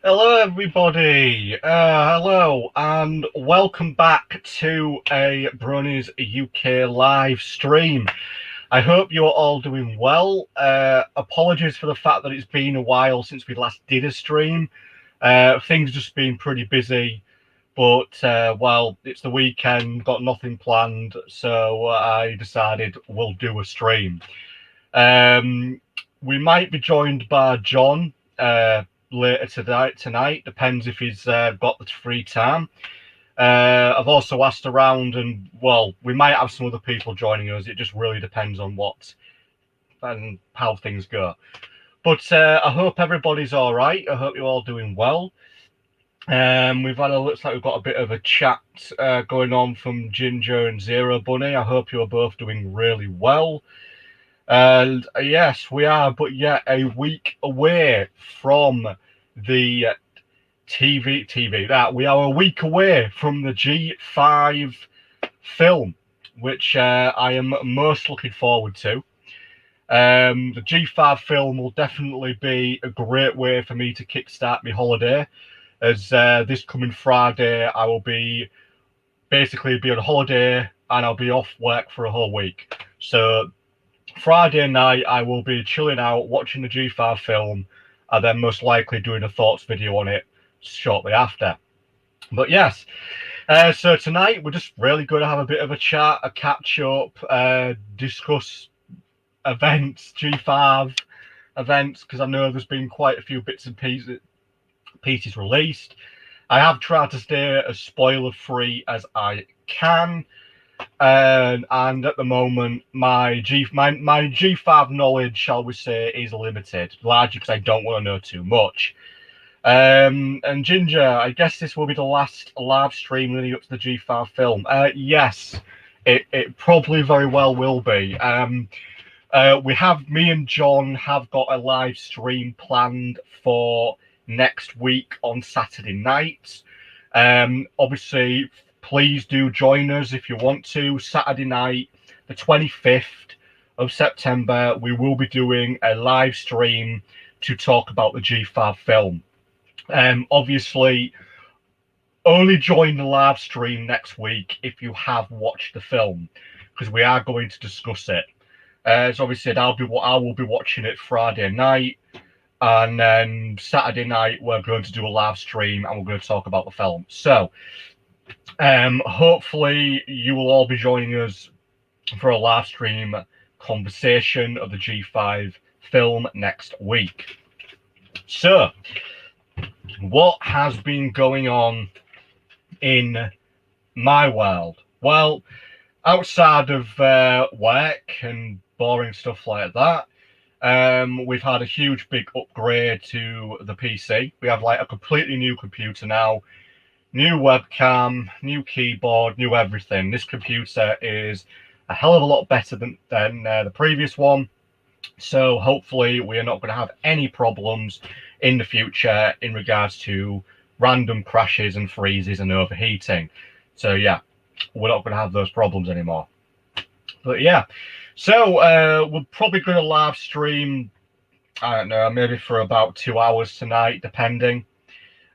Hello, everybody. Hello, and welcome back to a Bronies UK live stream. I hope you're all doing well. Apologies for the fact that it's been a while since we last did a stream. Things just been pretty busy, but well, it's the weekend, got nothing planned, so I decided we'll do a stream. Um, we might be joined by John later tonight. Depends if he's got the free time. I've also asked around, and well, we might have some other people joining us. It just really depends on what and how things go. But I hope everybody's all right. I hope you're all doing well. Looks like we've got a bit of a chat going on from Ginger and Zero Bunny. I hope you're both doing really well. And yes, we are, but yet a week away from the TV. That we are a week away from the G5 film, which I am most looking forward to. The G5 film will definitely be a great way for me to kickstart my holiday, as this coming Friday I will basically be on holiday and I'll be off work for a whole week. So Friday night, I will be chilling out, watching the G5 film, and then most likely doing a thoughts video on it shortly after. But yes, so tonight we're just really going to have a bit of a chat, a catch up, discuss events, G5 events, because I know there's been quite a few bits and pieces released. I have tried to stay as spoiler free as I can. And at the moment, my G5 knowledge, shall we say, is limited, largely because I don't want to know too much. And Ginger, I guess this will be the last live stream leading up to the G5 film. Yes, it probably very well will be. Me and John have got a live stream planned for next week on Saturday night. Obviously, please do join us if you want to. Saturday night, the 25th of September, we will be doing a live stream to talk about the G5 film. Obviously, only join the live stream next week if you have watched the film, because we are going to discuss it. As obviously said, I will be watching it Friday night, and then Saturday night we're going to do a live stream and we're going to talk about the film. So hopefully you will all be joining us for a live stream conversation of the G5 film next week. So, what has been going on in my world? Well, outside of work and boring stuff like that, we've had a huge big upgrade to the PC. We have like a completely new computer now. New webcam, new keyboard, new everything. This computer is a hell of a lot better than the previous one. So hopefully we are not going to have any problems in the future in regards to random crashes and freezes and overheating. So yeah, we're not going to have those problems anymore. But yeah, so we're probably going to live stream, I don't know, maybe for about 2 hours tonight, depending.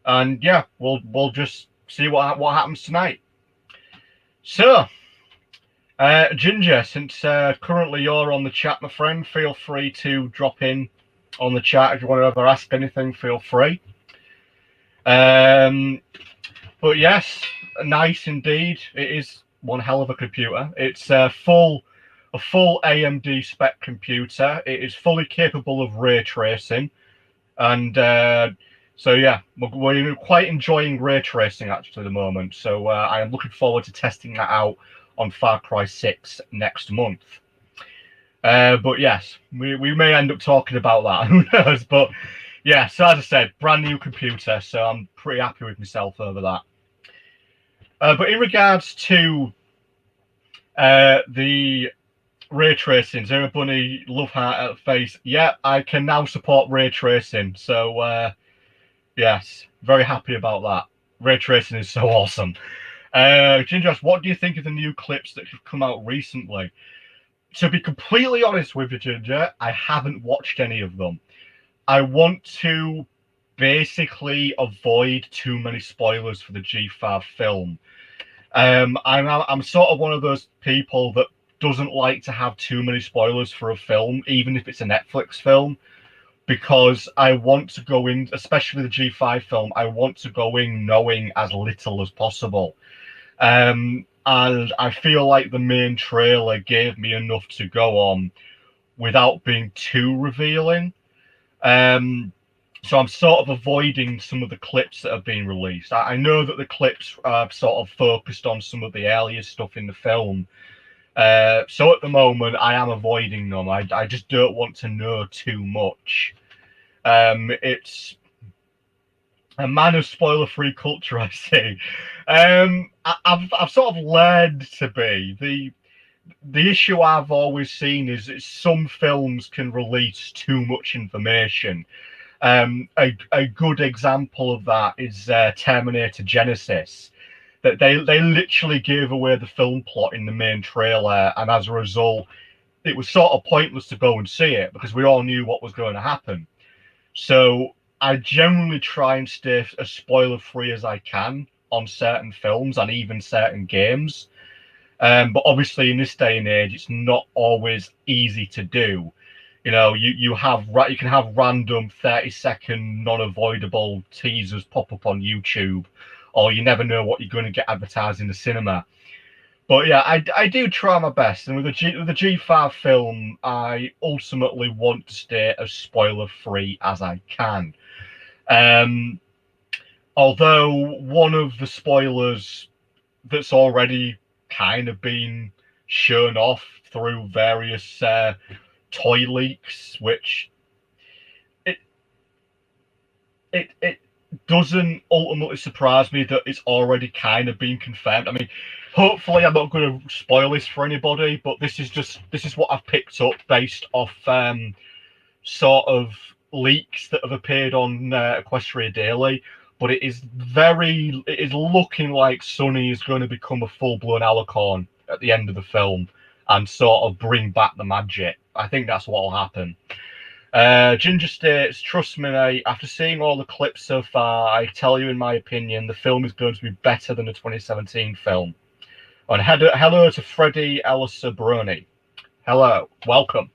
And yeah, we'll just see what happens tonight. So, Ginger, since currently you're on the chat, my friend, feel free to drop in on the chat if you want to ever ask anything. Feel free. But yes, nice indeed. It is one hell of a computer. It's a full AMD spec computer. It is fully capable of ray tracing, and so yeah, we're quite enjoying ray tracing actually at the moment. So I am looking forward to testing that out on Far Cry 6 next month. But yes, we may end up talking about that. Who knows? But yeah, so as I said, brand new computer, so I'm pretty happy with myself over that. But in regards to the ray tracing, Zero Bunny, love heart at face. Yeah, I can now support ray tracing. So yes, very happy about that. Ray tracing is so awesome. Ginger, what do you think of the new clips that have come out recently? To be completely honest with you, Ginger, I haven't watched any of them. I want to basically avoid too many spoilers for the G5 film. I'm sort of one of those people that doesn't like to have too many spoilers for a film, even if it's a Netflix film, because I want to go in, especially the G5 film, I want to go in knowing as little as possible. And I feel like the main trailer gave me enough to go on without being too revealing. So I'm sort of avoiding some of the clips that have been released. I know that the clips are sort of focused on some of the earlier stuff in the film. So at the moment, I am avoiding them. I just don't want to know too much. It's a man of spoiler-free culture, I say. I've sort of learned to be the issue I've always seen is that some films can release too much information. A good example of that is Terminator Genesis. That they literally gave away the film plot in the main trailer, and as a result, it was sort of pointless to go and see it because we all knew what was going to happen. So I generally try and stay as spoiler free as I can on certain films and even certain games. But obviously, in this day and age, it's not always easy to do. You know, you can have random 30-second non-avoidable teasers pop up on YouTube, or you never know what you're going to get advertised in the cinema. But yeah, I do try my best, and with the G5 film, I ultimately want to stay as spoiler free as I can. Um, Although one of the spoilers that's already kind of been shown off through various toy leaks, which it it doesn't ultimately surprise me that it's already kind of been confirmed. I mean, hopefully I'm not going to spoil this for anybody, but this is what I've picked up based off sort of leaks that have appeared on Equestria Daily. But it is looking like Sonny is going to become a full-blown alicorn at the end of the film and sort of bring back the magic. I think that's what will happen. Ginger states, trust me, mate, after seeing all the clips so far, I tell you in my opinion, the film is going to be better than the 2017 film. And hello to Freddie Elsa Brony. Hello, welcome.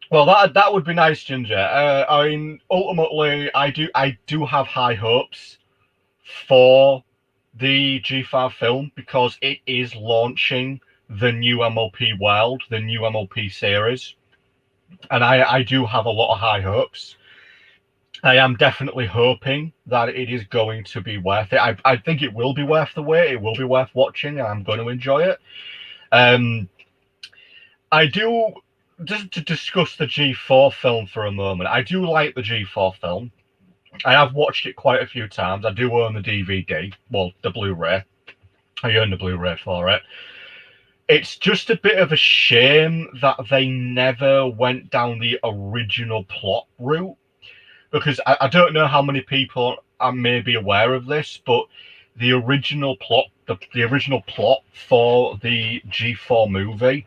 Well, that would be nice, Ginger. I mean, ultimately, I do have high hopes for the G5 film because it is launching the new MLP world, the new MLP series, and I do have a lot of high hopes. I am definitely hoping that it is going to be worth it. I think it will be worth the wait. It will be worth watching, and I'm going to enjoy it. I do. Just to discuss the G4 film for a moment, I do like the G4 film. I have watched it quite a few times. I do own the DVD, well, the Blu-ray. I own the Blu-ray for it. It's just a bit of a shame that they never went down the original plot route, because I don't know how many people are maybe aware of this, but the original plot, the original plot for the G4 movie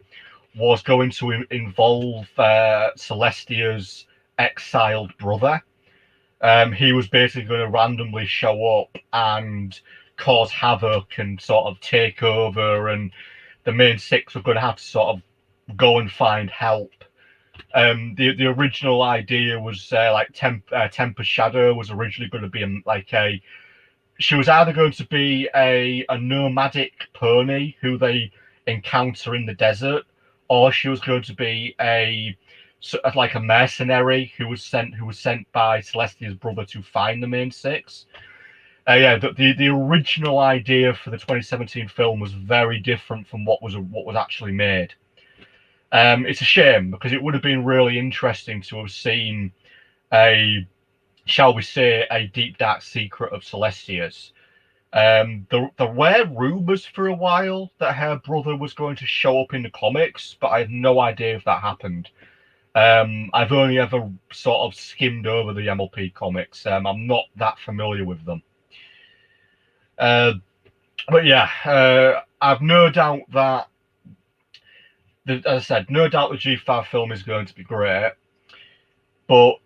was going to involve Celestia's exiled brother. He was basically going to randomly show up and cause havoc and sort of take over, and the main six were going to have to sort of go and find help. The original idea was like Tempest Shadow was originally going to be she was either going to be a nomadic pony who they encounter in the desert, or she was going to be like a mercenary who was sent by Celestia's brother to find the main six. Yeah, the original idea for the 2017 film was very different from what was actually made. It's a shame because it would have been really interesting to have seen shall we say, a deep dark secret of Celestia's. There were rumors for a while that her brother was going to show up in the comics, but I have no idea if that happened. I've only ever sort of skimmed over the MLP comics. I'm not that familiar with them. But yeah, I've no doubt that, as I said, no doubt the G5 film is going to be great. But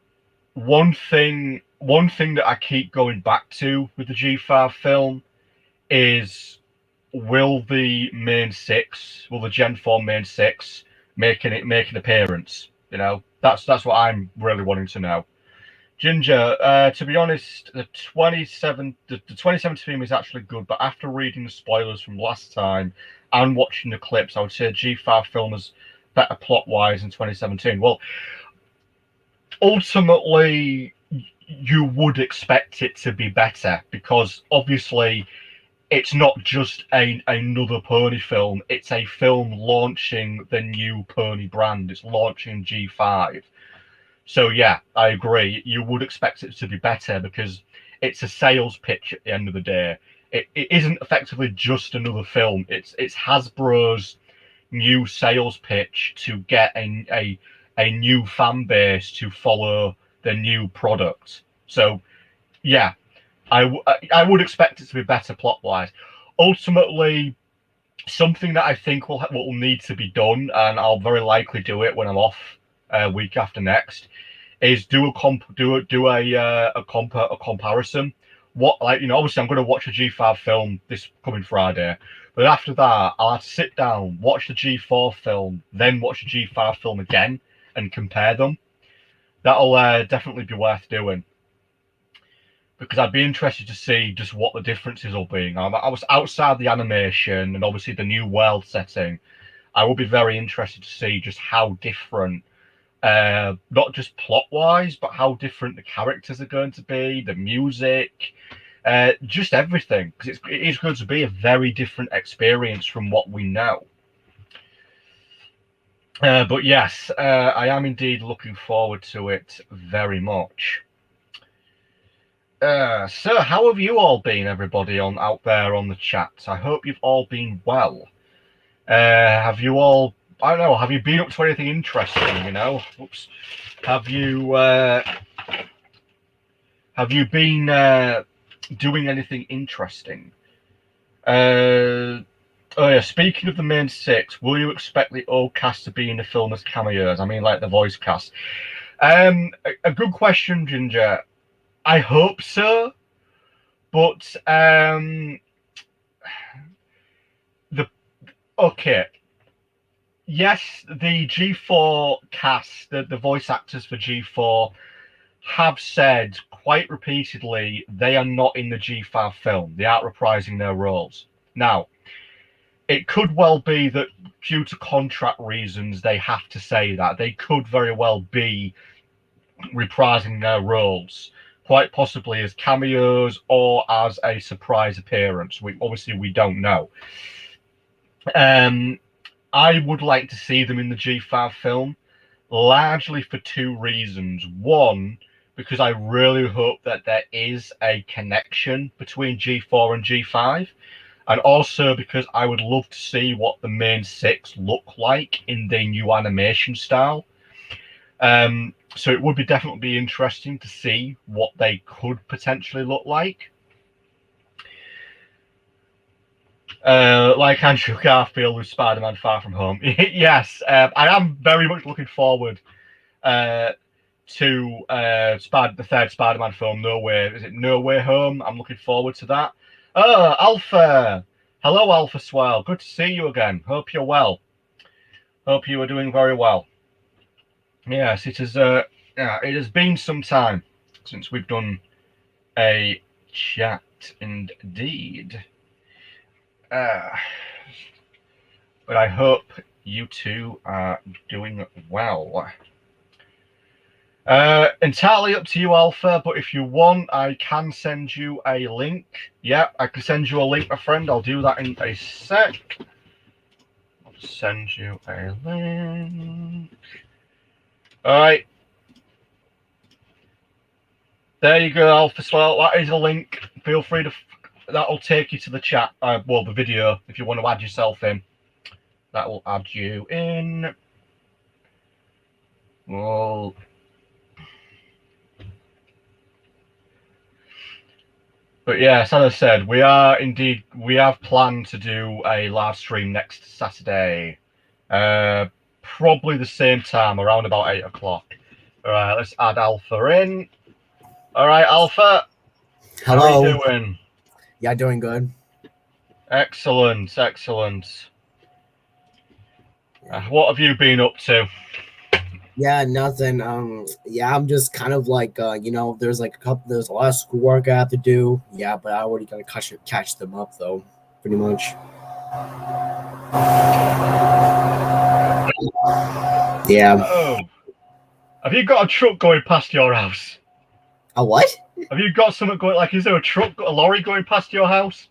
one thing that I keep going back to with the G5 film is, will the Gen 4 main six make an appearance? You know, that's what I'm really wanting to know. Ginger, to be honest, the 2017 film is actually good, but after reading the spoilers from last time and watching the clips, I would say G5 film is better plot wise than 2017. Well, ultimately, you would expect it to be better because obviously it's not just another pony film, it's a film launching the new pony brand. It's launching G5. So yeah, I agree. You would expect it to be better because it's a sales pitch at the end of the day. It isn't effectively just another film. It's Hasbro's new sales pitch to get a new fan base to follow the new product. So yeah, I would expect it to be better plot wise. Ultimately, something that I think will need to be done, and I'll very likely do it when I'm off week after next, is do a comparison. What, like, you know, obviously I'm going to watch a G5 film this coming Friday, but after that I'll have to sit down, watch the G4 film, then watch the G5 film again and compare them. That'll definitely be worth doing because I'd be interested to see just what the differences will be. I was outside the animation and obviously the new world setting. I would be very interested to see just how different, not just plot wise, but how different the characters are going to be, the music, just everything. Because it is going to be a very different experience from what we know. But yes, I am indeed looking forward to it very much. So how have you all been, everybody out there on the chat? I hope you've all been well. Have you all, I don't know, have you been up to anything interesting, you know? Oops. Have you been doing anything interesting? Oh yeah, speaking of the main six, will you expect the old cast to be in the film as cameos? I mean, like the voice cast. A good question, Ginger. I hope so, but okay. Yes, the G4 cast, the voice actors for G4 have said quite repeatedly they are not in the G5 film. They aren't reprising their roles. Now, it could well be that due to contract reasons they have to say that. They could very well be reprising their roles, quite possibly as cameos or as a surprise appearance. We don't know. I would like to see them in the G5 film, largely for two reasons. One, because I really hope that there is a connection between G4 and G5, and also because I would love to see what the main six look like in their new animation style. So it would definitely be interesting to see what they could potentially look like. Like Andrew Garfield with Spider-Man Far From Home. Yes, I am very much looking forward to the third Spider-Man film, No Way Home? I'm looking forward to that. Oh, Alpha! Hello, Alpha Swell. Good to see you again. Hope you're well. Hope you are doing very well. Yes, it has been some time since we've done a chat, indeed. But I hope you two are doing well. Entirely up to you, Alpha, but if you want, I can send you a link. Yeah, I can send you a link, my friend. I'll do that in a sec. I'll send you a link. All right. There you go, Alpha Swell. That is a link. Feel free to... That'll take you to the chat. The video, if you want to add yourself in. That will add you in. Well... But yes, as I said, we have planned to do a live stream next Saturday. Probably the same time, around about 8 o'clock. All right, let's add Alpha in. All right, Alpha. Hello. How are you doing? Yeah, doing good. Excellent, excellent. What have you been up to? Yeah, nothing. Yeah, I'm just kind of like, there's there's a lot of schoolwork I have to do. Yeah, but I already gotta catch them up though, pretty much. Yeah. Oh, have you got a truck going past your house? A what? Have you got something going? Like, is there a lorry going past your house?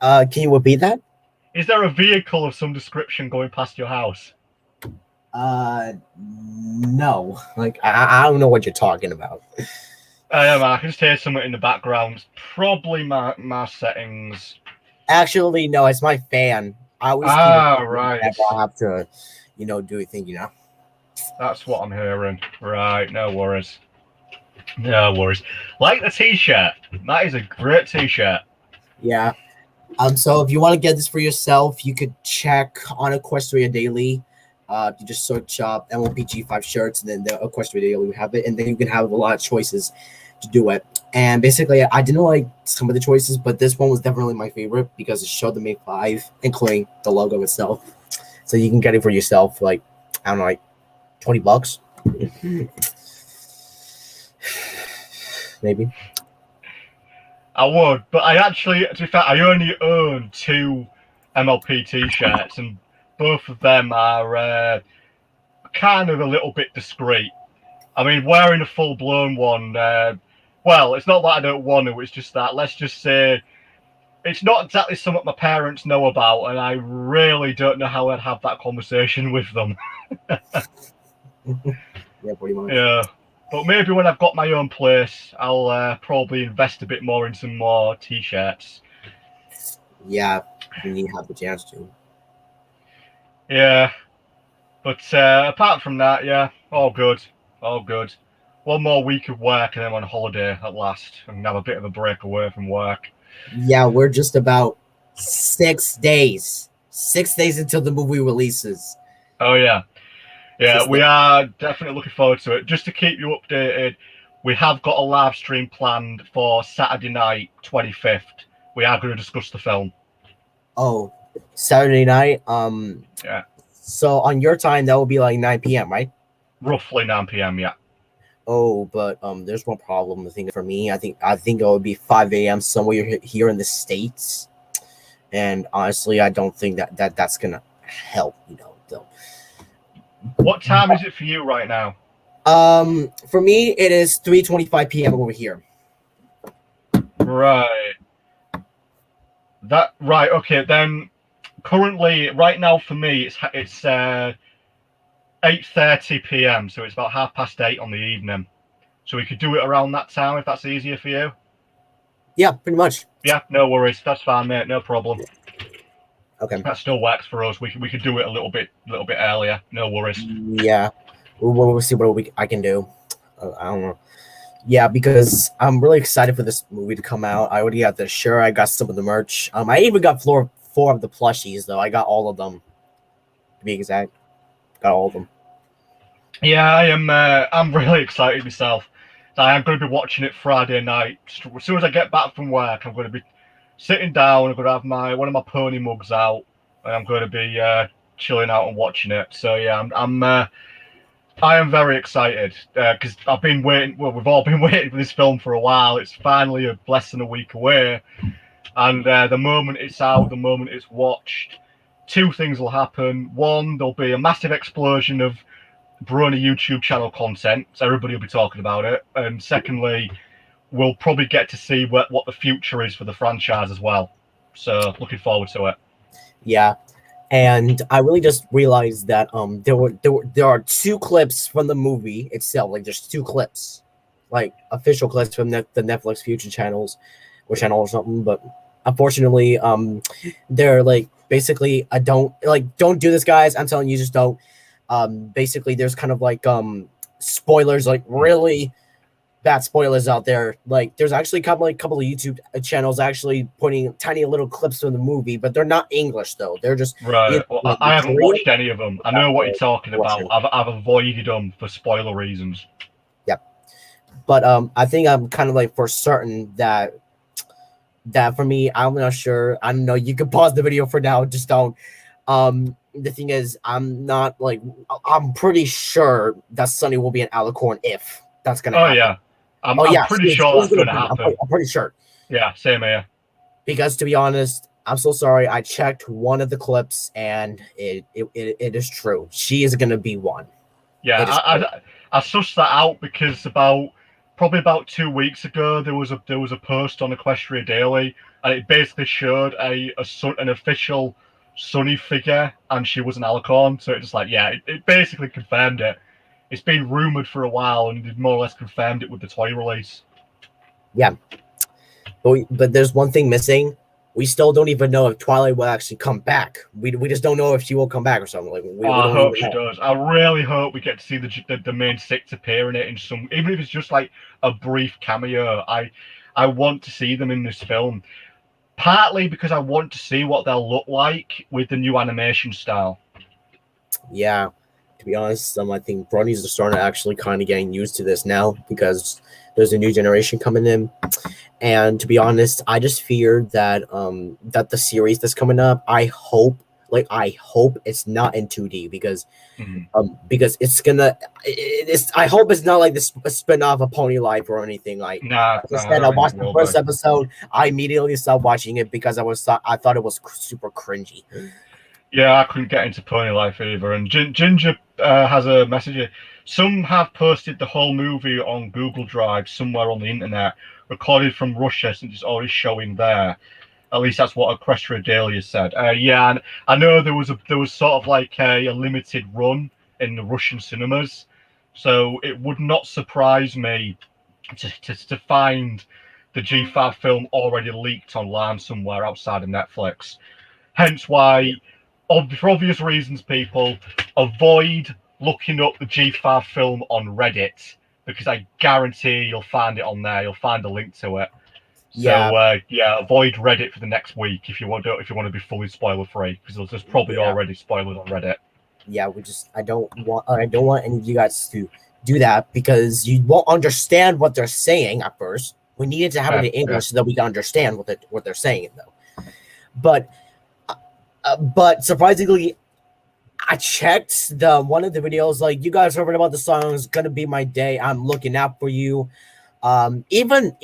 Can you repeat that? Is there a vehicle of some description going past your house? No. Like, I don't know what you're talking about. I can just hear something in the background. It's probably my settings. Actually, no, it's my fan. I always keep it Right. whenever I have to, do a thing, That's what I'm hearing. Right, no worries. No worries. Like the t-shirt. That is a great t-shirt. Yeah. So if you want to get this for yourself, you could check on Equestria Daily. You just search up MLPG5 shirts, and then the Equestria Daily will have it, and then you can have a lot of choices to do it. And basically, I didn't like some of the choices, but this one was definitely my favorite because it showed the main 5, including the logo itself. So you can get it for yourself, like, I don't know, like $20, maybe. I would, but I actually, to be fair, I only own 2 MLP t-shirts, and both of them are kind of a little bit discreet. I mean, wearing a full-blown one, well, it's not that I don't want to, it's just that, let's just say, it's not exactly something my parents know about, and I really don't know how I'd have that conversation with them. Yeah, pretty much. Yeah. But maybe when I've got my own place, I'll probably invest a bit more in some more t-shirts. Yeah, you have the chance to. Yeah. But apart from that, yeah, all good. All good. One more week of work and then I'm on holiday at last and have a bit of a break away from work. Yeah, we're just about 6 days. 6 days until the movie releases. Oh, yeah. Yeah, 6 we days. are definitely looking forward to it. Just to keep you updated, we have got a live stream planned for Saturday night, 25th. We are going to discuss the film. Oh, Saturday night. Yeah. So on your time, that will be like 9 p.m., right? Roughly 9 p.m., yeah. Oh, but there's one problem. I think for me, I think it would be 5 a.m. somewhere here in the States, and honestly, I don't think that's gonna help. Though. What time is it for you right now? For me, it is 3:25 p.m. over here. Right. Right. Okay. Then, currently, right now for me, it's 8:30 p.m. So it's about 8:30 on the evening. So we could do it around that time if that's easier for you. Yeah, pretty much. Yeah. No worries. That's fine, mate. No problem. Okay. That still works for us. We could do it a little bit earlier. No worries. Yeah, we'll see what I can do. I don't know. Yeah, because I'm really excited for this movie to come out. I already got the shirt. I got some of the merch. I even got four of the plushies though. I got all of them. To be exact, got all of them. Yeah, I am. I'm really excited myself. I am going to be watching it Friday night. As soon as I get back from work, I'm going to be sitting down. I'm going to have one of my pony mugs out, and I'm going to be chilling out and watching it. So yeah, I am very excited because I've been waiting. Well, we've all been waiting for this film for a while. It's finally less than a week away, and the moment it's out, the moment it's watched, 2 things will happen. One, there'll be a massive explosion of Brony YouTube channel content, so everybody will be talking about it. And secondly, we'll probably get to see what the future is for the franchise as well. So looking forward to it. Yeah, and I really just realized that there are 2 clips from the movie itself. Like there's 2 clips, like official clips from the Netflix future channels or channel or something. But unfortunately, they're like basically don't do this, guys. I'm telling you, just don't. Basically, there's kind of like spoilers, like really bad spoilers out there. Like there's actually a couple of YouTube channels actually putting tiny little clips from the movie, but they're not English though. They're just right. Well, I haven't watched any of them. I know what you're talking about. Russian. I've avoided them for spoiler reasons. But I think I'm kind of like for certain that for me, I'm not sure. I don't know. You can pause the video for now. Just don't. The thing is, I'm not like I'm pretty sure that Sonny will be an alicorn if that's gonna Oh happen. yeah, Oh I'm yeah, pretty she sure is that's gonna going to be. happen. I'm pretty sure. Yeah, same here. Because to be honest, I'm so sorry. I checked one of the clips and it is true. She is gonna be one. Yeah, It is true. I sussed that out because probably about 2 weeks ago there was a post on Equestria Daily, and it basically showed an official Sonny figure, and she was an alicorn. So it just like, yeah, it basically confirmed it. It's been rumored for a while, and it more or less confirmed it with the toy release. Yeah, but there's one thing missing. We still don't even know if Twilight will actually come back. We just don't know if she will come back or something. Like we I don't hope even she know. does. I really hope we get to see the main six appear in it in some, even if it's just like a brief cameo. I want to see them in this film, partly because I want to see what they'll look like with the new animation style. Yeah, to be honest, I think bronies are starting to actually kind of getting used to this now because there's a new generation coming in. And to be honest, I just fear that the series that's coming up, I hope it's not in 2D because it's gonna it's I hope it's not like this a spin-off of Pony Life or anything Nah, I nah, I said. I don't think it watched the will first be. episode. I immediately stopped watching it because I thought it was super cringy. Yeah, I couldn't get into Pony Life either. And Ginger has a message here. Some have posted the whole movie on Google Drive somewhere on the internet, recorded from Russia, since it's already showing there. At least that's what Equestria Daily has said. Yeah, and I know there was sort of like a limited run in the Russian cinemas, so it would not surprise me to find the G5 film already leaked online somewhere outside of Netflix. Hence why, for obvious reasons, people avoid looking up the G5 film on Reddit, because I guarantee you'll find it on there. You'll find a link to it. Yeah, So yeah, avoid Reddit for the next week if you want to be fully spoiler free, because there's probably yeah, already spoilers on Reddit. yeah. I don't want any of you guys to do that because you won't understand what they're saying at first. We needed to have it in Yeah. English so that we can understand what they're saying though. But but surprisingly, I checked the one of the videos. Like, you guys heard about the song "It's Gonna Be My Day." I'm looking out for you. Even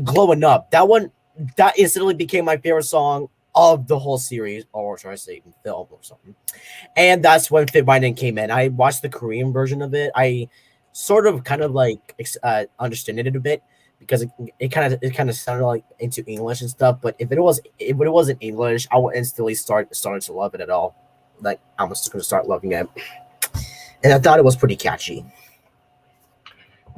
glowing up. That instantly became my favorite song of the whole series, or should I say film or something. And that's when Fit Binding came in. I watched the Korean version of it. I sort of kind of like understood it a bit because it kind of sounded like into English and stuff. But if it wasn't English, I would instantly started to love it at all. Like, I was just gonna start loving it, and I thought it was pretty catchy.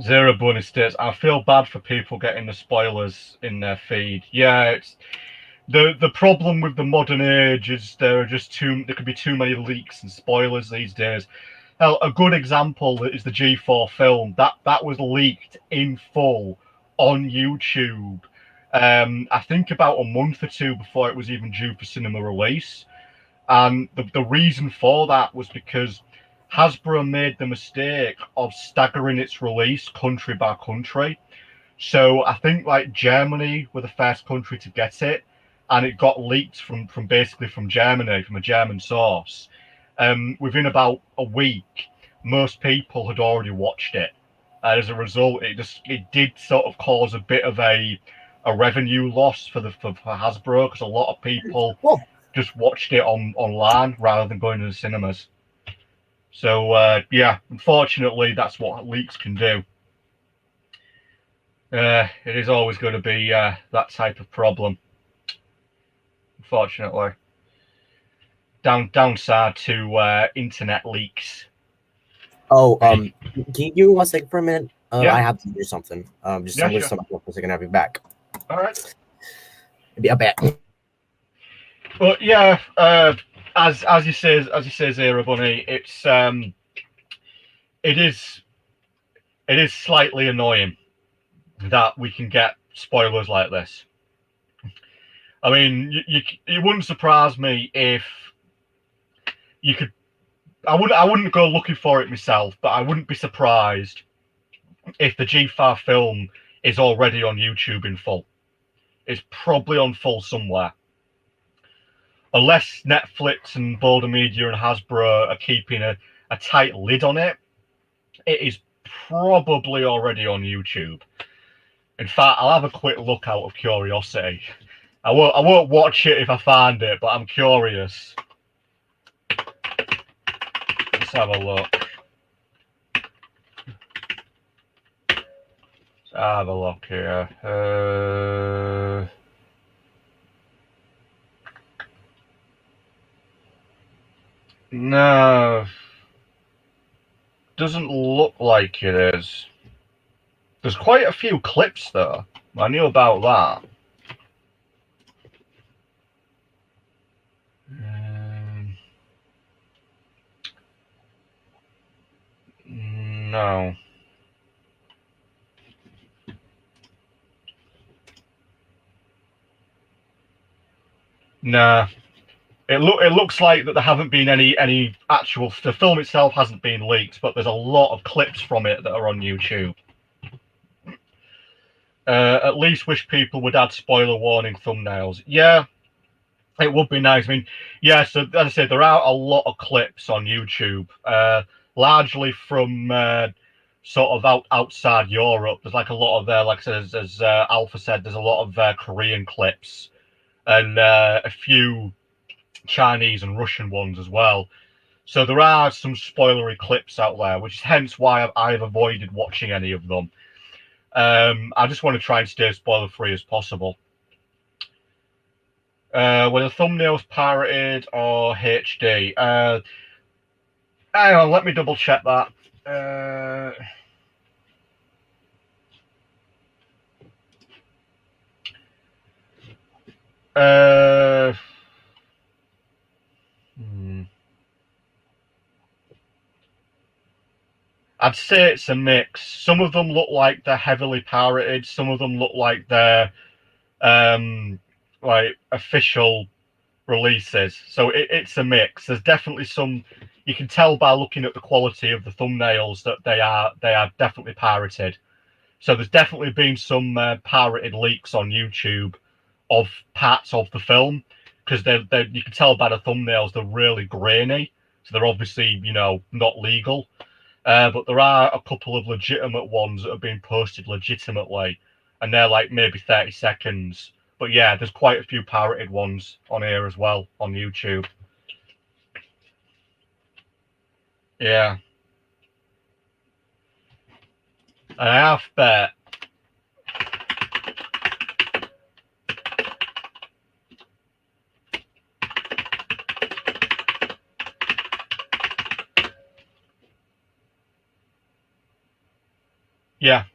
Zero bonus states, I feel bad for people getting the spoilers in their feed. Yeah, it's the problem with the modern age is there could be too many leaks and spoilers these days. Hell, a good example is the G4 film. That was leaked in full on YouTube. I think about a month or two before it was even due for cinema release. And the reason for that was because Hasbro made the mistake of staggering its release country by country. So I think like Germany were the first country to get it, and it got leaked from basically from Germany, from a German source. Within about a week, most people had already watched it. As a result, it did sort of cause a bit of a revenue loss for Hasbro, because a lot of people Well, just watched it online rather than going to the cinemas. So yeah, unfortunately, that's what leaks can do. It is always going to be that type of problem, unfortunately. Downside to internet leaks. oh, Hey, can you give me 1 second for a minute? I yeah, have to do something. Just yeah, I'm gonna sure. stop for a second. I'll be back. All right. Be back. But yeah, as you say, Zero Bunny, it is it is slightly annoying that we can get spoilers like this. I mean, it wouldn't surprise me if you could. I wouldn't go looking for it myself, but I wouldn't be surprised if the G5 film is already on YouTube in full. It's probably on full somewhere. Unless Netflix and Boulder Media and Hasbro are keeping a tight lid on it, it is probably already on YouTube. In fact, I'll have a quick look out of curiosity. I won't watch it if I find it, but I'm curious. Let's have a look. Let's have a look here. No. Doesn't look like it is. There's quite a few clips though. I knew about that. No. Nah. It looks like that there haven't been any actual. The film itself hasn't been leaked, but there's a lot of clips from it that are on YouTube. At least wish people would add spoiler warning thumbnails. Yeah, it would be nice. I mean, yeah. So as I said, there are a lot of clips on YouTube, largely from sort of outside Europe. There's like a lot of like I said, as Alpha said, there's a lot of Korean clips and a few Chinese and Russian ones as well. So there are some spoilery clips out there, which is hence why I've avoided watching any of them. I just want to try and stay as spoiler free as possible. Were the thumbnails pirated or HD? Hang on, let me double check that. I'd say it's a mix. Some of them look like they're heavily pirated. Some of them look like they're like official releases. So it's a mix. There's definitely some. You can tell by looking at the quality of the thumbnails that they are definitely pirated. So there's definitely been some pirated leaks on YouTube of parts of the film because they you can tell by the thumbnails they're really grainy. So they're obviously not legal. But there are a couple of legitimate ones that have been posted legitimately, and they're like maybe 30 seconds. But yeah, there's quite a few pirated ones on here as well on YouTube. Yeah. And I have bet. Yeah.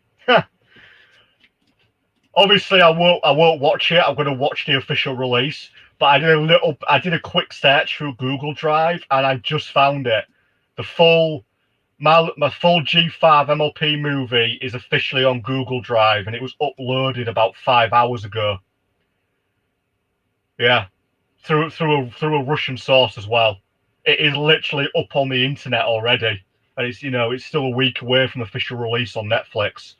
Obviously, I won't watch it. I'm going to watch the official release. But I did a quick search through Google Drive, and I just found it. The full my full G5 MLP movie is officially on Google Drive, and it was uploaded about 5 hours ago. Yeah, through a Russian source as well. It is literally up on the internet already, and it's still a week away from official release on Netflix.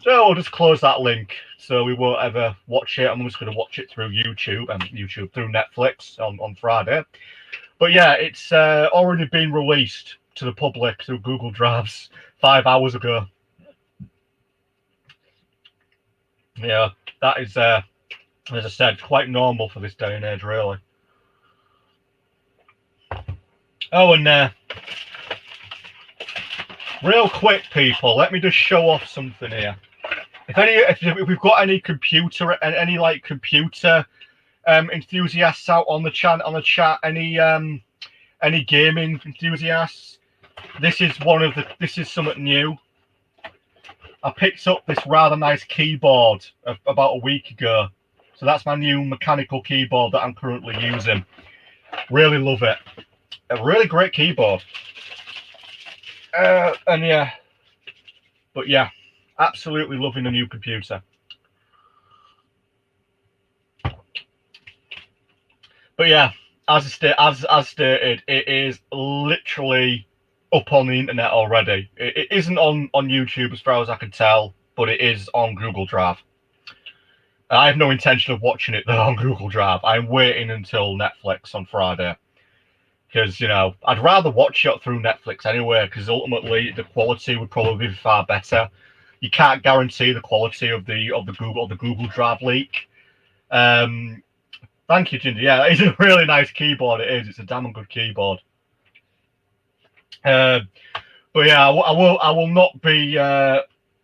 So I'll just close that link, so we won't ever watch it. I'm just going to watch it through YouTube through Netflix on Friday. But yeah, it's already been released to the public through Google Drives 5 hours ago. Yeah, that is, as I said, quite normal for this day and age, really. Oh, and real quick, people, let me just show off something here. If we've got any computer enthusiasts out on the chat, any gaming enthusiasts, this is something new. I picked up this rather nice keyboard about a week ago. So that's my new mechanical keyboard that I'm currently using. Really love it. A really great keyboard. And yeah, but yeah, absolutely loving the new computer. But yeah, as stated, it is literally up on the internet already. It isn't on YouTube as far as I can tell, but it is on Google Drive. I have no intention of watching it though on Google Drive. I'm waiting until Netflix on Friday. Because, you know, I'd rather watch it through Netflix anyway, because ultimately the quality would probably be far better. You can't guarantee the quality of the Google Drive leak. Thank you, Ginger. Yeah, it's a really nice keyboard. It is. It's a damn good keyboard. But yeah, I will not be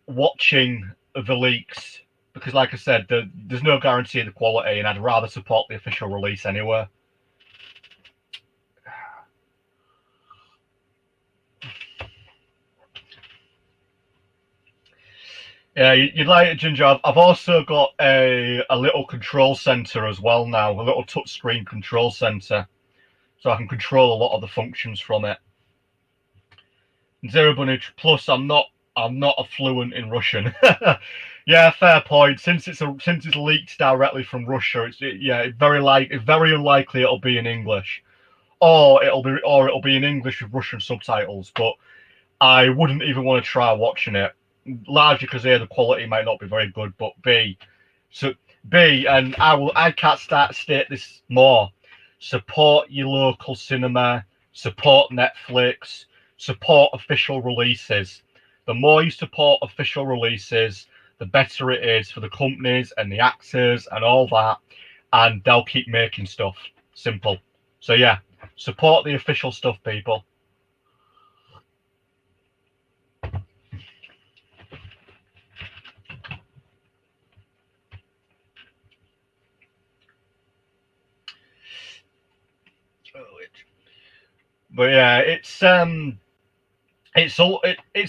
watching the leaks because, like I said, there's no guarantee of the quality, and I'd rather support the official release anyway. Yeah, you'd like it, Ginger. I've also got a little control center as well now, a little touchscreen control center, so I can control a lot of the functions from it. Zero Bunny Plus, I'm not a fluent in Russian. Yeah, fair point. Since it's leaked directly from Russia, it's very unlikely it'll be in English, or it'll be in English with Russian subtitles. But I wouldn't even want to try watching it, largely because A, the quality might not be very good, but B, and I can't state this more. Support your local cinema, support Netflix, support official releases. The more you support official releases, the better it is for the companies and the actors and all that, and they'll keep making stuff. Simple. So yeah, support the official stuff, people. But yeah, it's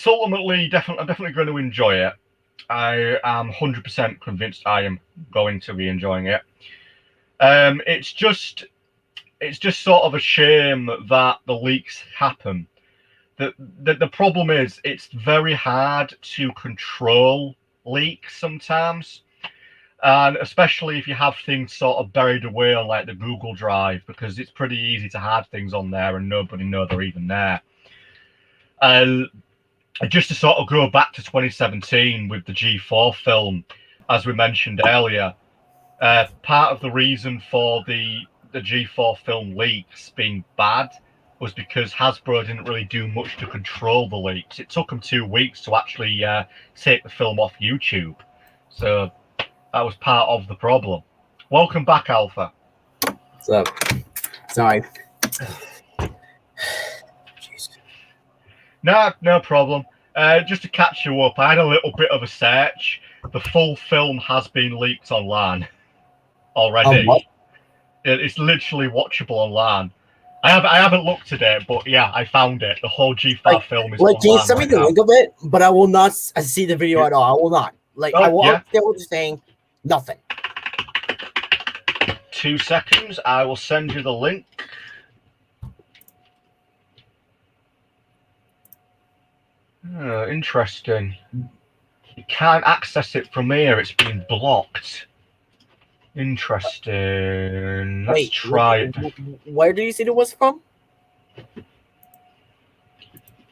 ultimately I'm definitely going to enjoy it. I am 100% convinced I am going to be enjoying it. It's just sort of a shame that the leaks happen. The problem is it's very hard to control leaks sometimes. And especially if you have things sort of buried away on like the Google Drive, because it's pretty easy to hide things on there and nobody know they're even there. Just to sort of go back to 2017 with the G4 film, as we mentioned earlier, part of the reason for the G4 film leaks being bad was because Hasbro didn't really do much to control the leaks. It took them 2 weeks to actually take the film off YouTube. So that was part of the problem. Welcome back, Alpha. What's up? Sorry. No problem. Just to catch you up, I had a little bit of a search. The full film has been leaked online already. What? It's literally watchable online. I haven't looked at it, but yeah, I found it. The whole G5 film is online. Can you send me the link of it? But I will not see the video at all. I will not. I will understand what you're saying. Nothing. 2 seconds. I will send you the link. Oh, interesting. You can't access it from here. It's been blocked. Interesting. Let's try it. Where do you see it was from?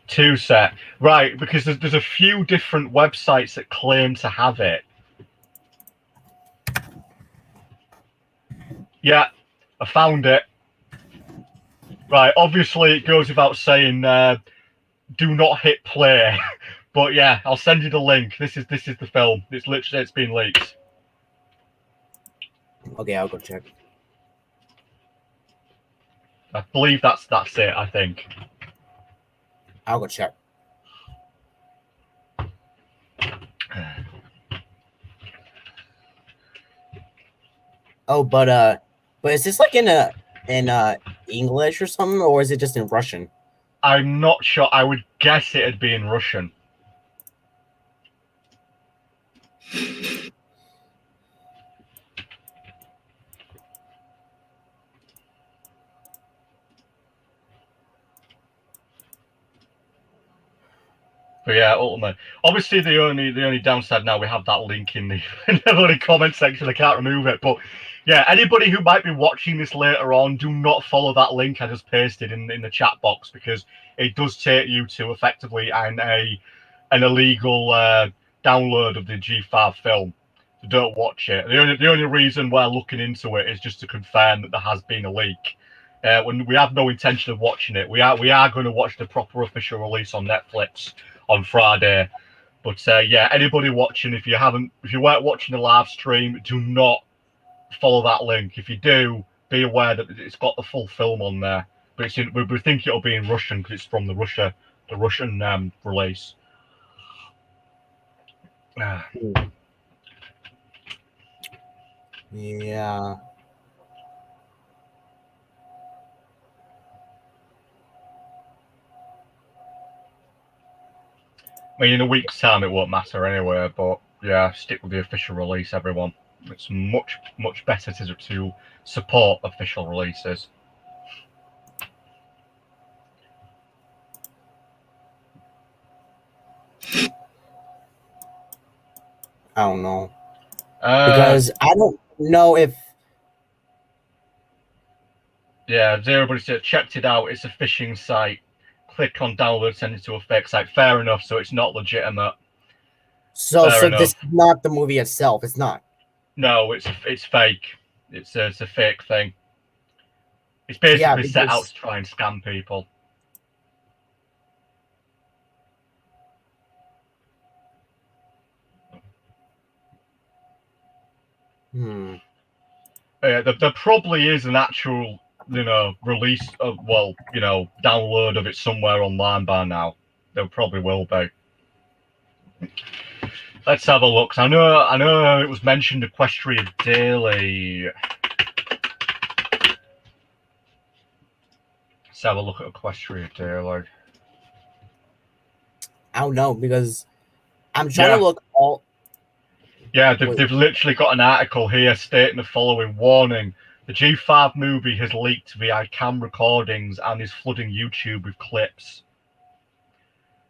2 sec. Right, because there's a few different websites that claim to have it. Yeah, I found it. Right, obviously it goes without saying, do not hit play. But yeah, I'll send you the link. This is the film. It's been leaked. Okay, I'll go check. I believe that's it, I think. I'll go check. Oh, but is this like in English or something, or is it just in Russian? I'm not sure. I would guess it'd be in Russian. But yeah, ultimately, obviously the only downside now we have that link in the comment section. I can't remove it, but Yeah, anybody who might be watching this later on, do not follow that link I just pasted in the chat box, because it does take you to effectively an illegal download of the G5 film. So don't watch it. The only reason we're looking into it is just to confirm that there has been a leak. When we have no intention of watching it, we are going to watch the proper official release on Netflix on Friday. But yeah, anybody watching, if you weren't watching the live stream, do not follow that link. If you do, be aware that it's got the full film on there. But we think it'll be in Russian because it's from the Russian release. Yeah. I mean, in a week's time, it won't matter anyway. But yeah, stick with the official release, everyone. It's much better to support official releases. I don't know. Because I don't know if. Yeah, everybody said checked it out. It's a phishing site. Click on download, send it to a fake site. Fair enough. So it's not legitimate. So this is not the movie itself. It's not. No, it's fake. It's a fake thing. It's basically set out to try and scam people. There probably is an actual, release of, download of it somewhere online by now. There probably will be. Let's have a look. I know it was mentioned Equestria Daily. Let's have a look at Equestria Daily. I don't know, because I'm trying to look all. Yeah, they've literally got an article here stating the following warning: the G5 movie has leaked via cam recordings and is flooding YouTube with clips.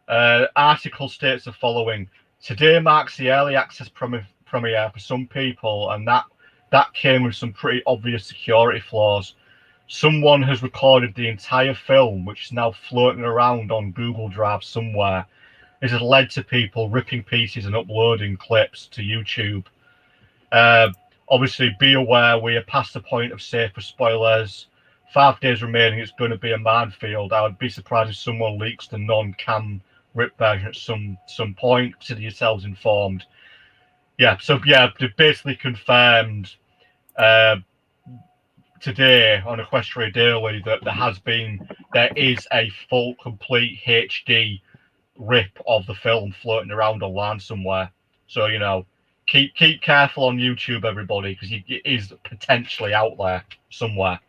Article states the following: today marks the early access premiere for some people, and that came with some pretty obvious security flaws. Someone has recorded the entire film, which is now floating around on Google Drive somewhere. This has led to people ripping pieces and uploading clips to YouTube. Obviously, be aware we are past the point of safer spoilers. 5 days remaining, it's going to be a minefield. I would be surprised if someone leaks the non-cam rip version at some point. Consider yourselves informed. Yeah, so yeah, they've basically confirmed today on Equestria Daily that there is a full, complete HD rip of the film floating around online somewhere. So keep careful on YouTube, everybody, because it is potentially out there somewhere.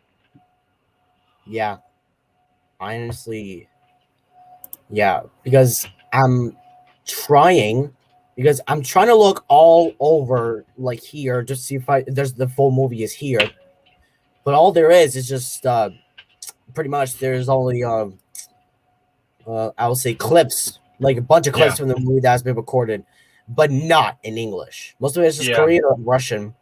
Yeah, honestly, yeah, because I'm trying to look all over, like, here, just see if there's the full movie is here, but all there is just pretty much there's only I would say clips, like a bunch of clips from the movie that's been recorded, but not in English. Most of it is just Korean or Russian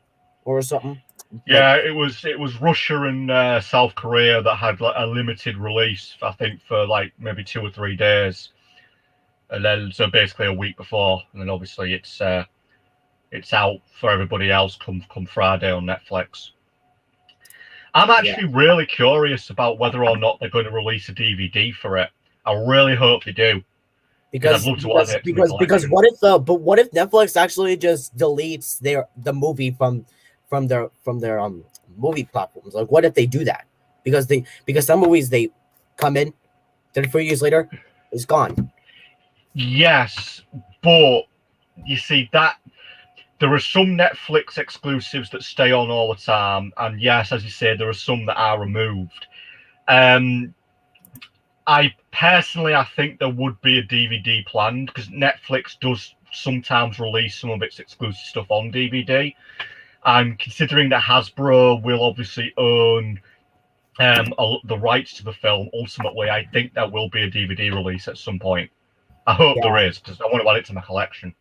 or something. Yeah, it was Russia and South Korea that had like a limited release, I think, for like maybe 2 or 3 days, and then so basically a week before, and then obviously it's out for everybody else come Friday on Netflix. I'm actually really curious about whether or not they're going to release a DVD for it. I really hope they do. Because what if Netflix actually just deletes the movie from their movie platforms? Like, what if they do that? Because some movies, they come in 34 years later, it's gone. Yes, but you see that there are some Netflix exclusives that stay on all the time, and yes, as you say, there are some that are removed. I think there would be a DVD planned, because Netflix does sometimes release some of its exclusive stuff on DVD. And considering that Hasbro will obviously own the rights to the film, ultimately, I think there will be a DVD release at some point. I hope there is, because I want to add it to my collection.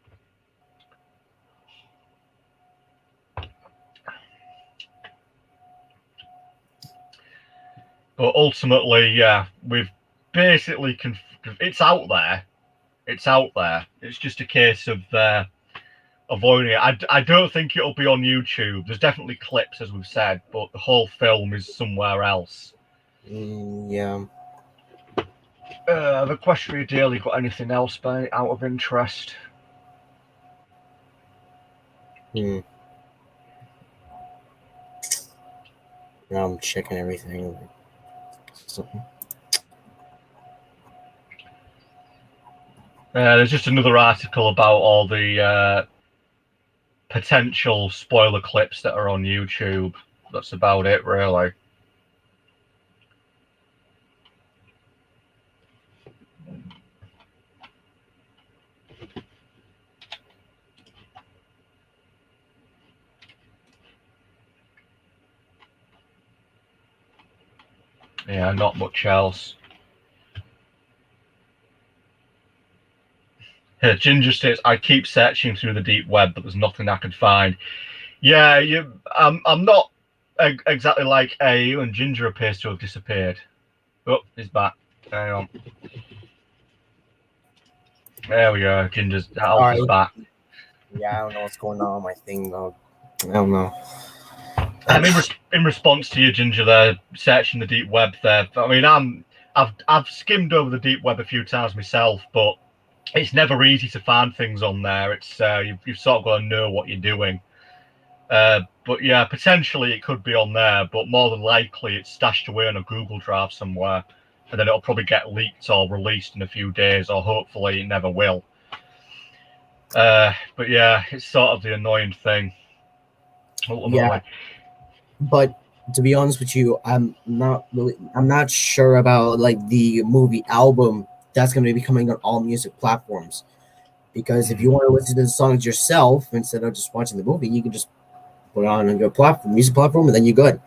But ultimately, yeah, we've basically it's out there. It's out there. It's just a case of avoiding it. I don't think it'll be on YouTube. There's definitely clips, as we've said, but the whole film is somewhere else. Yeah. Have Equestria Daily got anything else out of interest? Now I'm checking everything. There's just another article about all the potential spoiler clips that are on YouTube. That's about it, really. Yeah, not much else. Ginger states, I keep searching through the deep web, but there's nothing I can find. Yeah, I'm not exactly like A, and Ginger appears to have disappeared. Oh, he's back. Hang on. There we go. Ginger's Alpha's back. Yeah, I don't know what's going on with my thing, though. I don't know. In response to you, Ginger, there searching the deep web. There, I mean, I've skimmed over the deep web a few times myself, but it's never easy to find things on there. It's you've sort of got to know what you're doing. But yeah, potentially it could be on there, but more than likely it's stashed away on a Google Drive somewhere, and then it'll probably get leaked or released in a few days, or hopefully it never will. But yeah, it's sort of the annoying thing. Ultimately. Yeah, but to be honest with you, I'm not sure about like the movie album that's going to be coming on all music platforms. Because if you want to listen to the songs yourself instead of just watching the movie, you can just put it on your music platform, and then you're good.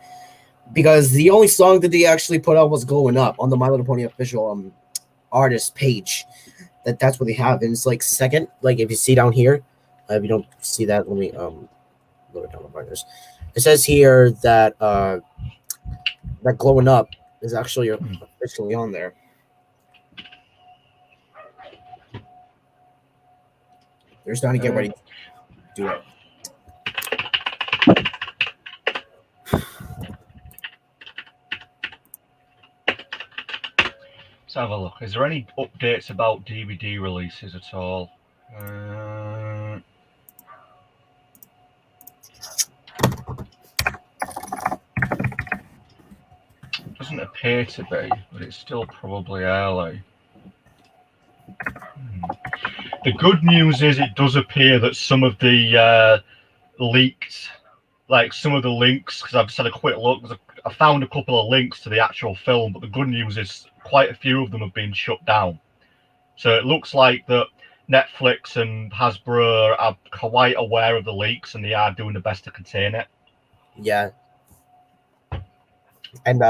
Because the only song that they actually put out was "Glowing Up" on the My Little Pony official artist page. That's what they have, and it's like second. Like if you see down here, if you don't see that, let me lower down the brightness. It says here that that "Glowing Up" is actually officially on there. They're starting to get ready to do it. Let's have a look. Is there any updates about DVD releases at all? Doesn't appear to be, but it's still probably early. The good news is it does appear that some of the leaked, like some of the links, because I've just had a quick look, I found a couple of links to the actual film, but the good news is quite a few of them have been shut down. So it looks like that Netflix and Hasbro are quite aware of the leaks and they are doing the best to contain it. Yeah. And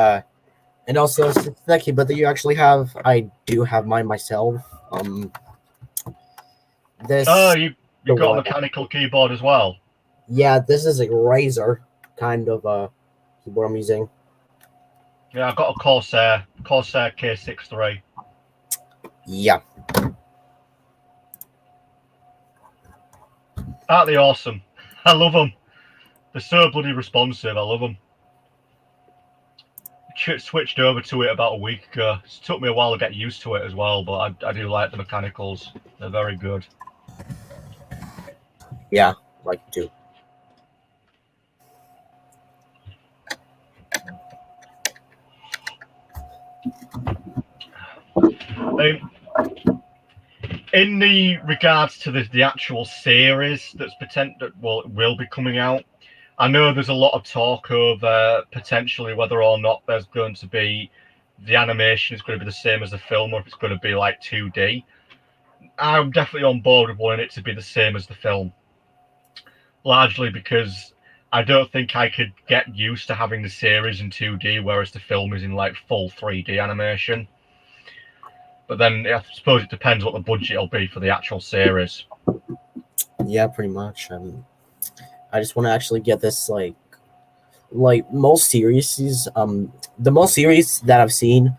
also thank you, but you actually have I do have mine myself. This you got a mechanical keyboard as well? Yeah, this is a Razer kind of keyboard I'm using. Yeah, I've got a Corsair K63. Yeah. Aren't they awesome? I love them. They're so bloody responsive. I love them. Switched over to it about a week ago. It took me a while to get used to it as well, but I do like the mechanicals. They're very good. Yeah, like too. In the regards to the actual series that's will be coming out, I know there's a lot of talk of potentially whether or not there's going to be the animation is going to be the same as the film, or if it's going to be like 2D. I'm definitely on board with wanting it to be the same as the film, largely because I don't think I could get used to having the series in 2D, whereas the film is in like full 3D animation. But then I suppose it depends what the budget will be for the actual series. Yeah, pretty much. I just want to actually get this like like most series, the most series that I've seen,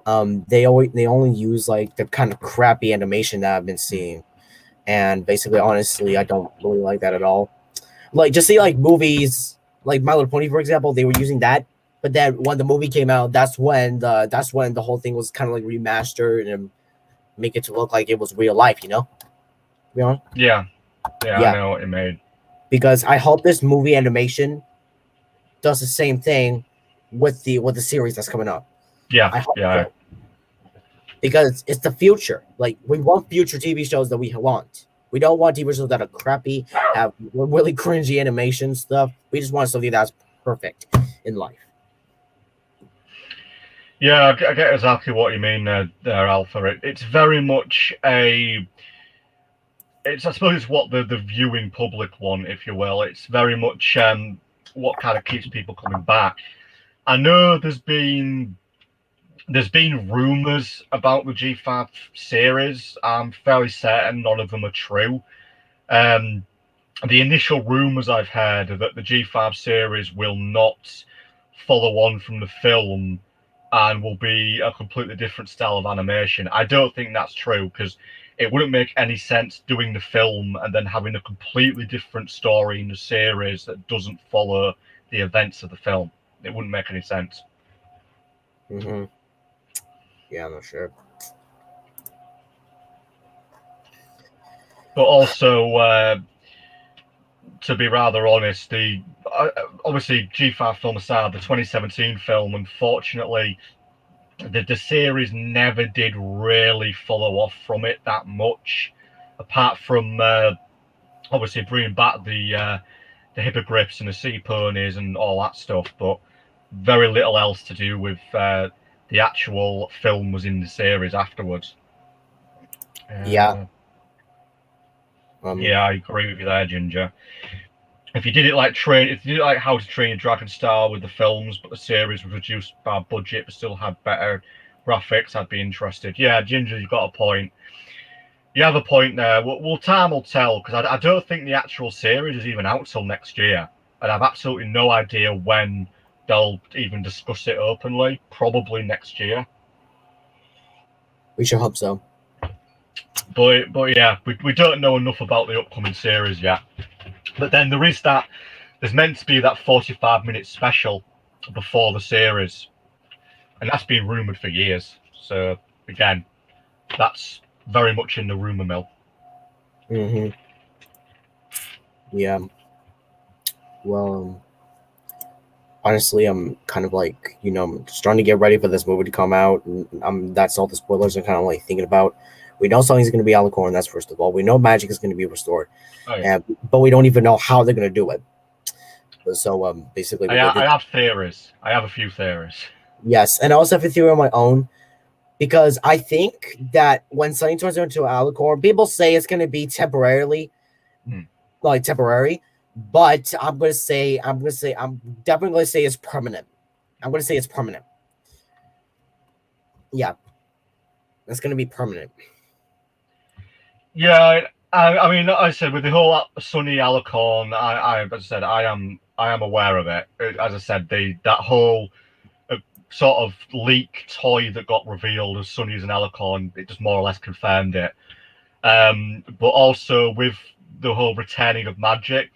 they only use like the kind of crappy animation that I've been seeing, and basically, honestly, I don't really like that at all. Like just see like movies like My Little Pony, for example, they were using that, but then when the movie came out, that's when the whole thing was kind of like remastered and make it to look like it was real life, you know? You know? Yeah, yeah, I Yeah, know what you mean. because I hope this movie animation does the same thing with the series that's coming up. Yeah, I hope yeah, so because it's the future. Like we want future TV shows that we want. We don't want TV shows that are crappy, have really cringy animation stuff. We just want something that's perfect in life. yeah. I get exactly what you mean there, Alpha. It's very much a. It's I suppose it's what the viewing public want, if you will. It's very much what kind of keeps people coming back. I know there's been rumors about the G5 series. I'm fairly certain none of them are true. Um, the initial rumors I've heard are that the G5 series will not follow on from the film and will be a completely different style of animation. I don't think that's true because it wouldn't make any sense doing the film and then having a completely different story in the series that doesn't follow the events of the film. It wouldn't make any sense. Mm-hmm. Yeah, I'm not sure. But also, to be rather honest, the obviously G5 film aside, the 2017 film, unfortunately, the series never did really follow off from it that much, apart from obviously bringing back the hippogriffs and the sea ponies and all that stuff, but very little else to do with the actual film was in the series afterwards. Yeah. Uh, Um. yeah, I agree with you there, Ginger. If you did it like How to Train Your Dragon style with the films, but the series was reduced by budget but still had better graphics, I'd be interested. Yeah, Ginger, you've got a point. You have a point there. Well, time will tell because I don't think the actual series is even out till next year, and I've absolutely no idea when they'll even discuss it openly. Probably next year. We should hope so. But yeah, we don't know enough about the upcoming series yet. But then there's meant to be that 45-minute special before the series, and that's been rumored for years. So again, that's very much in the rumor mill. Mm-hmm. Yeah. Well, honestly, I'm kind of like, I'm just trying to get ready for this movie to come out. And that's all the spoilers I'm kind of like thinking about. We know Sonny's going to be Alicorn, that's first of all. We know magic is going to be restored, Oh, yeah. but we don't even know how they're going to do it. So, basically, I have theories. I have a few theories. yes, and I also have a theory on my own because I think that when Sonny turns into Alicorn, people say it's going to be temporarily, Hmm. like temporary, but I'm definitely going to say it's permanent. I'm going to say it's permanent. Yeah, it's going to be permanent. Yeah, I mean, I said with the whole Sonny Alicorn, as I said, I am aware of it. As I said, that whole uh, sort of leak toy that got revealed as Sonny as an Alicorn, it just more or less confirmed it. But also with the whole returning of magic,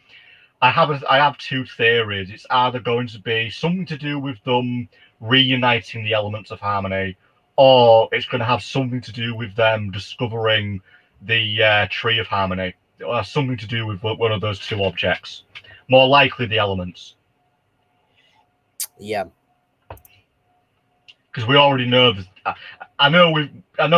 I have two theories. It's either going to be something to do with them reuniting the elements of harmony, or it's going to have something to do with them discovering the tree of harmony, or something to do with one of those two objects. More likely the elements, Yeah, because we already know that. I know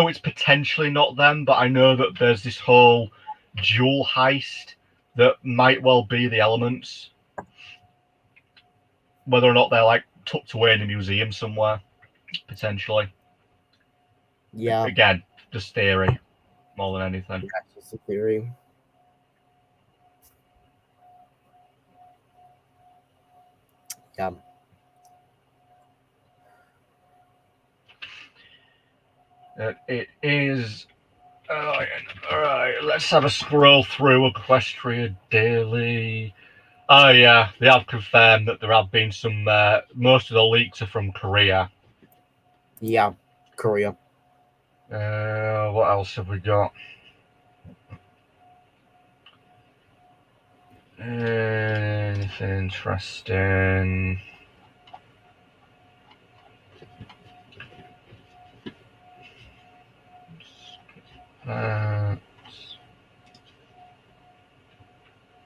it's potentially not them, but I know that there's this whole jewel heist that might well be the elements. Whether or not they're like tucked away in a museum somewhere, potentially. yeah, Again, just theory more than anything. that's just a theory. Yeah, It is. All right, let's have a scroll through Equestria Daily. Oh yeah, they have confirmed that there have been some. Most of the leaks are from Korea. Yeah, Korea. What else have we got? Anything interesting?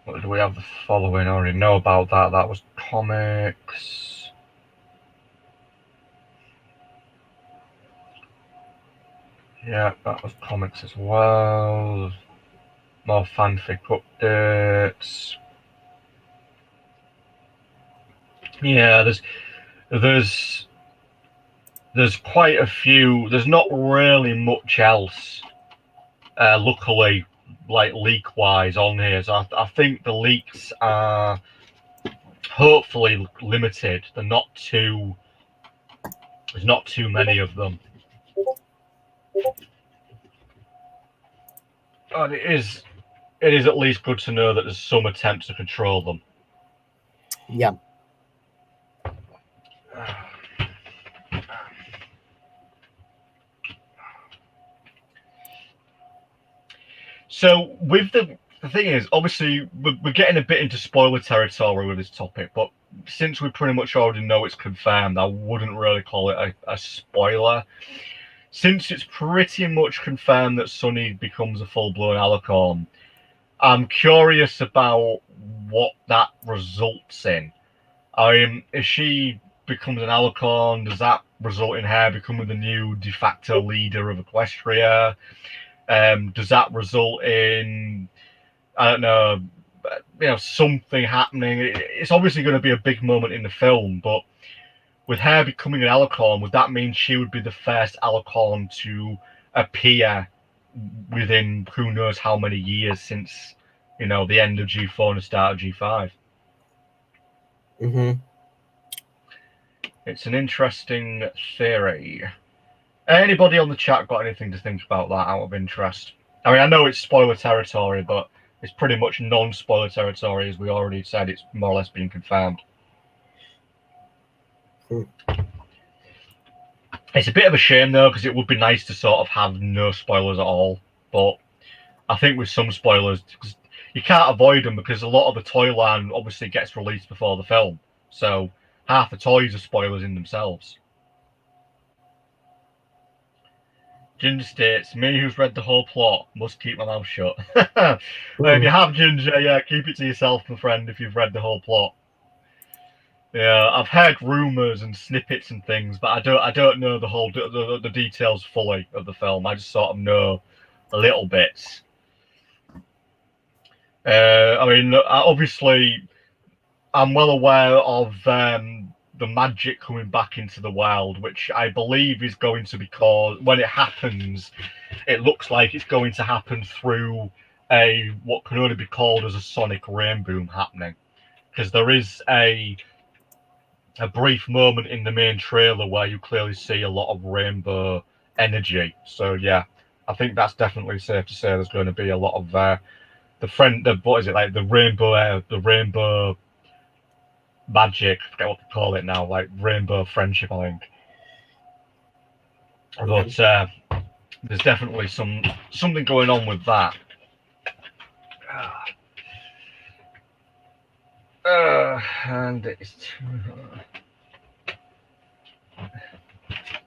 What do we have the following? I already know about that. That was comics. Yeah, that was comics as well. More fanfic updates. Yeah, there's quite a few. There's not really much else. Luckily, like leak wise on here, so I think the leaks are hopefully limited. They're not too. There's not too many of them. And it is at least good to know that there's some attempts to control them. Yeah. So with the thing is, obviously we're getting a bit into spoiler territory with this topic, but since we pretty much already know it's confirmed, I wouldn't really call it a spoiler. Since it's pretty much confirmed that Sonny becomes a full-blown alicorn, I'm curious about what that results in. If she becomes an alicorn, does that result in her becoming the new de facto leader of Equestria? Does that result in, I don't know, something happening? It's obviously going to be a big moment in the film, but with her becoming an alicorn, would that mean she would be the first alicorn to appear within who knows how many years since, the end of G4 and the start of G5? Mm-hmm. It's an interesting theory. Anybody on the chat got anything to think about that out of interest? I mean, I know it's spoiler territory, but it's pretty much non-spoiler territory, as we already said. It's more or less been confirmed. It's a bit of a shame, though, because it would be nice to sort of have no spoilers at all. But I think with some spoilers, you can't avoid them because a lot of the toy line obviously gets released before the film. So half the toys are spoilers in themselves. Ginger states, me who's read the whole plot must keep my mouth shut. If you have Ginger, yeah, keep it to yourself, my friend, if you've read the whole plot. Yeah, I've heard rumours and snippets and things, but I don't know the details fully of the film. I just sort of know a little bits. I mean, obviously, I'm well aware of the magic coming back into the world, which I believe is going to be caused when it happens. It looks like it's going to happen through what can only be called as a sonic rain boom happening, because there is a brief moment in the main trailer where you clearly see a lot of rainbow energy. So yeah, I think that's definitely safe to say. There's going to be a lot of what is it, like the rainbow magic? I forget what to call it now. Like rainbow friendship, I think. But there's definitely something going on with that. And it's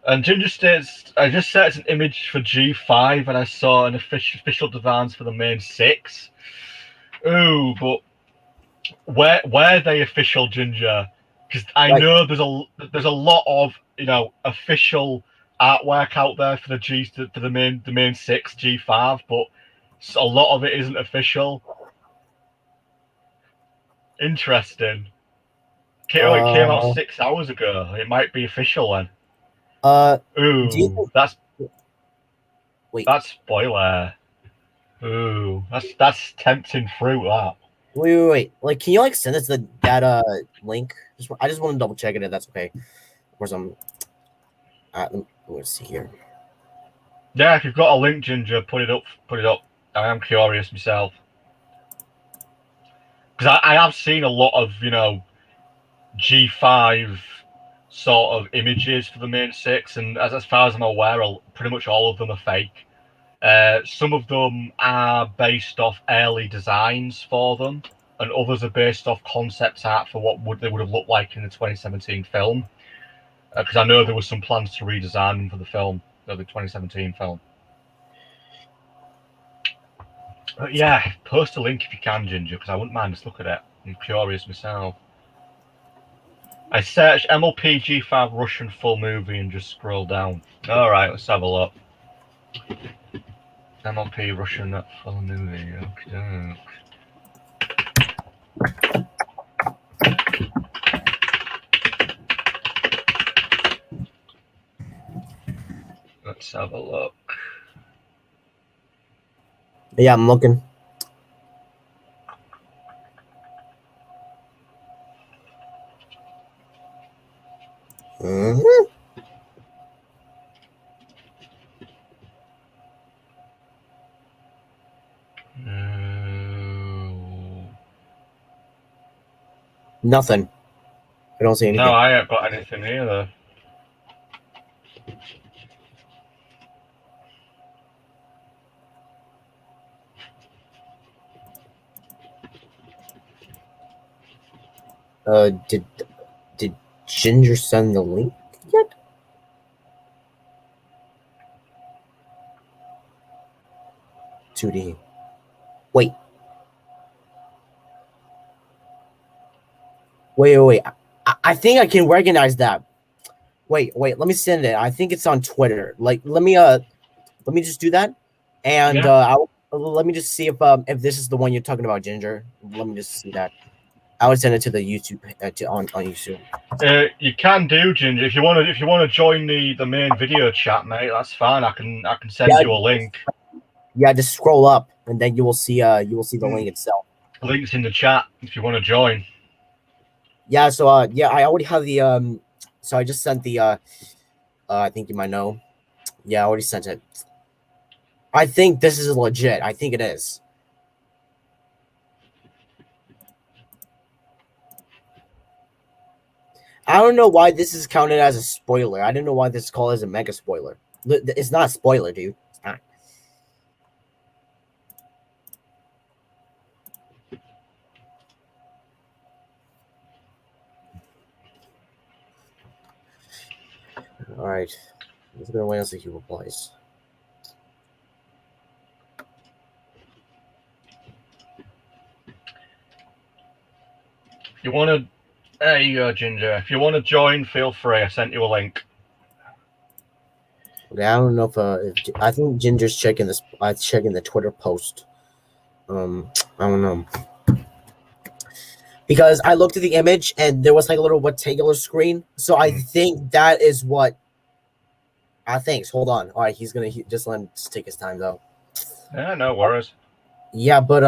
and Ginger states, I just searched an image for G5 and I saw an official demands for the main 6. Ooh, but where they official, Ginger? Because I know there's a lot of official artwork out there for the main 6 G5, but a lot of it isn't official. Interesting. It came out 6 hours ago. It might be official then. Ooh, that's spoiler. Ooh, that's tempting fruit. That. Wait. Like, can you send us the data link? I just want to double check it if that's okay. Or some. Let's see here. Yeah, if you've got a link, Ginger, put it up. I am curious myself. because I have seen a lot of, you know, G5 sort of images for the main six, and as far as I'm aware, pretty much all of them are fake. Some of them are based off early designs for them, and others are based off concept art for what they would have looked like in the 2017 film. Because I know there was some plans to redesign them for the film, the 2017 film. But yeah, post a link if you can, Ginger, because I wouldn't mind just look at it. I'm curious myself. I searched MLP G5 Russian full movie and just scroll down. Alright, let's have a look. MLP Russian full movie. Okay. Let's have a look. Yeah, I'm looking. Mm-hmm. Nothing. I don't see anything. No, I ain't got anything either. Did Ginger send the link yet? Cutie. Wait. Wait. I think I can recognize that. Wait. Let me send it. I think it's on Twitter. Like, let me just do that, and let me just see if this is the one you're talking about, Ginger. Let me just see that. I would send it to the YouTube on YouTube. You can do, Ginger, if you want to join the main video chat, mate. That's fine. I can send you a link. Yeah, just scroll up, and then you will see the link itself. Links in the chat if you want to join. Yeah. So I already have the So I just sent the I think you might know. Yeah, I already sent it. I think this is legit. I think it is. I don't know why this is counted as a spoiler. I don't know why this is called as a mega spoiler. It's not a spoiler, dude. It's not. All right. Let's go wait and see who replies. If you want to, there you go, Ginger. If you want to join, feel free. I sent you a link. Okay, I don't know if I think Ginger's checking this. Checking the Twitter post. I don't know. Because I looked at the image and there was like a little rectangular screen. So I think that is what I think. Hold on. All right, just let him take his time though. Yeah, no worries. Yeah, but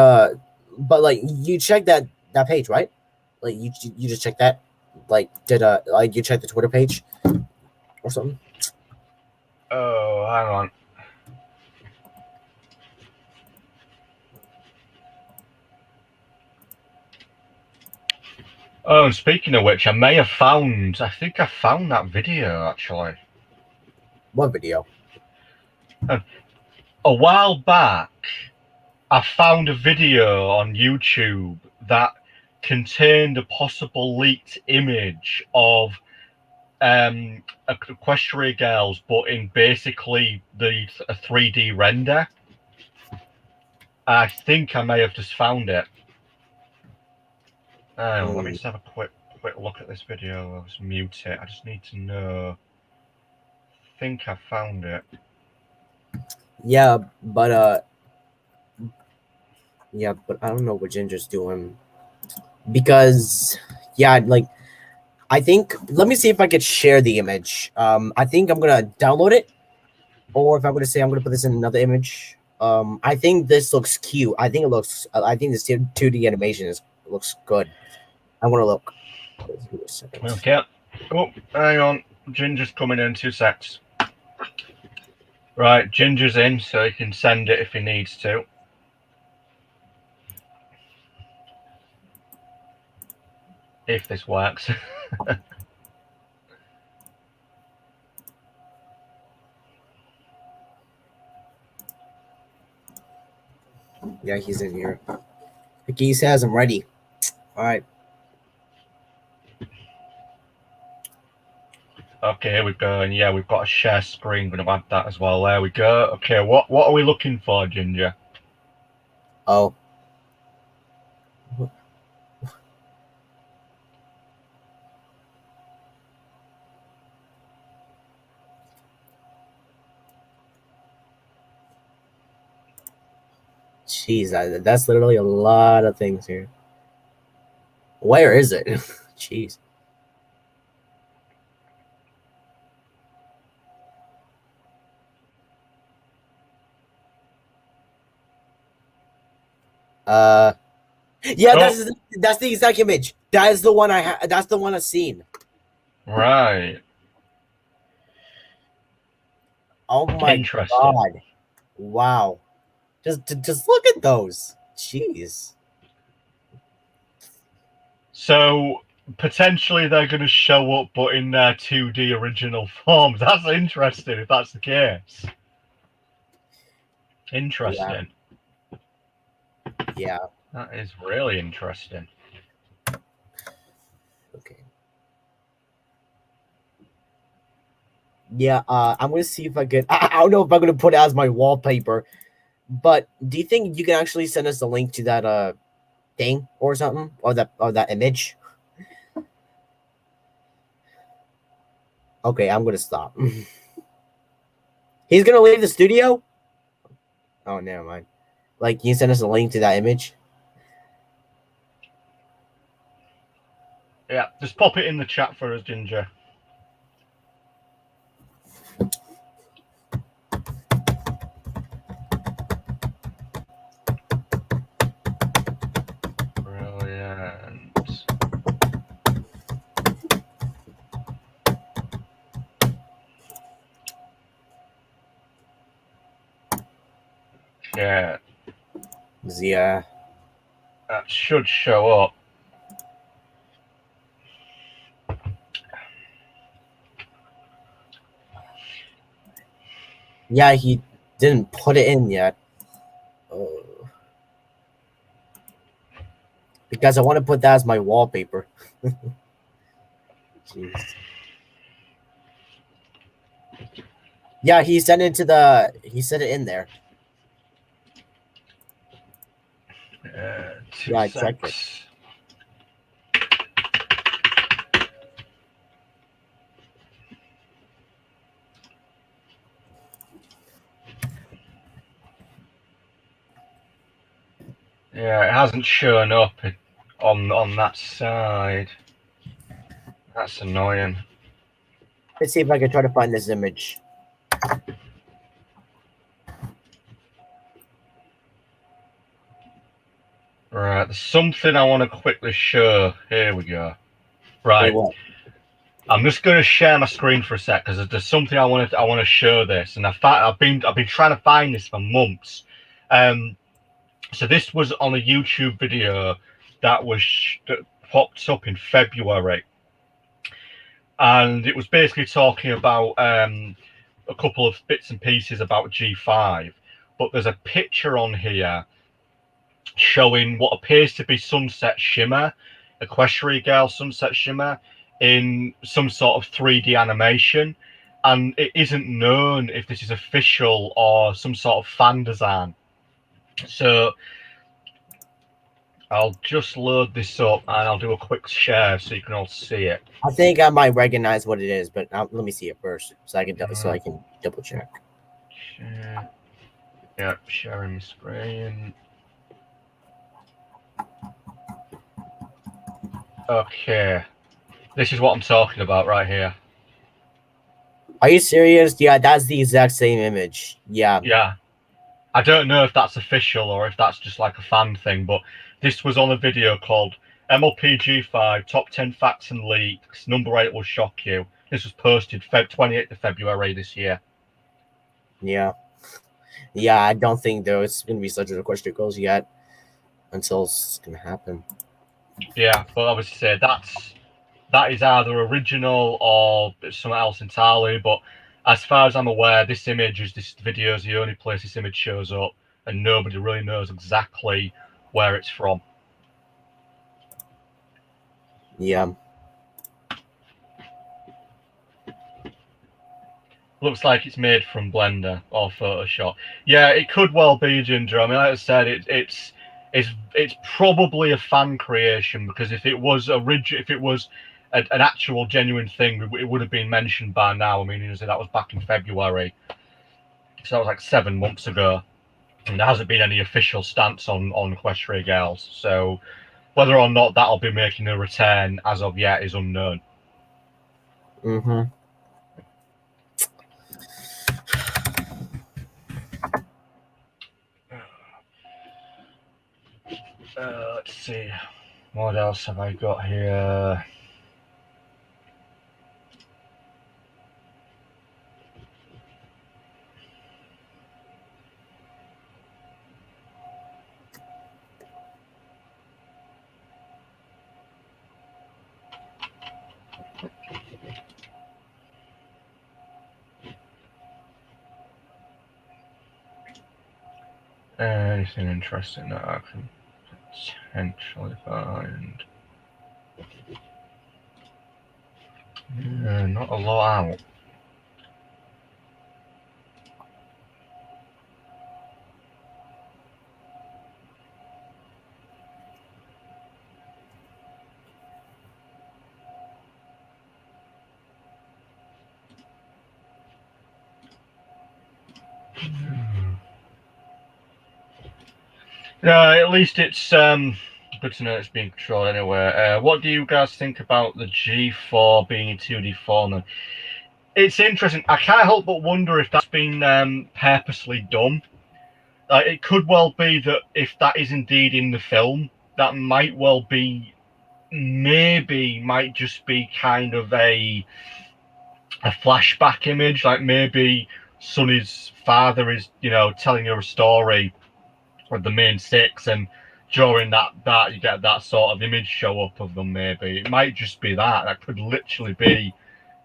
like you checked that page, right? Like you just checked that. Like like you checked the Twitter page or something? Oh, hang on. Oh, and speaking of which, I think I found that video, actually. What video? A while back, I found a video on YouTube that contained a possible leaked image of Equestria girls, but in basically a 3D render. I think I may have just found it. Let me just have a quick look at this video. I'll just mute it. I just need to know. I think I found it. Yeah, but I don't know what Ginger's doing because like I think let me see if I could share the image. I think I'm gonna download it, or if I'm gonna say I'm gonna put this in another image. I think this looks cute. I think this 2D animation looks good. I'm gonna look. Okay. Oh, hang on. Ginger's coming in 2 secs. Right, Ginger's in, so he can send it if he needs to. If this works. Yeah, he's in here. He says I'm ready. All right. Okay, here we go. And yeah, we've got a share screen. We're gonna add that as well. There we go. Okay, what are we looking for, Ginger? Oh. Jeez, that's literally a lot of things here. Where is it? Jeez. Yeah, Oh, that's the exact image. That is the one that's the one I've seen. right. Oh my Interesting. god. Wow. Just look at those. Jeez. So potentially they're going to show up, but in their 2D original forms. That's interesting if that's the case. Interesting. Yeah. That is really interesting. Okay. Yeah, I'm gonna see if I could. I don't know if I'm gonna put it as my wallpaper, but do you think you can actually send us a link to that thing or something, or that image? Okay, I'm gonna stop. He's gonna leave the studio. Oh, never mind. Like, can you send us a link to that image? Yeah, just pop it in the chat for us, Ginger. Brilliant. Yeah, Yeah. that should show up. Yeah, he didn't put it in yet. Oh. Because I want to put that as my wallpaper. Jeez. Yeah, he sent it in there. Two Yeah, I checked it. secs. Yeah, it hasn't shown up on that side. That's annoying. Let's see if I can try to find this image. Right, there's something I want to quickly show. Here we go. Wait, Right, what? I'm just going to share my screen for a sec because there's something I want to show this, and I've been trying to find this for months. So this was on a YouTube video that popped up in February, and it was basically talking about a couple of bits and pieces about G5. But there's a picture on here showing what appears to be Sunset Shimmer, Equestria Girl Sunset Shimmer, in some sort of 3D animation. And it isn't known if this is official or some sort of fan design. So I'll just load this up and I'll do a quick share so you can all see it. I think I might recognize what it is, but let me see it first so I can double check. Share. Yep, sharing the screen. Okay. This is what I'm talking about right here. Are you serious? Yeah, that's the exact same image. Yeah. Yeah. I don't know if that's official or if that's just like a fan thing, but this was on a video called MLPG5 Top 10 Facts and Leaks. Number 8 will shock you. This was posted 28th of February this year. Yeah. Yeah, I don't think there's going to be such a request goals yet until it's going to happen. Yeah, but obviously say that is either original or something else entirely. But as far as I'm aware, this video is the only place this image shows up, and nobody really knows exactly where it's from. Yeah. Looks like it's made from Blender or Photoshop. Yeah, it could well be, Ginger. I mean, like I said, it's probably a fan creation, because if it was an actual genuine thing, it would have been mentioned by now. I mean, that was back in February, so that was like 7 months ago, and there hasn't been any official stance on Equestria Girls. So whether or not that'll be making a return as of yet is unknown. Mm-hmm. Let's see. What else have I got here? Anything interesting that I can potentially find? Not a lot out. No, at least it's good to know it's being controlled anyway. What do you guys think about the G4 being in 2D form? It's interesting. I can't help but wonder if that's been purposely done. It could well be that if that is indeed in the film, that might well be, might just be kind of a flashback image. Like maybe Sonny's father is, telling her a story with the main six, and during that you get that sort of image show up of them. Maybe it might just be that could literally be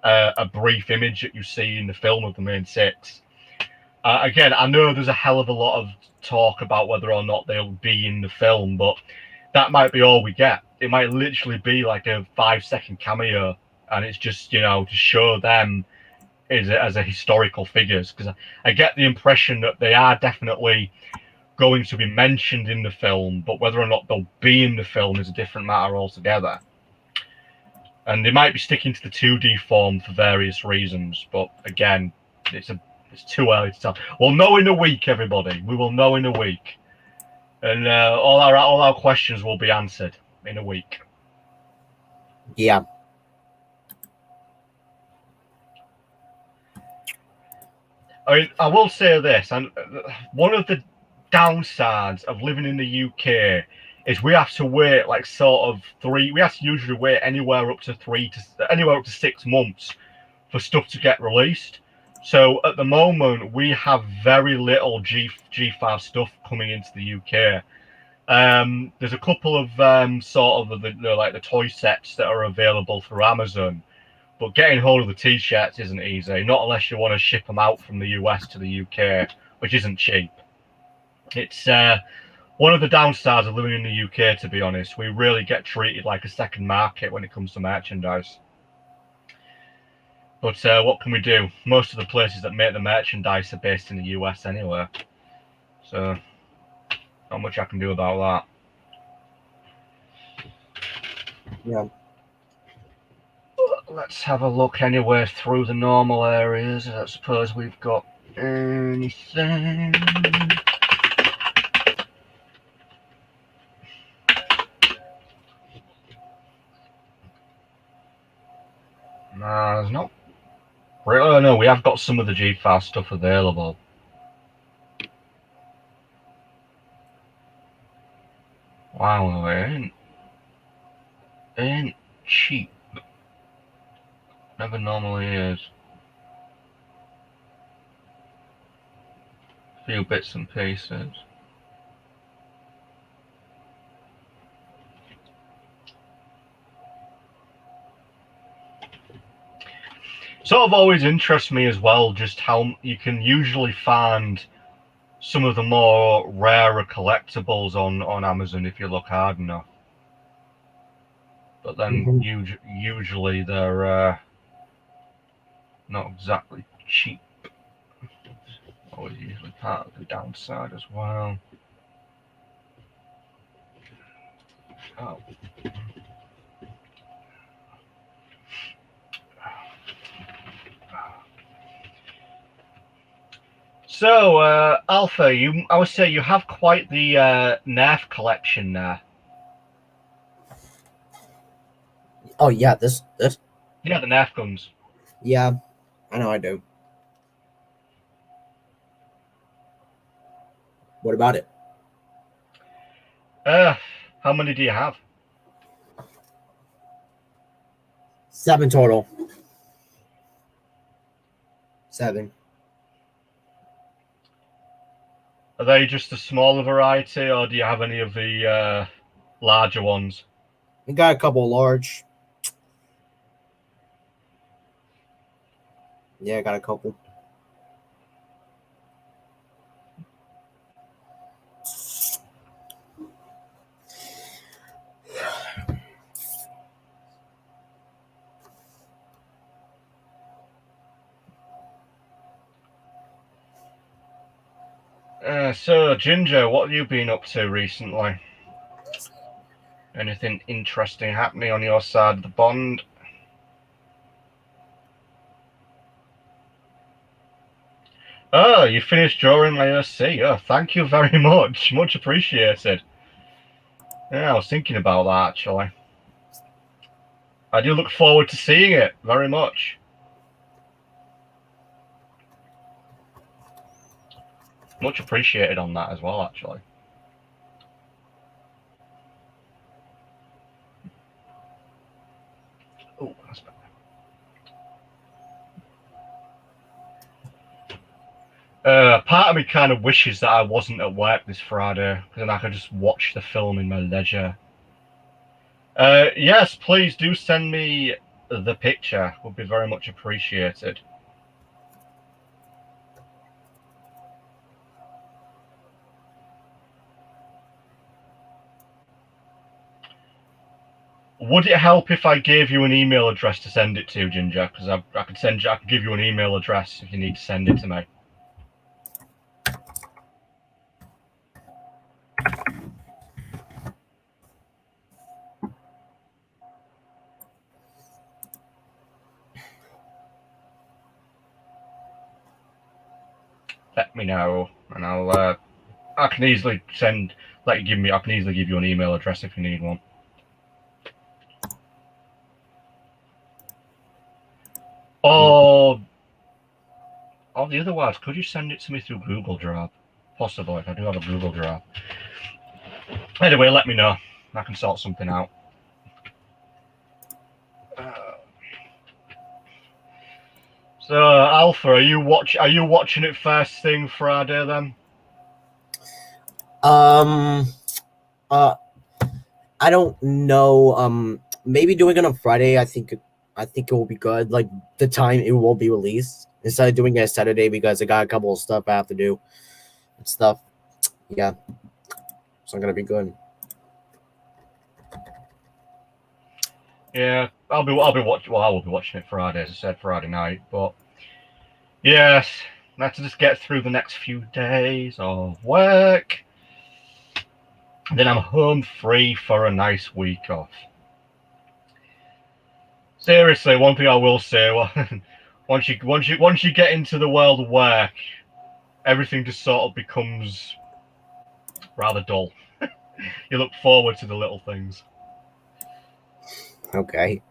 a brief image that you see in the film of the main six. Again, I know there's a hell of a lot of talk about whether or not they'll be in the film, but that might be all we get. It might literally be like a 5-second cameo, and it's just, to show them as a historical figures, because I get the impression that they are definitely going to be mentioned in the film, but whether or not they'll be in the film is a different matter altogether. And they might be sticking to the 2D form for various reasons, but again, it's too early to tell. We'll know in a week, everybody. We will know in a week, and all our questions will be answered in a week. Yeah. I mean, I will say this, and one of the downsides of living in the UK is we have to wait like sort of three. We have to usually wait anywhere up to 6 months for stuff to get released. So at the moment, we have very little G5 stuff coming into the UK. There's a couple of sort of the toy sets that are available through Amazon, but getting hold of the T-shirts isn't easy. Not unless you want to ship them out from the US to the UK, which isn't cheap. It's one of the downsides of living in the UK, to be honest. We really get treated like a second market when it comes to merchandise. But what can we do? Most of the places that make the merchandise are based in the US anyway. So, not much I can do about that. Yeah. Let's have a look anywhere through the normal areas. I suppose we've got anything. No, there's not. Really, no, we have got some of the G5 stuff available. Wow, it ain't cheap. Never normally is. A few bits and pieces. sort of always interests me as well, just how you can usually find some of the more rarer collectibles on Amazon if you look hard enough. But then usually they're not exactly cheap. Always usually part of the downside as well. Oh. So, Alpha, I would say you have quite the Nerf collection there. Oh yeah, this. Yeah, the Nerf guns. Yeah, I know I do. What about it? How many do you have? 7 total. 7. Are they just a smaller variety, or do you have any of the larger ones? We got a couple large. Yeah, I got a couple. So, Ginger, what have you been up to recently? Anything interesting happening on your side of the pond? Oh, you finished drawing my OC. Oh, thank you very much. Much appreciated. Yeah, I was thinking about that, actually. I do look forward to seeing it very much. Much appreciated on that as well, actually. Oh, that's better. Part of me kind of wishes that I wasn't at work this Friday, because then I could just watch the film in my leisure. Yes, please do send me the picture. Would be very much appreciated. Would it help if I gave you an email address to send it to, Ginger? Because I could give you an email address if you need to send it to me. Let me know, and I can easily I can easily give you an email address if you need one. Or the other words, could you send it to me through Google Drive? Possibly, I do have a Google Drive. Anyway, let me know. I can sort something out. So, Alpha, are you watching it first thing Friday then? I don't know. Maybe doing it on Friday. I think it will be good. Like the time it will be released instead of doing it Saturday because I got a couple of stuff I have to do and stuff. Yeah, it's not gonna be good. Yeah, I will be watching it Friday, as I said, Friday night. But yes, I have to just get through the next few days of work. Then I'm home free for a nice week off. Seriously, one thing I will say, once you get into the world of work, everything just sort of becomes rather dull. You look forward to the little things. Okay.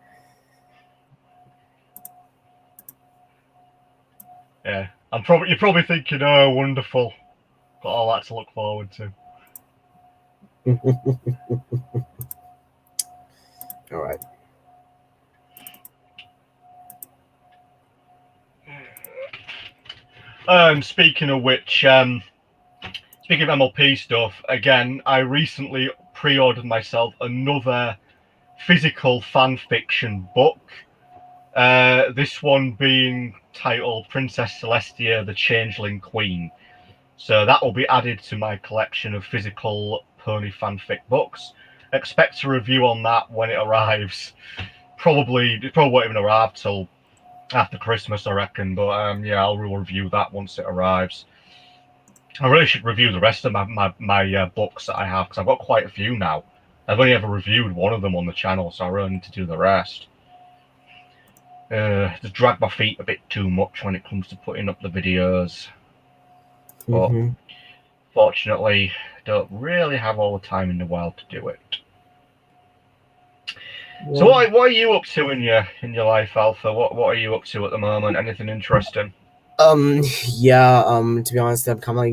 Yeah, you're probably thinking, oh, wonderful, got all that to look forward to. All right. Speaking of which, speaking of MLP stuff, again, I recently pre-ordered myself another physical fan fiction book. This one being titled Princess Celestia, the Changeling Queen. So that will be added to my collection of physical pony fanfic books. Expect a review on that when it arrives. It probably won't even arrive till after Christmas, I reckon. But yeah, I'll review that once it arrives. I really should review the rest of my books that I have, because I've got quite a few now. I've only ever reviewed one of them on the channel, so I really need to do the rest. Just drag my feet a bit too much when it comes to putting up the videos. But fortunately, I don't really have all the time in the world to do it. Yeah. So what are you up to in your life, Alpha? What are you up to at the moment? Anything interesting? Yeah, to be honest, I'm kind of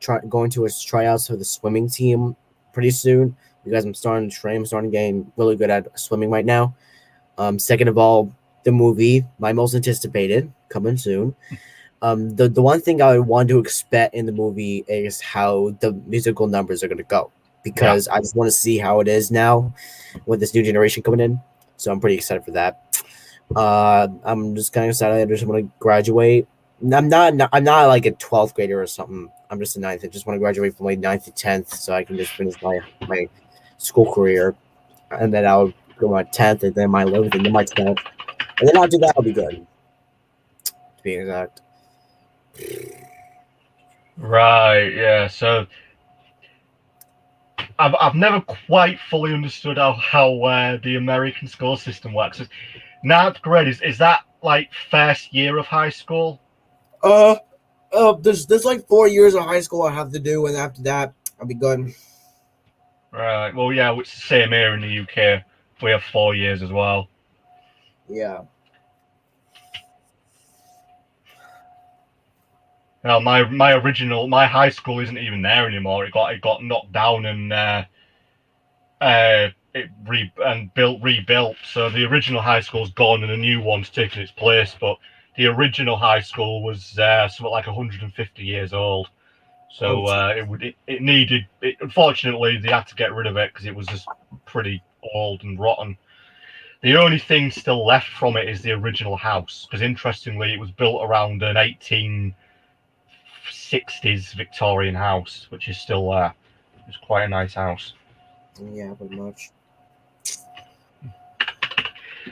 like going to a tryouts for the swimming team pretty soon, because I'm starting to train. I'm starting getting really good at swimming right now. Second of all, the movie, my most anticipated, coming soon. The one thing I want to expect in the movie is how the musical numbers are going to go, because I just want to see how it is now with this new generation coming in. So I'm pretty excited for that. I'm just kind of excited. I just want to graduate. I'm not like a 12th grader or something. I'm just a 9th. I just want to graduate from like 9th to 10th so I can just finish my school career, and then I'll go my 10th, and then my 11th, and then my 12th, and then after that I'll be good, to be exact. Right, yeah. So I've never quite fully understood how the American school system works. 9th grade is that like first year of high school? There's like 4 years of high school I have to do, and after that I'll be good. Right. Well, yeah, it's the same here in the UK. We have 4 years as well. Yeah. Well, my high school isn't even there anymore. It got knocked down and rebuilt. So the original high school's gone and a new one's taken its place. But the original high school was something like 150 years old. So it needed. Unfortunately, they had to get rid of it because it was just pretty old and rotten. The only thing still left from it is the original house, because interestingly, it was built around an 1860s Victorian house, which is still there. It's quite a nice house. Yeah, pretty much.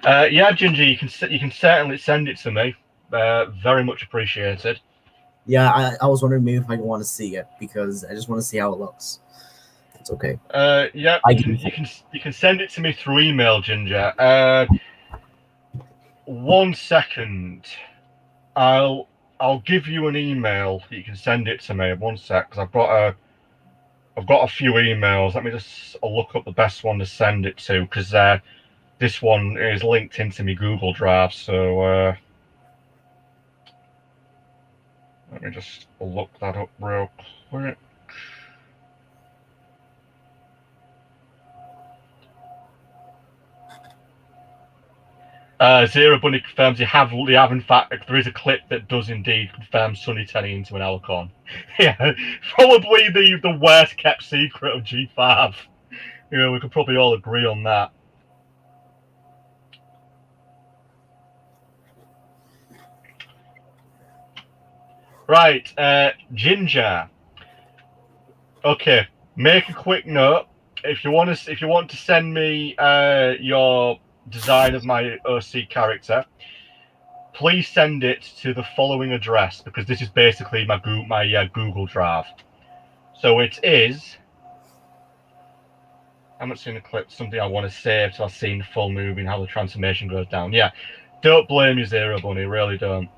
Yeah, Ginger, you can certainly send it to me. Very much appreciated. Yeah, I was wondering maybe if I want to see it, because I just want to see how it looks. It's okay. Yeah, you can send it to me through email, Ginger. 1 second. I'll give you an email. You can send it to me. 1 sec, because I've got a few emails. Let me just look up the best one to send it to, because this one is linked into my Google Drive. So let me just look that up real quick. Zero Bunny confirms you have in fact, there is a clip that does indeed confirm Sonny turning into an Alicorn. Yeah, probably the worst kept secret of G5. You know, we could probably all agree on that. Right, Ginger. Okay, make a quick note. If you want to send me your design of my OC character, please send it to the following address, because this is basically my Google Drive. So it is. I haven't seen the clip. Something I want to save till I've seen the full movie and how the transformation goes down. Yeah, don't blame you, Zero Bunny. Really don't.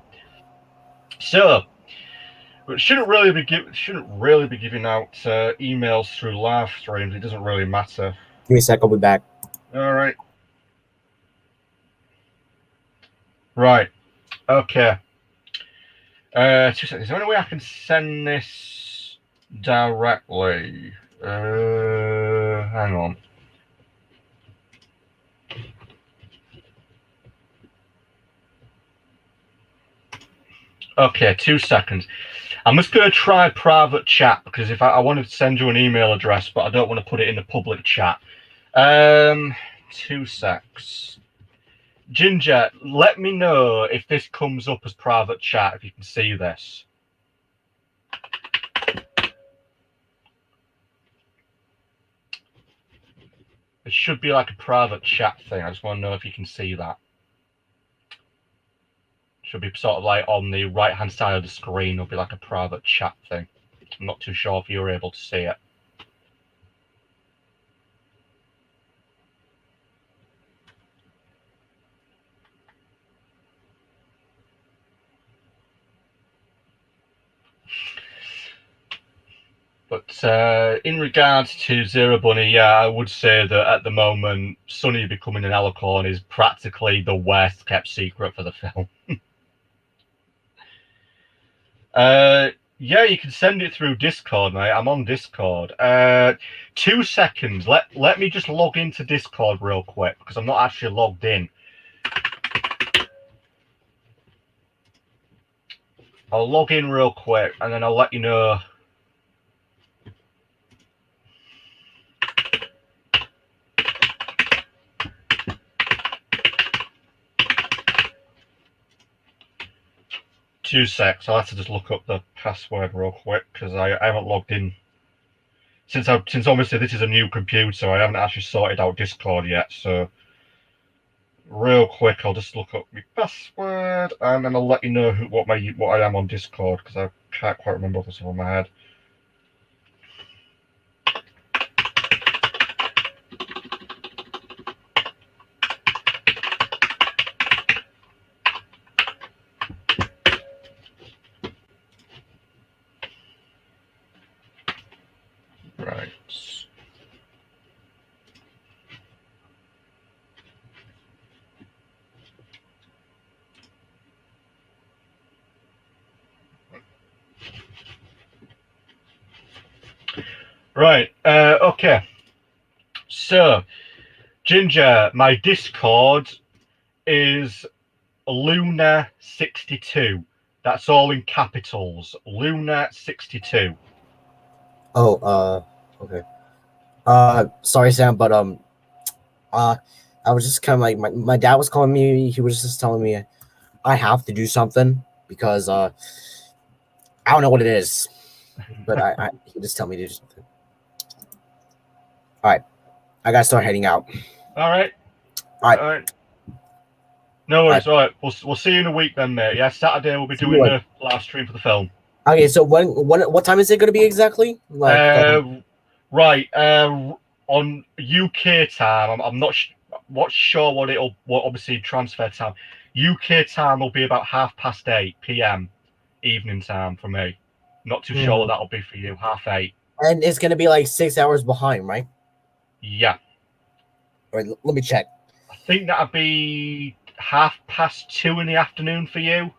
So, it shouldn't really be giving out emails through live streams. It doesn't really matter. Give me a sec. I'll be back. All right. Right. Okay. 2 seconds. Is there any way I can send this directly? Hang on. Okay, 2 seconds. I'm just going to try private chat, because if I want to send you an email address, but I don't want to put it in the public chat. 2 secs. Ginger, let me know if this comes up as private chat, if you can see this. It should be like a private chat thing. I just want to know if you can see that. Should be sort of like on the right-hand side of the screen. It'll be like a private chat thing. I'm not too sure if you're able to see it. But in regards to Zero Bunny, yeah, I would say that at the moment, Sonny becoming an alicorn is practically the worst kept secret for the film. Yeah, you can send it through Discord, mate. I'm on Discord. 2 seconds. Let me just log into Discord real quick because I'm not actually logged in. I'll log in real quick and then I'll let you know. Two secs. I'll have to just look up the password real quick because I haven't logged in since obviously this is a new computer. I haven't actually sorted out Discord yet. So real quick, I'll just look up my password and then I'll let you know what I am on Discord because I can't quite remember off the top of my head. Right. Right. Okay. So, Ginger, my Discord is Luna62. That's all in capitals. Luna62. Oh, okay. Sorry, Sam, but I was just kind of like my dad was calling me. He was just telling me I have to do something because I don't know what it is, but he just tell me to do something. All right, I gotta start heading out. All right. All right. No worries. All right. We'll see you in a week then, mate. Yeah, Saturday we'll be doing the live stream for the film. Okay, so what time is it going to be exactly? Right. On UK time, I'm not sure what obviously transfer time. UK time will be about 8:30 p.m. evening time for me. Not too sure what that'll be for you. 8:30. And it's going to be like 6 hours behind, right? Yeah. All right, let me check. I think that'll be 2:30 in the afternoon for you.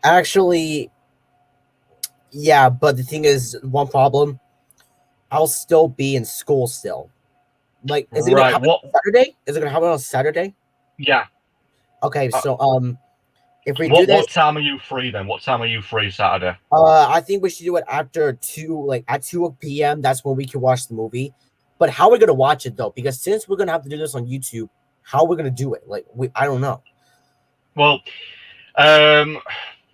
Actually, yeah, but the thing is, one problem. I'll still be in school still. Like, is it gonna happen on Saturday? Is it gonna happen on Saturday? Yeah. Okay, so if we do this, what time are you free then? What time are you free Saturday? I think we should do it after 2, like at 2 p.m. That's when we can watch the movie. But how are we gonna watch it though? Because since we're gonna have to do this on YouTube, how are we gonna do it? Like, I don't know. Well,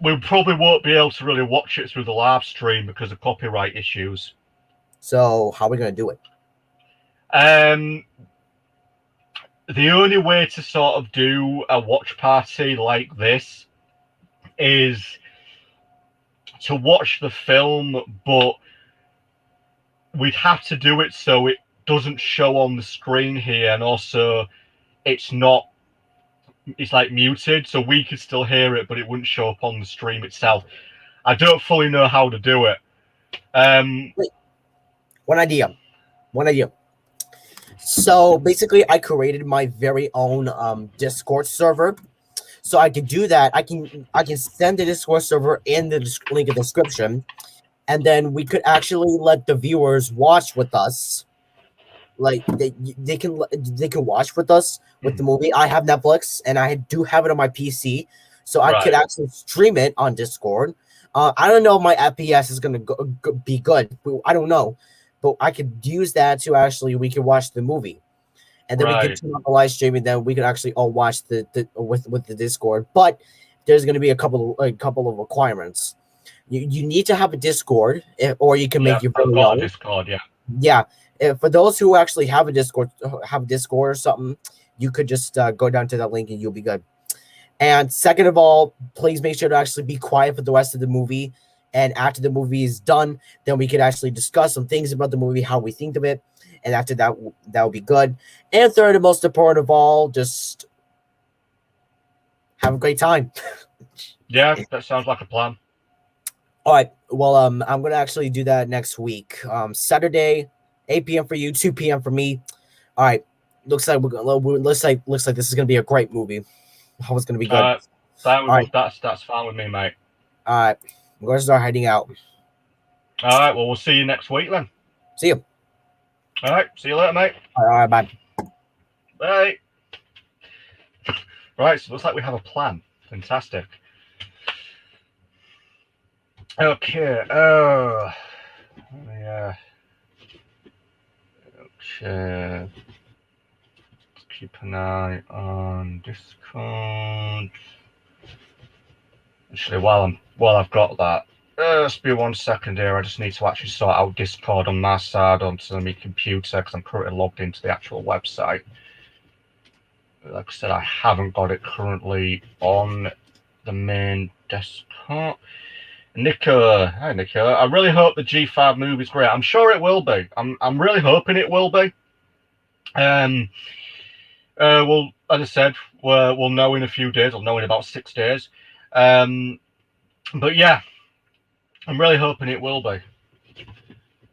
we probably won't be able to really watch it through the live stream because of copyright issues. So how are we gonna do it? The only way to sort of do a watch party like this is to watch the film, but we'd have to do it so it doesn't show on the screen here, and also it's like muted, so we could still hear it, but it wouldn't show up on the stream itself. I don't fully know how to do it. Wait, one idea. So basically, I created my very own Discord server, so I can do that. I can send the Discord server in the link in the description, and then we could actually let the viewers watch with us. Like they can watch with us with the movie. I have Netflix, and I do have it on my PC, so I could actually stream it on Discord. I don't know if my FPS is gonna be good. I don't know. But I could use that to we can watch the movie. and then we can Right. turn on the live stream, and then we can actually all watch the with the Discord. But there's going to be a couple of requirements. You need to have a Discord, or you can Yeah, make your I've very got a own. Discord. Yeah. Yeah, for those who actually have a Discord or something, you could just go down to that link and you'll be good. And second of all, please make sure to actually be quiet for the rest of the movie. And after the movie is done, then we could actually discuss some things about the movie, how we think of it. And after that, that will be good. And third and most important of all, just have a great time. Yeah, that sounds like a plan. All right. Well, I'm gonna actually do that next week. Saturday, 8 p.m. for you, 2 p.m. for me. All right. Looks like this is gonna be a great movie. I was gonna be good. That All right. that's fine with me, mate. All right. I'm gonna start heading out. All right. Well, we'll see you next week then. See you. All right. See you later, mate. All right. Bye. Bye. Right. So it looks like we have a plan. Fantastic. Okay. Yeah. Okay. Let's keep an eye on Discord. Actually, while I've got that, just be 1 second here. I just need to actually sort out Discord on my side onto my computer because I'm currently logged into the actual website. Like I said, I haven't got it currently on the main desktop. Nico, hi Nico. I really hope the G5 movie's great. I'm sure it will be. I'm really hoping it will be. Well, as I said, we'll know in a few days. We'll know in about 6 days. But yeah, I'm really hoping it will be.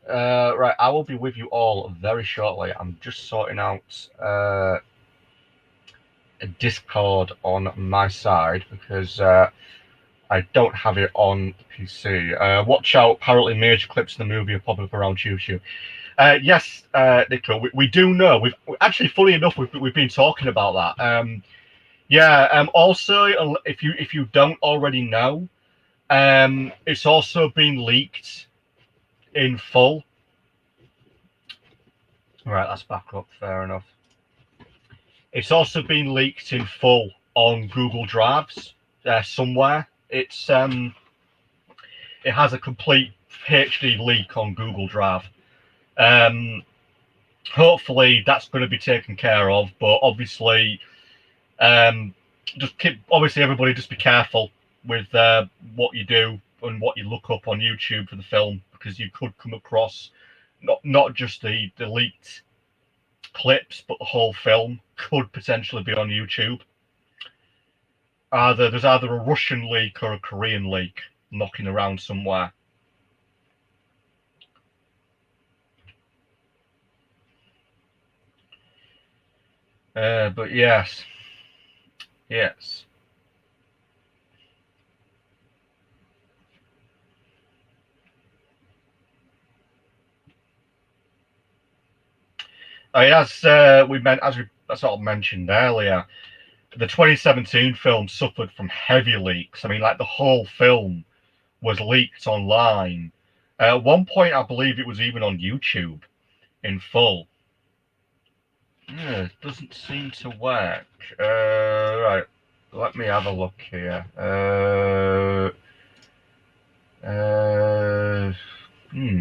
Right, I will be with you all very shortly. I'm just sorting out a Discord on my side because I don't have it on the PC. Watch out, apparently major clips in the movie are popping up around YouTube. Yes, Nico, we do know. We've actually, funny enough, we've been talking about that. Yeah. Also, if you don't already know, it's also been leaked in full. Right, that's back up. Fair enough. It's also been leaked in full on Google Drives somewhere. It has a complete HD leak on Google Drive. Hopefully that's going to be taken care of, but obviously, everybody just be careful with what you do and what you look up on YouTube for the film because you could come across not just the leaked clips, but the whole film could potentially be on YouTube. There's either a Russian leak or a Korean leak knocking around somewhere. But yes. As we sort of mentioned earlier, the 2017 film suffered from heavy leaks. I mean, like the whole film was leaked online. At one point, I believe it was even on YouTube in full. Yeah, it doesn't seem to work. Right, let me have a look here.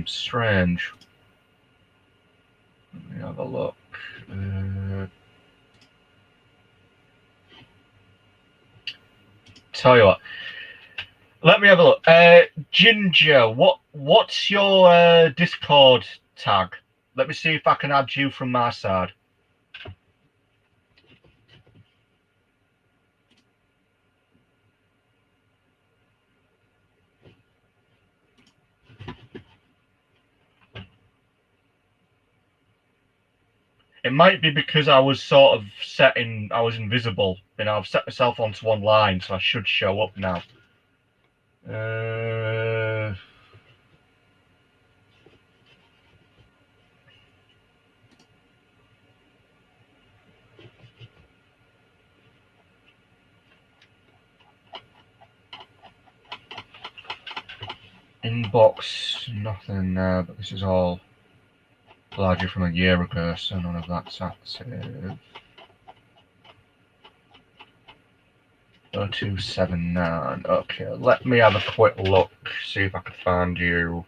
Strange. Let me have a look. Tell you what. Let me have a look. Ginger, what's your Discord tag? Let me see if I can add you from my side. It might be because I was sort of I was invisible. I've set myself onto one line, so I should show up now. Inbox, nothing there, but this is all larger from a year ago, so none of that's active. 0279. Okay, let me have a quick look, see if I can find you.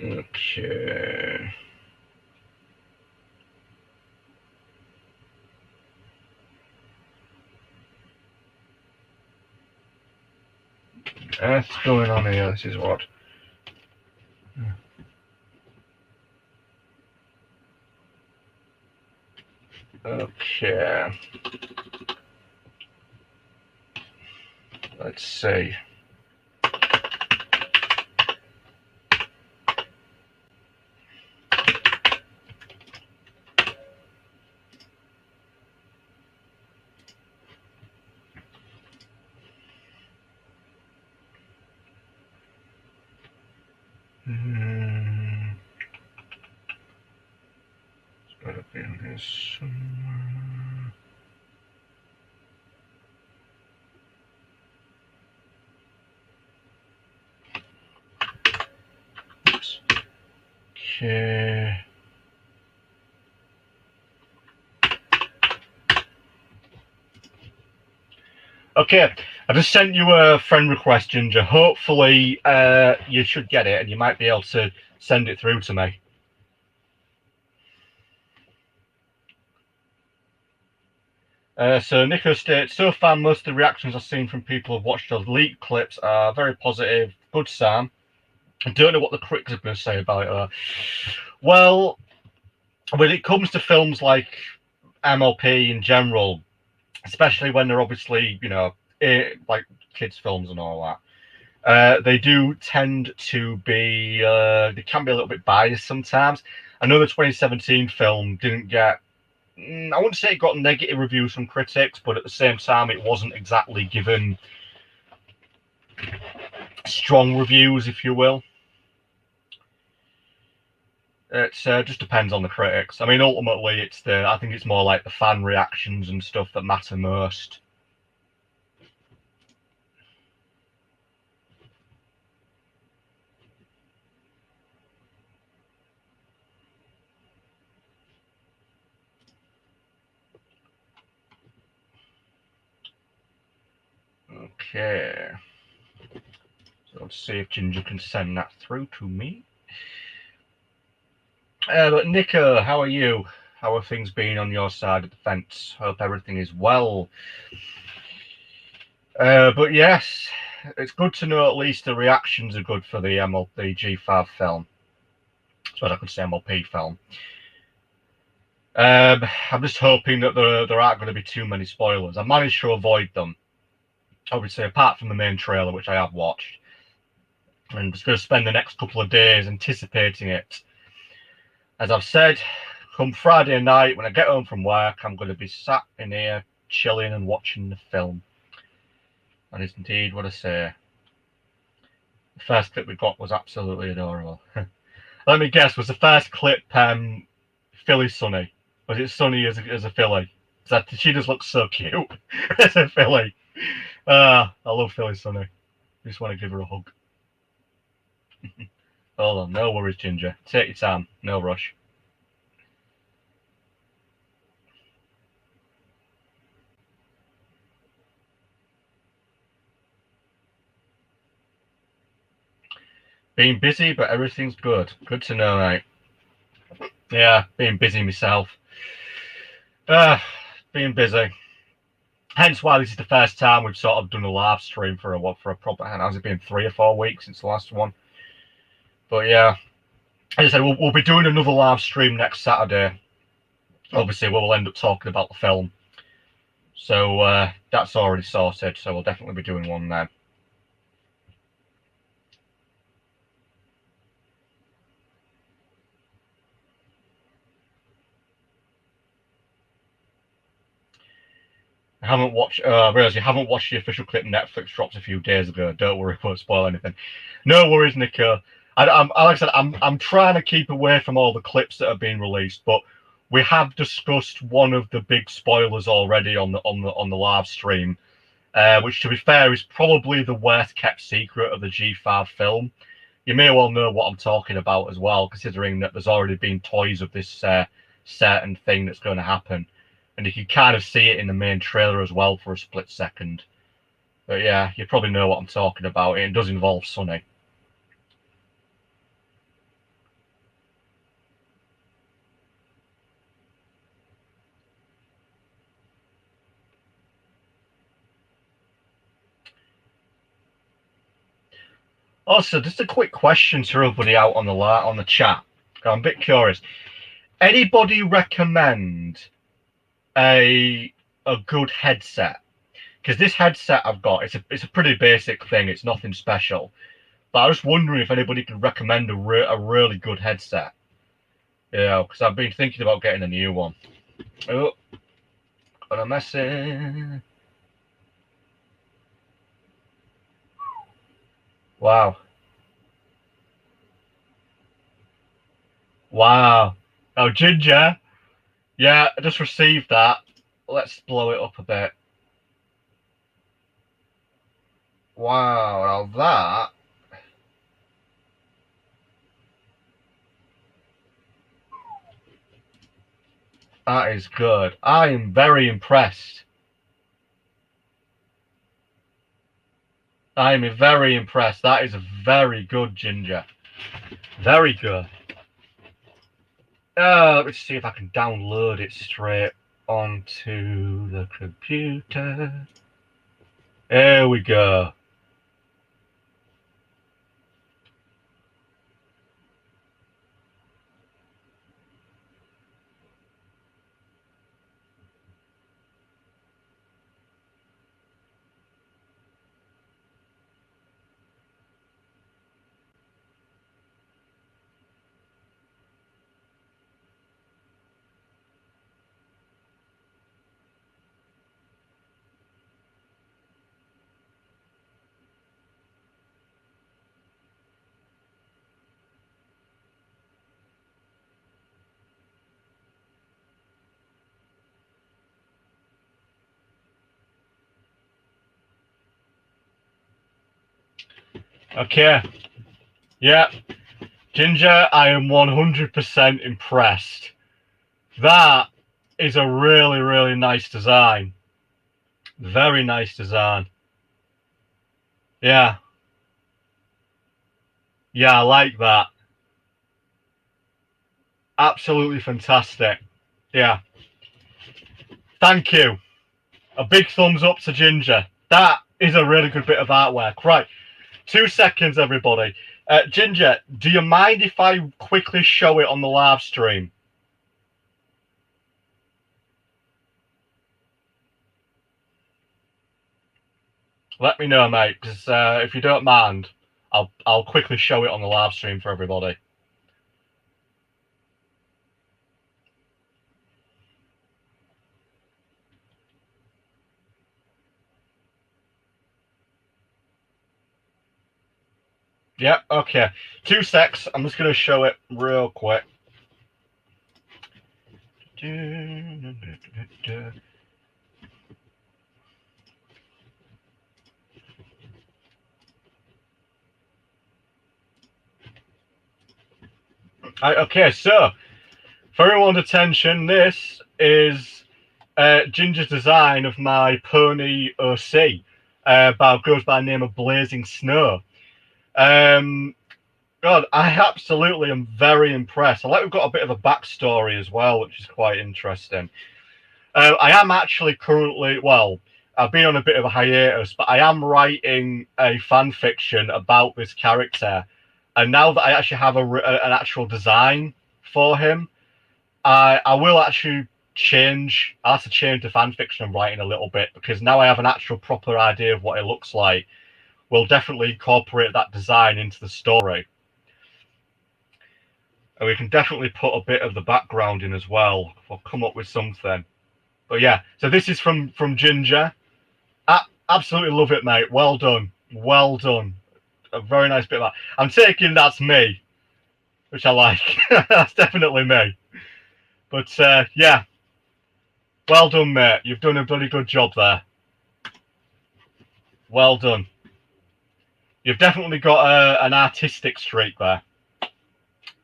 Okay. What's going on here? This is what. Okay. Let's see. It's gotta be on here somewhere. Oops. Okay. Okay, I just sent you a friend request, Ginger. Hopefully, you should get it, and you might be able to send it through to me. So Nico states, so far most of the reactions I've seen from people who've watched those leaked clips are very positive. Good Sam. I don't know what the critics are going to say about it though. Well, when it comes to films like MLP in general, especially when they're obviously, like kids' films and all that, they do tend to be, they can be a little bit biased sometimes. I know the 2017 film didn't get, I wouldn't say it got negative reviews from critics, but at the same time, it wasn't exactly given strong reviews, if you will. It just depends on the critics. I mean, ultimately, I think it's more like the fan reactions and stuff that matter most. Okay. So let's see if Ginger can send that through to me. But Nico, how are you? How are things been on your side of the fence? Hope everything is well. But yes, it's good to know at least the reactions are good for the MLP G5 film. That's what I could say, MLP film. I'm just hoping that there aren't going to be too many spoilers. I managed to avoid them, obviously, apart from the main trailer, which I have watched. I'm just going to spend the next couple of days anticipating it. As I've said, come Friday night, when I get home from work, I'm going to be sat in here, chilling and watching the film. That is indeed what I say. The first clip we got was absolutely adorable. Let me guess, was the first clip Philly Sonny? Was it Sonny as a Philly? She just looks so cute as a Philly. I love Philly Sonny. I just want to give her a hug. Hold on, no worries, Ginger. Take your time, no rush. Being busy, but everything's good. Good to know, mate. Yeah, being busy myself. Being busy. Hence why this is the first time we've sort of done a live stream for a proper. Has it been 3 or 4 weeks since the last one? But yeah, as I said, we'll be doing another live stream next Saturday. Obviously, we'll end up talking about the film. So that's already sorted. So we'll definitely be doing one then. haven't watched. I realize you haven't watched the official clip Netflix dropped a few days ago. Don't worry, won't spoil anything. No worries, Nico. Like I said, I'm trying to keep away from all the clips that have been released, but we have discussed one of the big spoilers already on the live stream, which, to be fair, is probably the worst kept secret of the G5 film. You may well know what I'm talking about as well, considering that there's already been toys of this certain thing that's going to happen. And you can kind of see it in the main trailer as well for a split second. But yeah, you probably know what I'm talking about. It does involve Sonny. Also, just a quick question to everybody out on the chat. I'm a bit curious. Anybody recommend a good headset? Because this headset I've got, it's a pretty basic thing. It's nothing special. But I was wondering if anybody could recommend a really good headset. Yeah, because I've been thinking about getting a new one. Oh, got a message. Wow. Wow. Oh, Ginger. Yeah, I just received that. Let's blow it up a bit. Wow, now that is good. I am very impressed. I am very impressed. That is very good, Ginger. Very good. Let's see if I can download it straight onto the computer. There we go. Okay. Yeah. Ginger, I am 100% impressed. That is a really, really nice design. Very nice design. Yeah. Yeah, I like that. Absolutely fantastic. Yeah. Thank you. A big thumbs up to Ginger. That is a really good bit of artwork. Right. 2 seconds, everybody. Ginger, do you mind if I quickly show it on the live stream? Let me know, mate, because if you don't mind, I'll quickly show it on the live stream for everybody. Yep, okay. 2 secs. I'm just going to show it real quick. Okay, so for everyone's attention, this is Ginger's design of my pony OC. Goes by the name of Blazing Snow. God, I absolutely am very impressed. I like we've got a bit of a backstory as well, which is quite interesting. I am actually currently, well, I've been on a bit of a hiatus, but I am writing a fan fiction about this character. And now that I actually have an actual design for him, I will actually I'll have to change the fan fiction I'm writing a little bit, because now I have an actual proper idea of what it looks like. We'll definitely incorporate that design into the story. And we can definitely put a bit of the background in as well. We'll come up with something. But yeah, so this is from Ginger. Absolutely love it, mate. Well done. Well done. A very nice bit of that. I'm taking that's me, which I like. That's definitely me. But yeah, well done, mate. You've done a bloody good job there. Well done. You've definitely got an artistic streak there.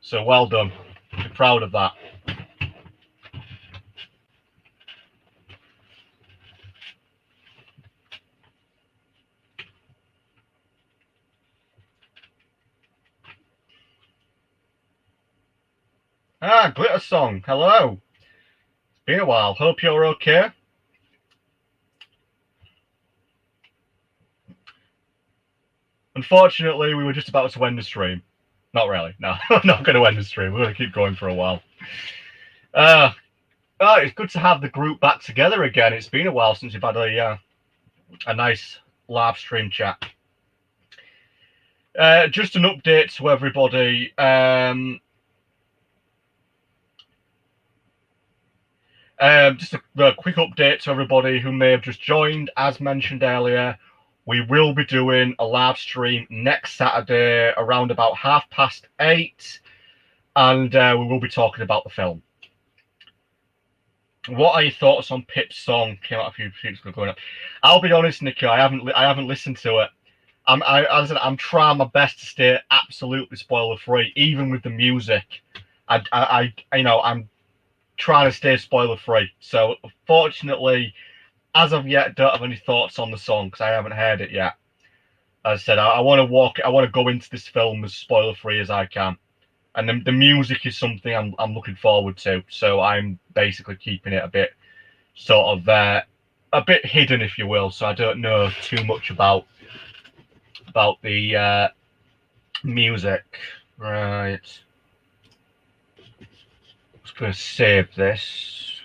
So well done. I'm proud of that. Ah, Glitter Song. Hello. It's been a while. Hope you're okay. Unfortunately, we were just about to end the stream. Not really. No, I'm not going to end the stream. We're going to keep going for a while. Oh, it's good to have the group back together again. It's been a while since we've had a nice live stream chat. Just an update to everybody. Just a quick update to everybody who may have just joined. As mentioned earlier, we will be doing a live stream next Saturday around about 8:30, and we will be talking about the film. What are your thoughts on Pip's song? Came out a few weeks ago. Going up. I'll be honest, Nicky, I haven't listened to it. I'm trying my best to stay absolutely spoiler free, even with the music. I'm trying to stay spoiler free. So fortunately, as of yet, don't have any thoughts on the song because I haven't heard it yet. As I said, I want to go into this film as spoiler free as I can, and the music is something I'm looking forward to. So I'm basically keeping it a bit sort of a bit hidden, if you will. So I don't know too much about the music. Right. Just going to save this.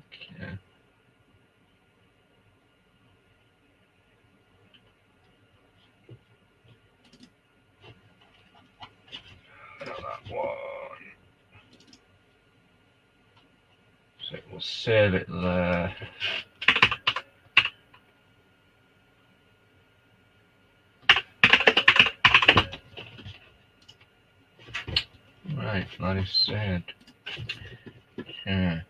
Okay. That one. So we'll save it there. Right, that is said. Okay.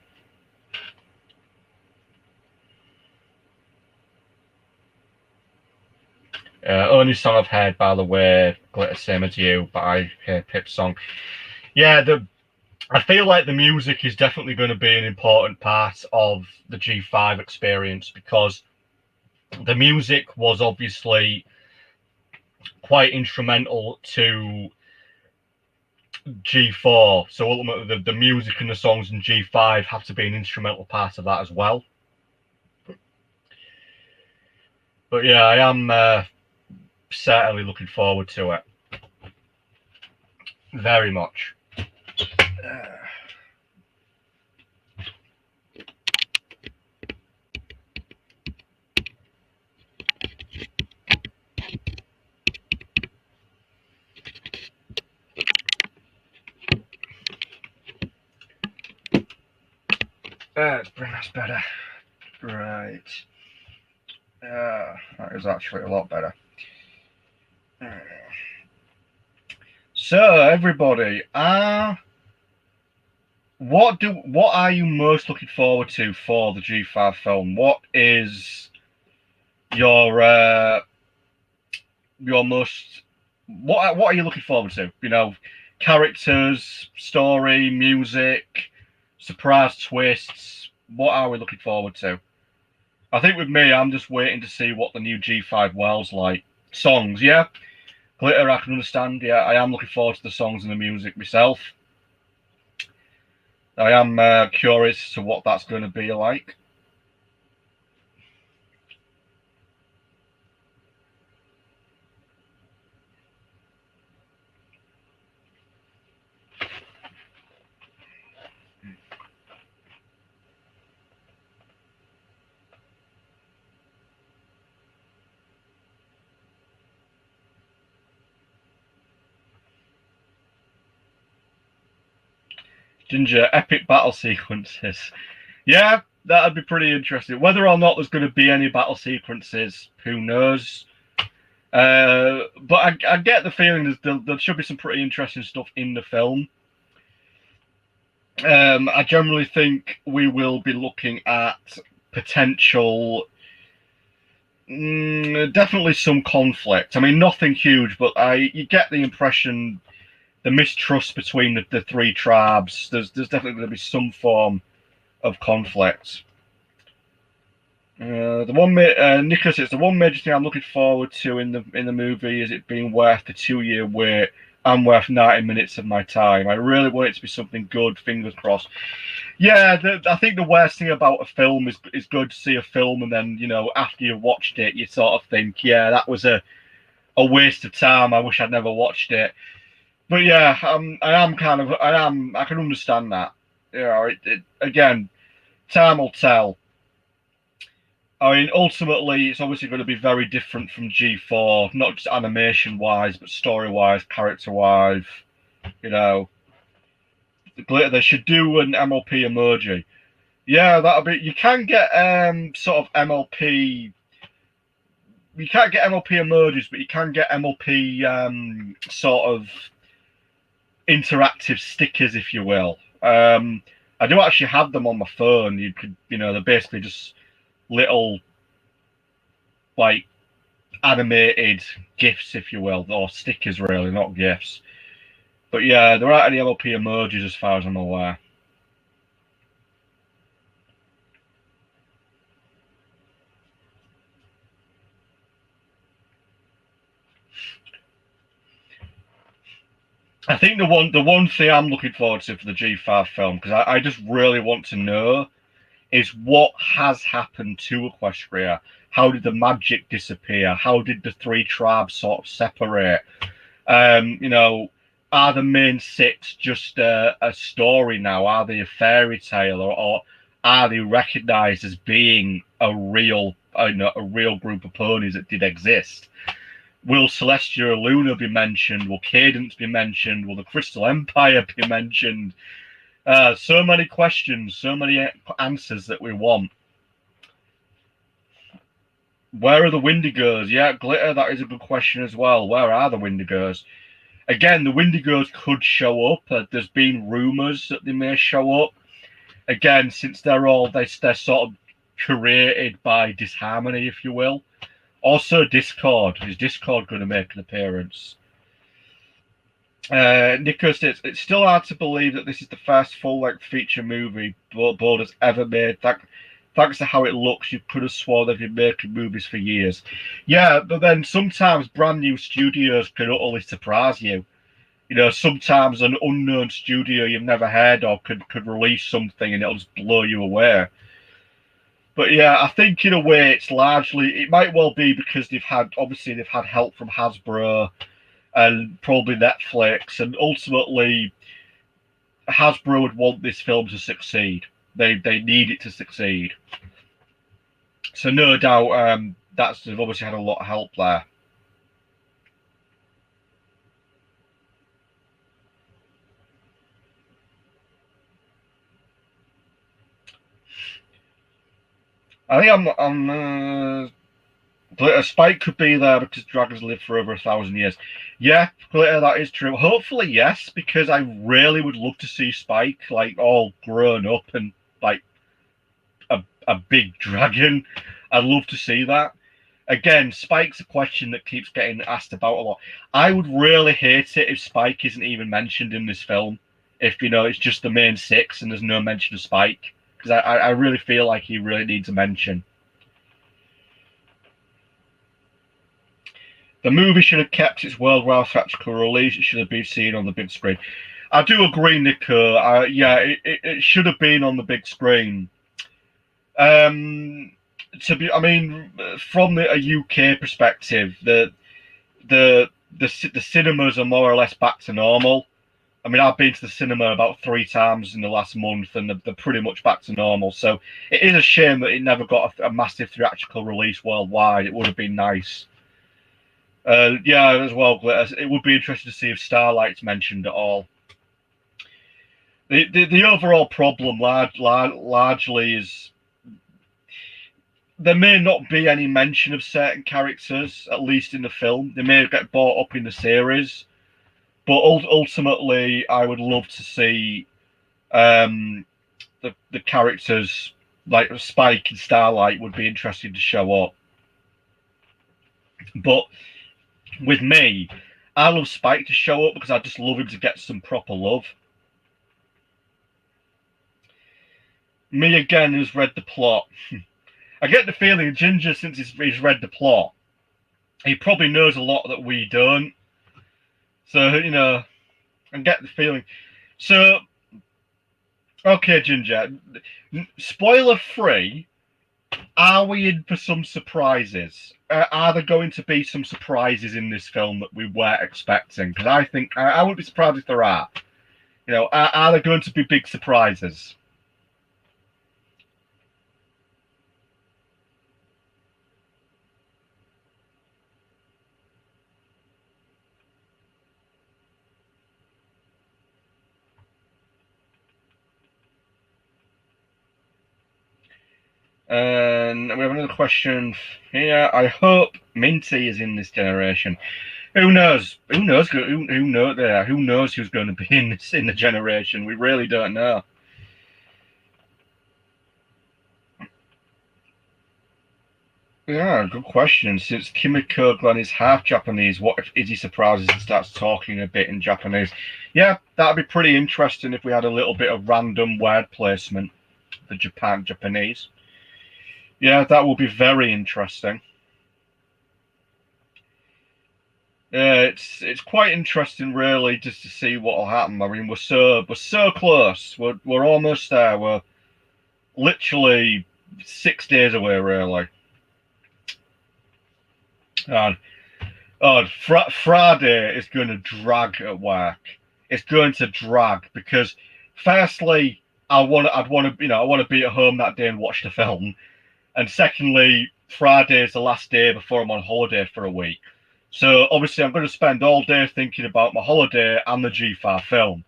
Only song I've heard, by the way, Glitter Same As You, but I hear Pip's song. Yeah, I feel like the music is definitely going to be an important part of the G5 experience because the music was obviously quite instrumental to G4. So ultimately, the music and the songs in G5 have to be an instrumental part of that as well. But yeah, I am certainly looking forward to it. Very much. Let's bring us better. Right. That is actually a lot better. So everybody, what are you most looking forward to for the G5 film? What is your most what are you looking forward to? You know, characters, story, music, surprise twists. What are we looking forward to? I think with me, I'm just waiting to see what the new G5 world's like. Songs, yeah. Glitter, I can understand. Yeah, I am looking forward to the songs and the music myself. I am curious to what that's going to be like. Ginger, epic battle sequences. Yeah, that'd be pretty interesting. Whether or not there's going to be any battle sequences, who knows? But I get the feeling there should be some pretty interesting stuff in the film. I generally think we will be looking at potential, definitely some conflict. I mean, nothing huge, but you get the impression the mistrust between the three tribes. There's definitely going to be some form of conflict. Nicholas says the one major thing I'm looking forward to in the movie is it being worth the 2-year wait and worth 90 minutes of my time. I really want it to be something good. Fingers crossed. Yeah, I think the worst thing about a film is good to see a film and then after you've watched it, you sort of think, yeah, that was a waste of time. I wish I'd never watched it. But yeah, I can understand that. Again, time will tell. I mean, ultimately, it's obviously going to be very different from G4, not just animation-wise, but story-wise, character-wise. They should do an MLP emoji. Yeah, that'll be. You can get sort of MLP. You can't get MLP emojis, but you can get MLP sort of interactive stickers, if you will. I do actually have them on my phone. You could, they're basically just little like animated gifs, if you will, or stickers, really, not gifs. But yeah, there aren't any MLP emojis as far as I'm aware. I think the one thing I'm looking forward to for the G5 film, because I just really want to know, is what has happened to Equestria. How did the magic disappear? How did the three tribes sort of separate? Are the main six just a story now? Are they a fairy tale, or are they recognised as being a real group of ponies that did exist? Will Celestia or Luna be mentioned? Will Cadence be mentioned? Will the Crystal Empire be mentioned? So many questions, so many answers that we want. Where are the Wendigos? Yeah, Glitter, that is a good question as well. Where are the Wendigos? Again, the Wendigos could show up. There's been rumours that they may show up. Again, since they're sort of created by disharmony, if you will. Also, Discord. Is Discord going to make an appearance? Nico says, it's still hard to believe that this is the first full-length feature movie Bold has ever made. Thanks to how it looks, you could have sworn they've been making movies for years. Yeah, but then sometimes brand new studios can utterly surprise you. Sometimes an unknown studio you've never heard of could release something and it'll just blow you away. But yeah, I think in a way it might well be because they've had help from Hasbro and probably Netflix, and ultimately Hasbro would want this film to succeed. They need it to succeed. So no doubt they've obviously had a lot of help there. I think Glitter, Spike could be there because dragons live for over 1,000 years. Yeah, Glitter, that is true. Hopefully, yes, because I really would love to see Spike all grown up and like a big dragon. I'd love to see that. Again, Spike's a question that keeps getting asked about a lot. I would really hate it if Spike isn't even mentioned in this film. If it's just the main six and there's no mention of Spike, because I really feel like he really needs a mention. The movie should have kept its worldwide theatrical release. It should have been seen on the big screen. I do agree, Nico. It should have been on the big screen. From a UK perspective, the cinemas are more or less back to normal. I mean, I've been to the cinema about 3 times in the last month, and they're pretty much back to normal. So it is a shame that it never got a massive theatrical release worldwide. It would have been nice. As well, it would be interesting to see if Starlight's mentioned at all. The overall problem largely is there may not be any mention of certain characters, at least in the film. They may get brought up in the series, but ultimately, I would love to see the characters like Spike and Starlight would be interesting to show up. But with me, I love Spike to show up because I just love him to get some proper love. Me again, who's read the plot. I get the feeling Ginger, since he's read the plot, he probably knows a lot that we don't. So, you know, I get the feeling. So, okay, Ginger, spoiler free, are we in for some surprises? Are there going to be some surprises in this film that we weren't expecting? Because I think I wouldn't be surprised if there are. You know, are there going to be big surprises? And we have another question here. I hope Minty is in this generation. Who knows? Who knows? Who knows there? Who knows who's going to be in the generation? We really don't know. Yeah, good question. Since Kimiko Glenn is half Japanese, what if Izzy surprises and starts talking a bit in Japanese? Yeah, that'd be pretty interesting if we had a little bit of random word placement for Japanese. Yeah, that would be very interesting. Yeah, it's quite interesting, really, just to see what will happen. I mean, we're so close. We're almost there. We're literally 6 days away, really. And Friday is going to drag at work. It's going to drag because, firstly, I want to be at home that day and watch the film, and secondly, Friday is the last day before I'm on holiday for a week. So obviously, I'm going to spend all day thinking about my holiday and the G5 film,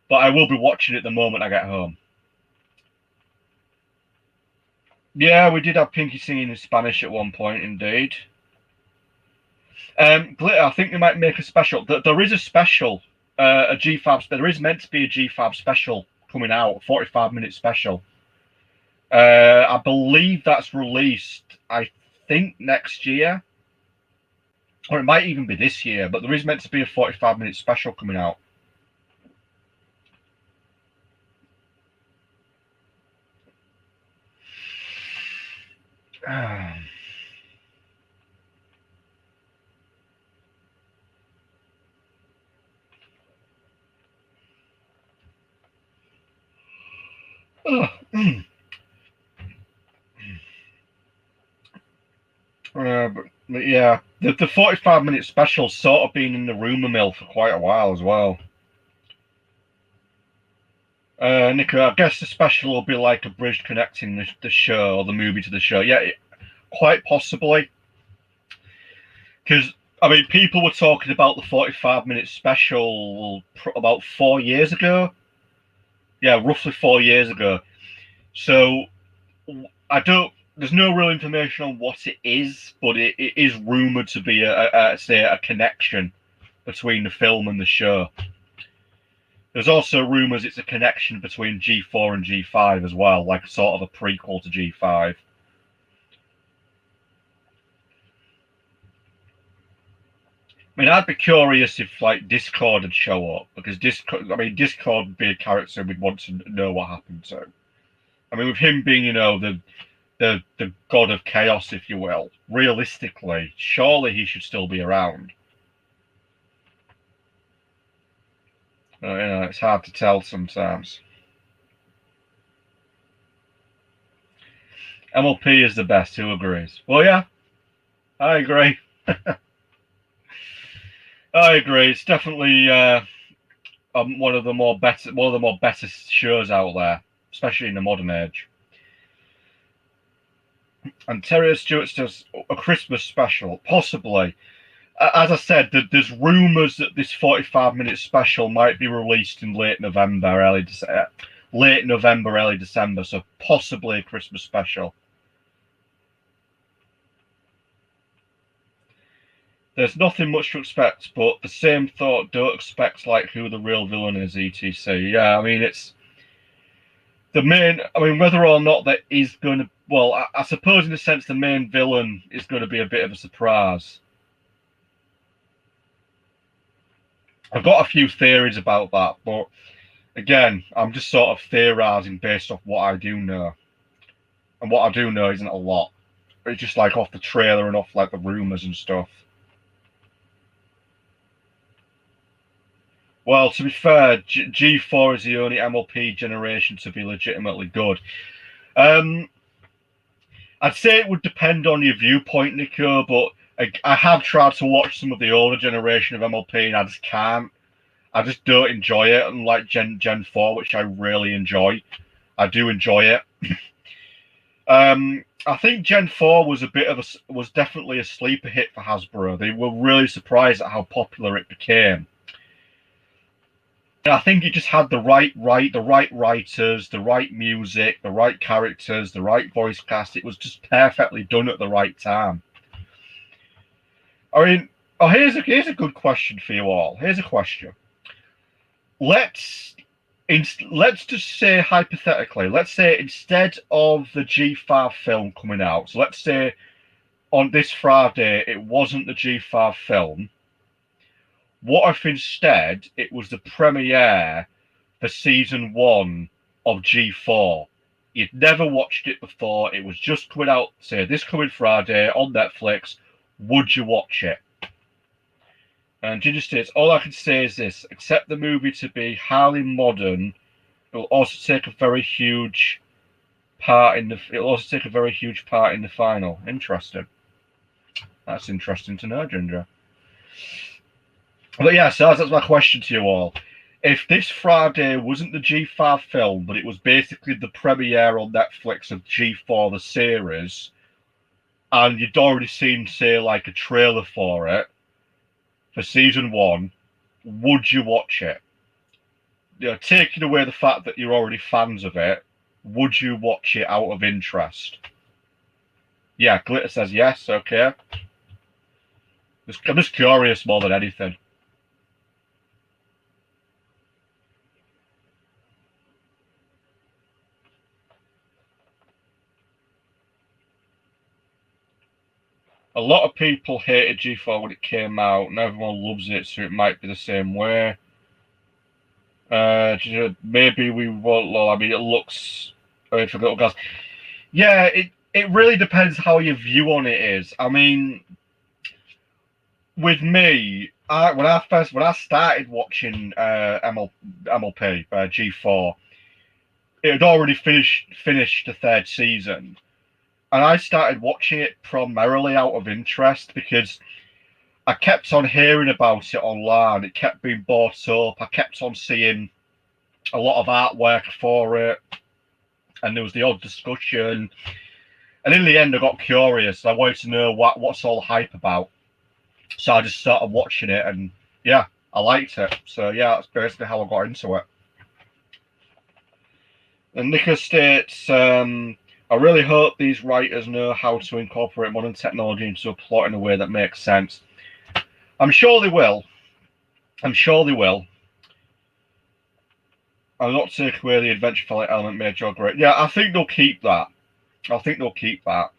but I will be watching it the moment I get home. Yeah, we did have Pinky singing in Spanish at one point, indeed. Glitter, I think they might make a special. There is a special, a G5. There is meant to be a G5 special coming out, a 45-minute special. I believe that's released, I think, next year. Or it might even be this year, but there is meant to be a 45-minute special coming out. But yeah, the 45-minute special's sort of been in the rumour mill for quite a while as well. Nico, I guess the special will be like a bridge connecting the show or the movie to the show. Yeah, quite possibly. Because, I mean, people were talking about the 45-minute special about 4 years ago. Yeah, roughly 4 years ago. So, there's no real information on what it is, but it is rumoured to be a connection between the film and the show. There's also rumours it's a connection between G4 and G5 as well, like sort of a prequel to G5. I mean, I'd be curious if like Discord would show up because Discord would be a character we'd want to know what happened to. I mean, with him being, you know, the god of chaos, if you will, realistically, surely he should still be around. You know, it's hard to tell sometimes. MLP is the best. Who agrees? Well, yeah, I agree. I agree. It's definitely one of the more better shows out there, especially in the modern age. And Terry Stewart does a Christmas special, possibly. as I said, there's rumours that this 45-minute special might be released in late November, early December, so possibly a Christmas special. There's nothing much to expect, but the same thought, don't expect like who the real villain is, etc. Yeah, I mean, it's the main. I mean, whether or not that is going to. Well, I suppose in a sense the main villain is going to be a bit of a surprise. I've got a few theories about that, but again, I'm just sort of theorizing based off what I do know. And what I do know isn't a lot. It's just like off the trailer and off like the rumors and stuff. Well, to be fair, G4 is the only MLP generation to be legitimately good. I'd say it would depend on your viewpoint, Nico, but I have tried to watch some of the older generation of MLP and I just can't. I just don't enjoy it, unlike Gen 4, which I really enjoy. I do enjoy it. I think Gen 4 was definitely a sleeper hit for Hasbro. They were really surprised at how popular it became. And I think it just had the right writers, the right music, the right characters, the right voice cast. It was just perfectly done at the right time. I mean, here's a good question for you all. Here's a question. Let's just say hypothetically, let's say instead of the G5 film coming out, so let's say on this Friday it wasn't the G5 film. What if instead it was the premiere for season 1 of G4? You'd never watched it before. It was just coming out, say, this coming Friday on Netflix. Would you watch it? And Ginger states, all I can say is this: accept the movie to be highly modern. It will also take a very huge part in the. It'll also take a very huge part in the final. Interesting. That's interesting to know, Ginger. But yeah, so that's my question to you all. If this Friday wasn't the G5 film, but it was basically the premiere on Netflix of G4 the series, and you'd already seen, say, like a trailer for it, for season 1, would you watch it? You know, taking away the fact that you're already fans of it, would you watch it out of interest? Yeah, Glitter says yes, okay. I'm just curious more than anything. A lot of people hated G4 when it came out, and everyone loves it, so it might be the same way. Maybe we won't. I mean, it looks. I mean, for little guys, yeah. It really depends how your view on it is. I mean, with me, when I started watching MLP G4, it had already finished the 3rd season, and I started watching it primarily out of interest because I kept on hearing about it online. It kept being brought up. I kept on seeing a lot of artwork for it, and there was the odd discussion. And in the end, I got curious. I wanted to know what's all the hype about. So I just started watching it, and yeah, I liked it. So yeah, that's basically how I got into it. And Nico states, I really hope these writers know how to incorporate modern technology into a plot in a way that makes sense. I'm sure they will. I'm sure they will. I'll not take away the adventure fella element made Joe great. Yeah, I think they'll keep that. I think they'll keep that.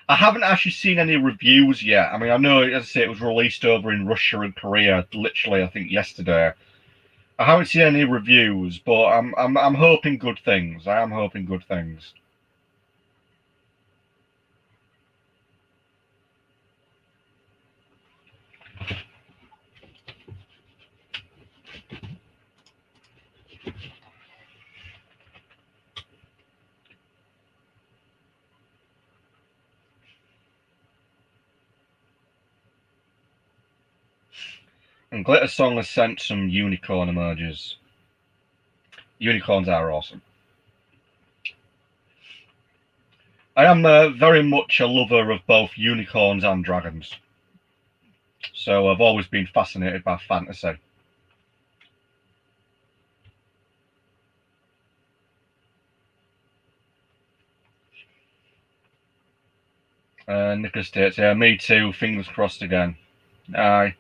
I haven't actually seen any reviews yet. I mean, I know, as I say, it was released over in Russia and Korea, literally, I think, yesterday. I haven't seen any reviews, but I'm hoping good things. I am hoping good things. And Glitter Song has sent some unicorn emojis. Unicorns are awesome. I am very much a lover of both unicorns and dragons. So I've always been fascinated by fantasy. Nicholas states, yeah, me too, fingers crossed again. Aye.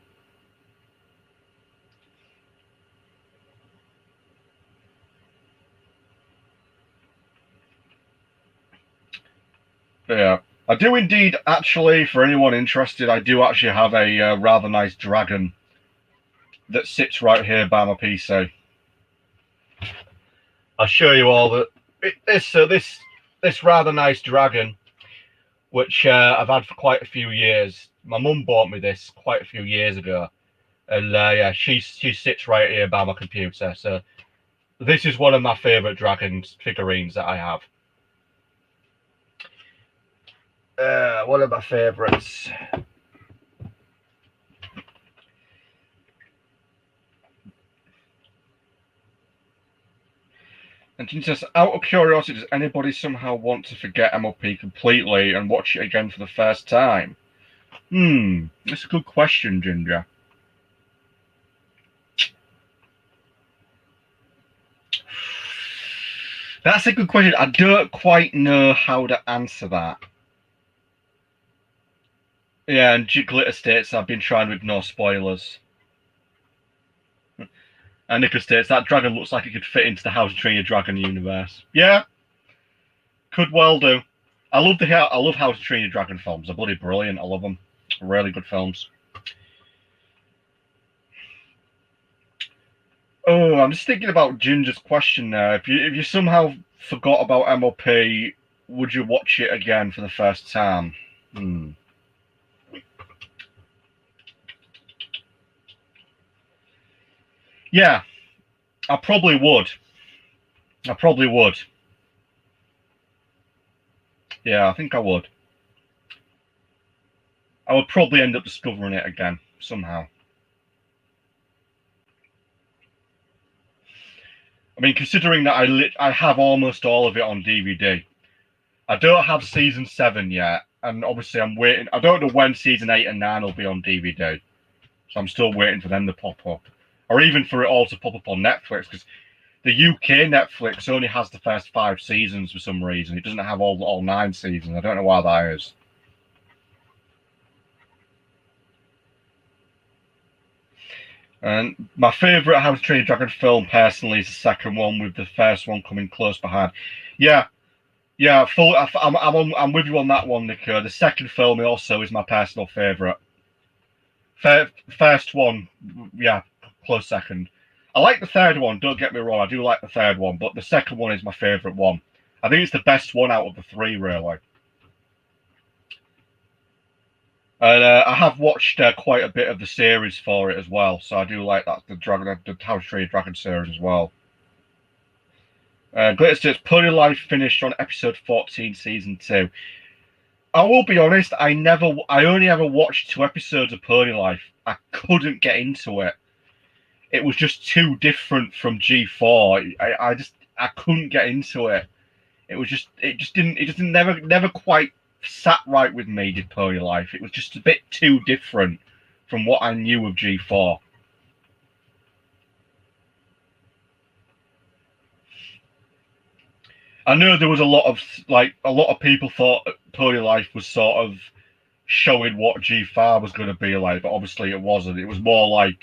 Yeah. I do indeed, actually, for anyone interested, I do actually have a rather nice dragon that sits right here by my PC. I'll show you all that. This rather nice dragon, which I've had for quite a few years. My mum bought me this quite a few years ago, and yeah, she sits right here by my computer. So this is one of my favourite dragon figurines that I have. One of my favourites. And just out of curiosity, does anybody somehow want to forget MOP completely and watch it again for the first time? That's a good question, Ginger. That's a good question. I don't quite know how to answer that. Yeah, and Glitter states I've been trying to ignore spoilers. And Nicholas states that dragon looks like it could fit into the How to Train Your Dragon universe. Yeah, could well do. I love How to Train Your Dragon films. They're bloody brilliant. I love them. Really good films. Oh, I'm just thinking about Ginger's question now. If you somehow forgot about MOP, would you watch it again for the first time? Yeah, I probably would. Yeah, I think I would. I would probably end up discovering it again somehow. I mean, considering that I have almost all of it on DVD. I don't have season 7 yet, and obviously I'm waiting. I don't know when season 8 and 9 will be on DVD, so I'm still waiting for them to pop up, or even for it all to pop up on Netflix, because the UK Netflix only has the first 5 seasons for some reason. It doesn't have all 9 seasons. I don't know why that is. And my favourite How to Train Your Dragon film, personally, is the second one, with the first one coming close behind. Yeah, I'm with you on that one, Nico. The second film also is my personal favourite. First one, yeah, close second. I like the third one. Don't get me wrong, I do like the third one, but the second one is my favourite one. I think it's the best one out of the 3, really. And I have watched quite a bit of the series for it as well, so I do like that the How to Train Your Dragon series as well. Glitter States Pony Life finished on episode 14, season 2. I will be honest, I only ever watched 2 episodes of Pony Life. I couldn't get into it. It was just too different from G4. I couldn't get into it. It just never quite sat right with me, did Pony Life. It was just a bit too different from what I knew of G4. I know there was a lot of people thought Pony Life was sort of showing what G5 was going to be like, but obviously it wasn't. It was more like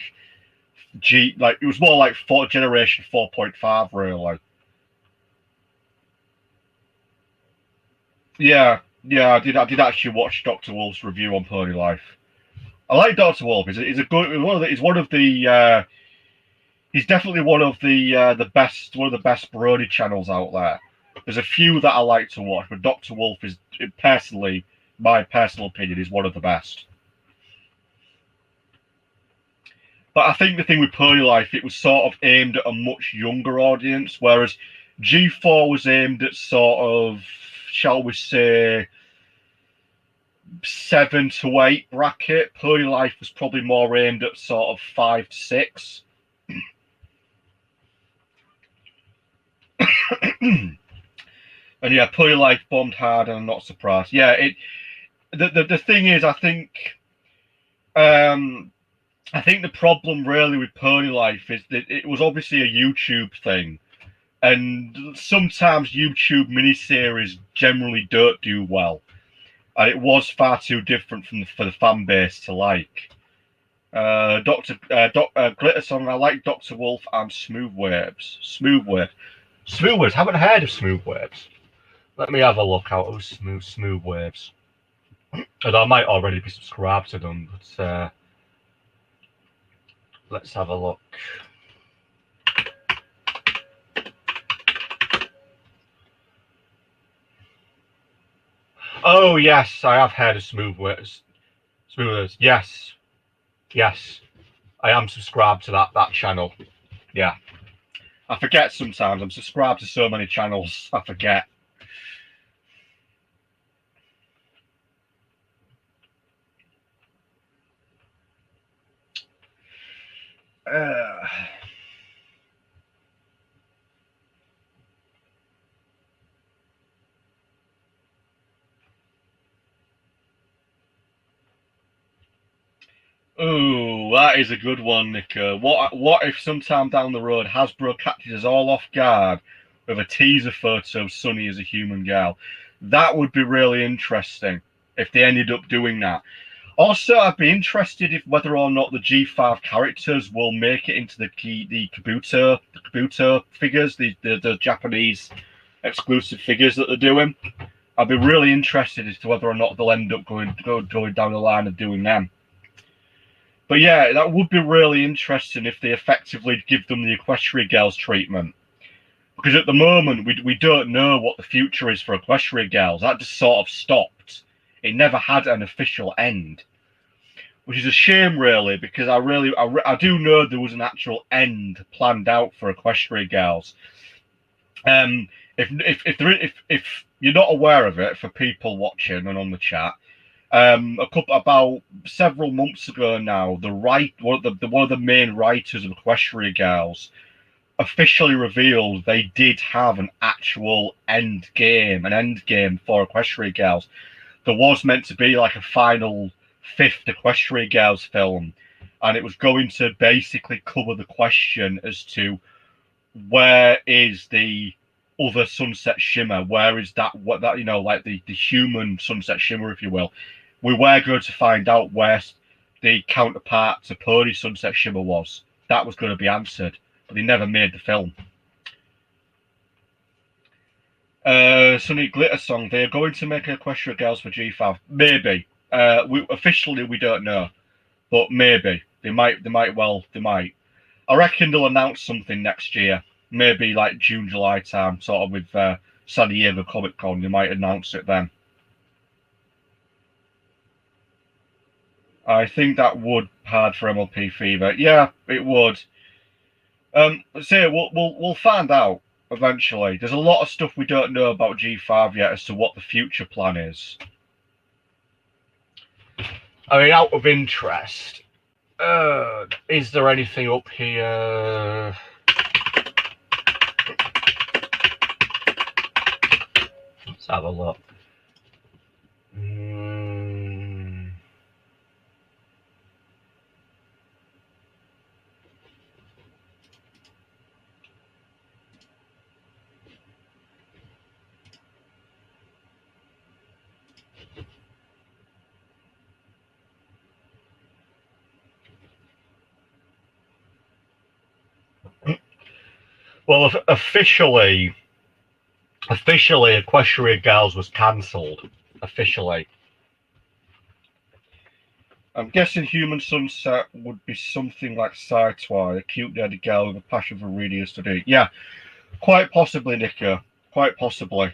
Generation 4.5, really. Yeah, I did actually watch Dr. Wolf's review on Pony Life. I like Dr. Wolf. He's definitely one of the best Brody channels out there. There's a few that I like to watch, but Dr. Wolf is personally, my personal opinion, is one of the best. But I think the thing with Pony Life, it was sort of aimed at a much younger audience, whereas G4 was aimed at sort of, shall we say, 7 to 8 bracket. Pony Life was probably more aimed at sort of 5 to 6. And yeah, Pony Life bombed hard, and I'm not surprised. Yeah, the thing is, I think I think the problem really with Pony Life is that it was obviously a YouTube thing, and sometimes YouTube miniseries generally don't do well, and it was far too different for the fan base to like. Glitter Song, I like Doctor Wolf and Smooth Waves. Smooth Waves. Haven't heard of Smooth Waves. Let me have a look out of Smooth Waves. And I might already be subscribed to them, but let's have a look. Oh yes, I have heard of Smooth Waves. Smooth Waves. Yes, I am subscribed to that channel. Yeah, I forget sometimes. I'm subscribed to so many channels. I forget. Ooh, that is a good one, Nico. What if sometime down the road Hasbro catches us all off guard with a teaser photo of Sonny as a human girl? That would be really interesting if they ended up doing that. Also, I'd be interested if whether or not the G5 characters will make it into the Kabuto figures, the Japanese exclusive figures that they're doing. I'd be really interested as to whether or not they'll end up going down the line of doing them. But yeah, that would be really interesting if they effectively give them the Equestria Girls treatment. Because at the moment, we don't know what the future is for Equestria Girls. That just sort of stopped. It never had an official end. Which is a shame, really, because I do know there was an actual end planned out for Equestria Girls. If you're not aware of it, for people watching and on the chat, about several months ago now, one of the main writers of Equestria Girls officially revealed they did have an actual end game for Equestria Girls. There was meant to be like a final fifth Equestria Girls film, and it was going to basically cover the question as to where is the other Sunset Shimmer? Where is that? What that like the human Sunset Shimmer, if you will. We were going to find out where the counterpart to Pony Sunset Shimmer was. That was going to be answered, but they never made the film. Sonny Glitter Song. They are going to make Equestria Girls for G5. Maybe. Officially, we don't know, but maybe they might. I reckon they'll announce something next year. Maybe like June, July time, sort of with San Diego Comic Con. They might announce it then. I think that would hard for MLP Fever. Yeah, it would. So we'll find out eventually. There's a lot of stuff we don't know about G5 yet as to what the future plan is. I mean, out of interest, is there anything up here? Let's have a look. Well, officially, Equestria Girls was cancelled. Officially. I'm guessing Human Sunset would be something like Sci-Twi, a cute daddy girl with a passion for reading and studying. Yeah, quite possibly, Nico. Quite possibly.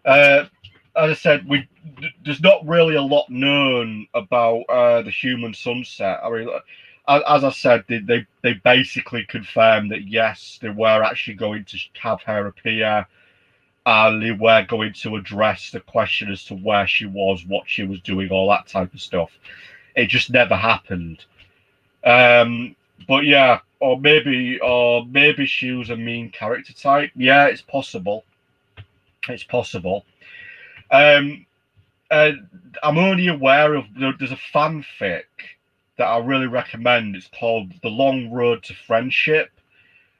As I said, there's not really a lot known about the Human Sunset. I mean, as I said, they basically confirmed that yes, they were actually going to have her appear, and they were going to address the question as to where she was, what she was doing, all that type of stuff. It just never happened. But yeah, or maybe she was a mean character type. Yeah, it's possible. It's possible. I'm only aware of there's a fanfic that I really recommend. It's called The Long Road to Friendship.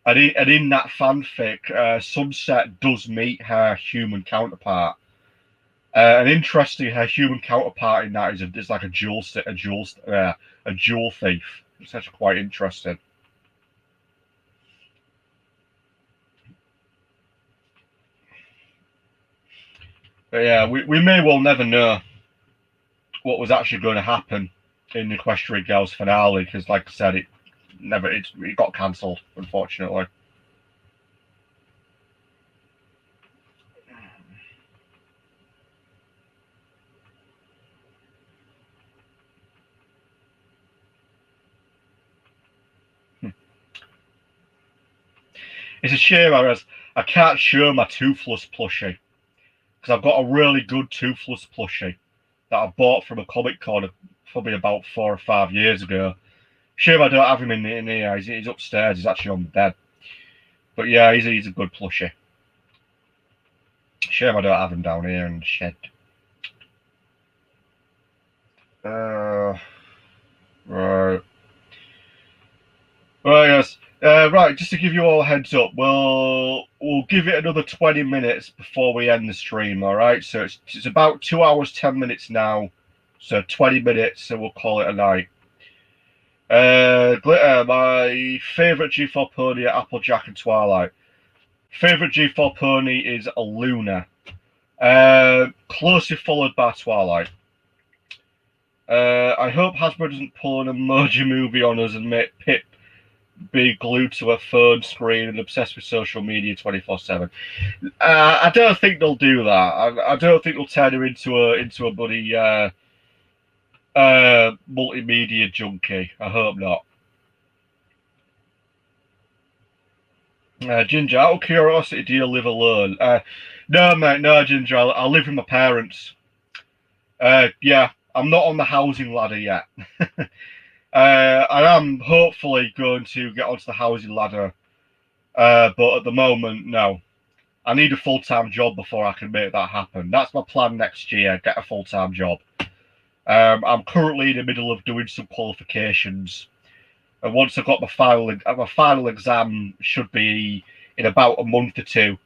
And in that fanfic, Sunset does meet her human counterpart. And interestingly, her human counterpart in that is like a jewel thief. It's actually quite interesting. But yeah, we may well never know what was actually going to happen in the Equestria Girls finale because, like I said, it got cancelled, unfortunately. It's a shame, I can't show my Toothless plushie because I've got a really good Toothless plushie that I bought from a comic con probably about 4 or 5 years ago. Shame I don't have him in here. He's upstairs. He's actually on the bed. But yeah, he's a good plushie. Shame I don't have him down here in the shed. Right. Right, yes. Right, just to give you all a heads up, we'll give it another 20 minutes before we end the stream, all right? So it's about 2 hours, 10 minutes now. So 20 minutes, so we'll call it a night. Glitter, my favourite G4 pony are Applejack and Twilight. Favourite G4 pony is a Luna. Closely followed by Twilight. I hope Hasbro doesn't pull an emoji movie on us and make Pip be glued to a phone screen and obsessed with social media 24/7. I don't think they'll do that. I don't think they'll turn her into a bloody multimedia junkie. I hope not. Ginger, out of curiosity, do you live alone? No, mate, no, Ginger. I live with my parents. Yeah, I'm not on the housing ladder yet. I am hopefully going to get onto the housing ladder, but at the moment, no. I need a full-time job before I can make that happen. That's my plan next year, get a full-time job. I'm currently in the middle of doing some qualifications. And once I've got my final exam should be in about a month or two. And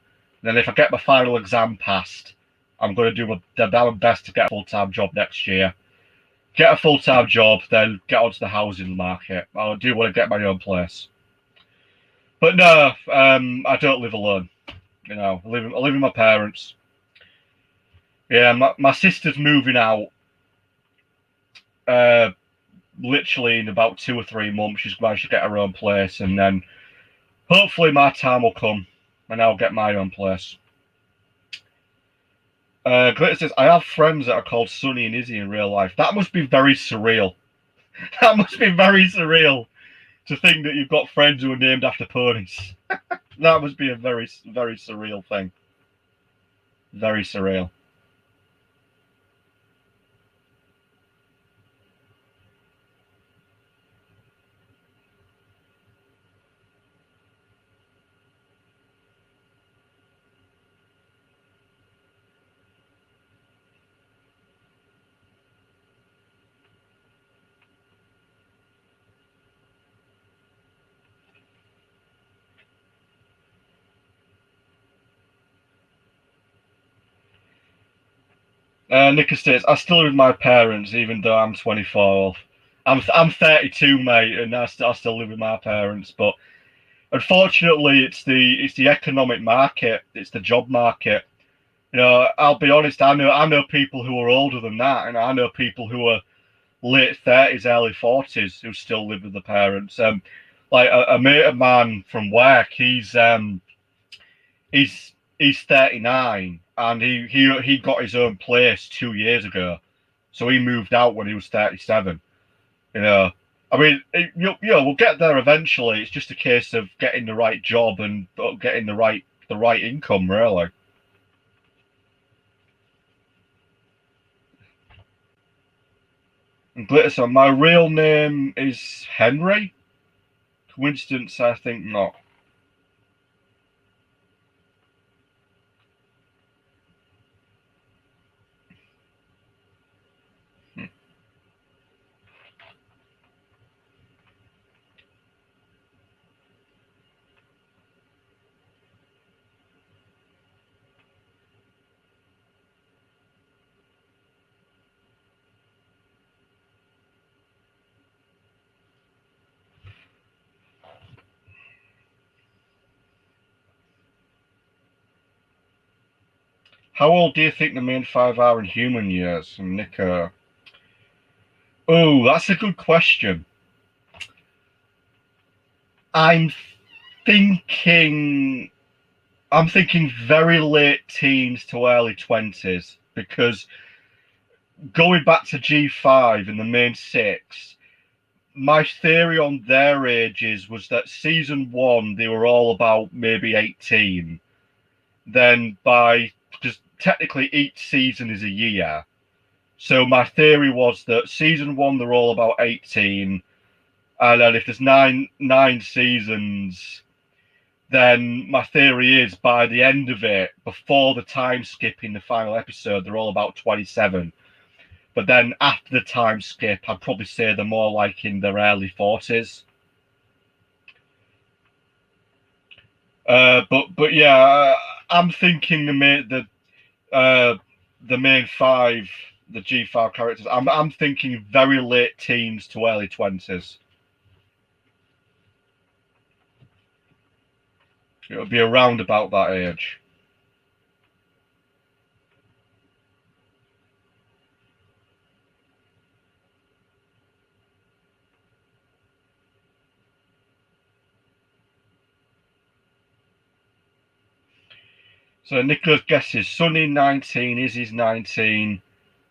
then if I get my final exam passed, I'm going to do my best to get a full-time job next year. Get a full-time job, then get onto the housing market. I do want to get my own place. But no, I don't live alone. You know, I live with my parents. Yeah, my sister's moving out. Literally in about 2 or 3 months, she's managed to get her own place, and then hopefully my time will come, and I'll get my own place. Glitter says, I have friends that are called Sonny and Izzy in real life. That must be very surreal. That must be very surreal to think that you've got friends who are named after ponies. That must be a very, very surreal thing. Very surreal. Nicky states, I still live with my parents, even though I'm 24. I'm 32, mate, and I still live with my parents. But unfortunately, it's the economic market, it's the job market. You know, I'll be honest. I know people who are older than that, and I know people who are late 30s, early 40s who still live with the parents. Like a mate of mine from work, he's 39, and he got his own place 2 years ago, so he moved out when he was 37. You know, I mean, we'll get there eventually. It's just a case of getting the right job and getting the right income, really. And Glitter, my real name is Henry. Coincidence? I think not. How old do you think the main five are in human years? And Nico. Oh, that's a good question. I'm thinking very late teens to early 20s, because going back to G5 and the main six, my theory on their ages was that season one they were all about maybe 18. Then because technically each season is a year, so my theory was that season one they're all about 18, and then if there's nine seasons, then my theory is by the end of it, before the time skip in the final episode, they're all about 27. But then after the time skip, I'd probably say they're more like in their early 40s. But yeah, I'm thinking the main five, the G5 characters. I'm thinking very late teens to early 20s. It'll be around about that age. So Nicholas guesses Sonny 19, Izzy's 19,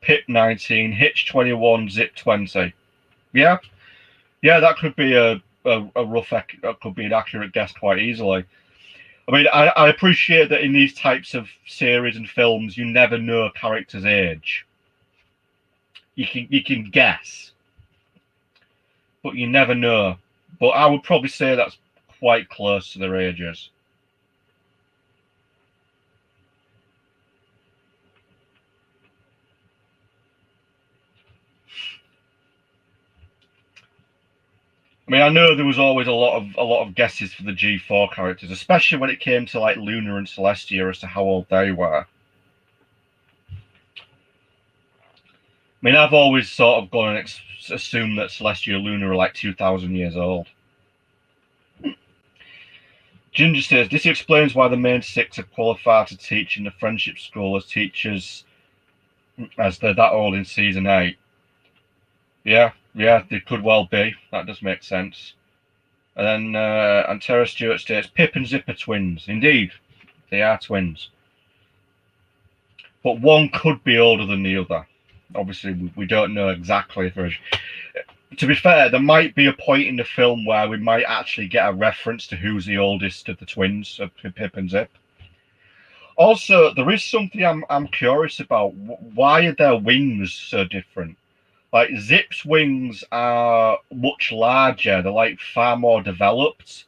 Pip 19, Hitch 21, Zip 20. Yeah, that could be a rough, that could be an accurate guess quite easily. I mean, I appreciate that in these types of series and films, you never know a character's age. You can guess, but you never know. But I would probably say that's quite close to their ages. I mean, I know there was always a lot of guesses for the G4 characters, especially when it came to like Luna and Celestia as to how old they were. I mean, I've always sort of gone and assumed that Celestia and Luna are like 2,000 years old. Ginger says, this explains why the main six are qualified to teach in the friendship school as teachers, as they're that old in season 8. Yeah, they could well be. That does make sense. And then Antera Stewart states, Pip and Zip are twins. Indeed, they are twins. But one could be older than the other. Obviously, we don't know exactly. To be fair, there might be a point in the film where we might actually get a reference to who's the oldest of the twins, of Pip and Zip. Also, there is something I'm curious about. Why are their wings so different? Like, Zip's wings are much larger. They're like far more developed.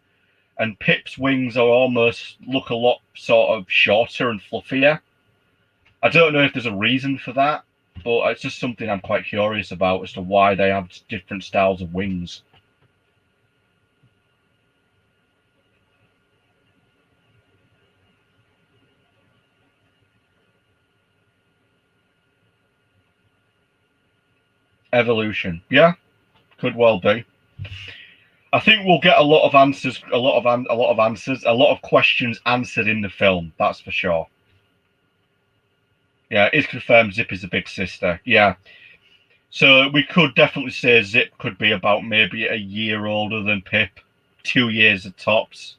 And Pip's wings are almost look a lot sort of shorter and fluffier. I don't know if there's a reason for that, but it's just something I'm quite curious about as to why they have different styles of wings. Evolution, yeah, could well be. I think we'll get a lot of answers, a lot of questions answered in the film. That's for sure. Yeah, it's confirmed Zip is a big sister. Yeah. So we could definitely say Zip could be about maybe a year older than Pip, 2 years at tops.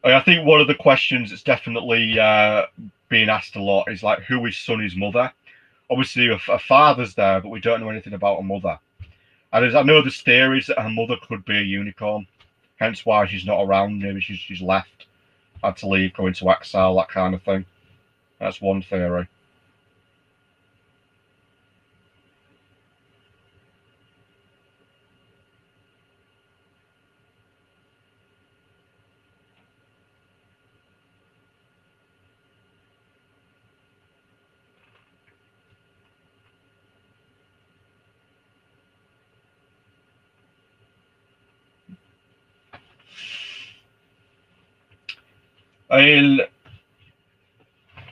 I think one of the questions that's definitely being asked a lot is like, who is Sonny's mother? Obviously, a father's there, but we don't know anything about a mother. And I know there's theories that her mother could be a unicorn, hence why she's not around. Maybe she's left, had to leave, go into exile, that kind of thing. That's one theory.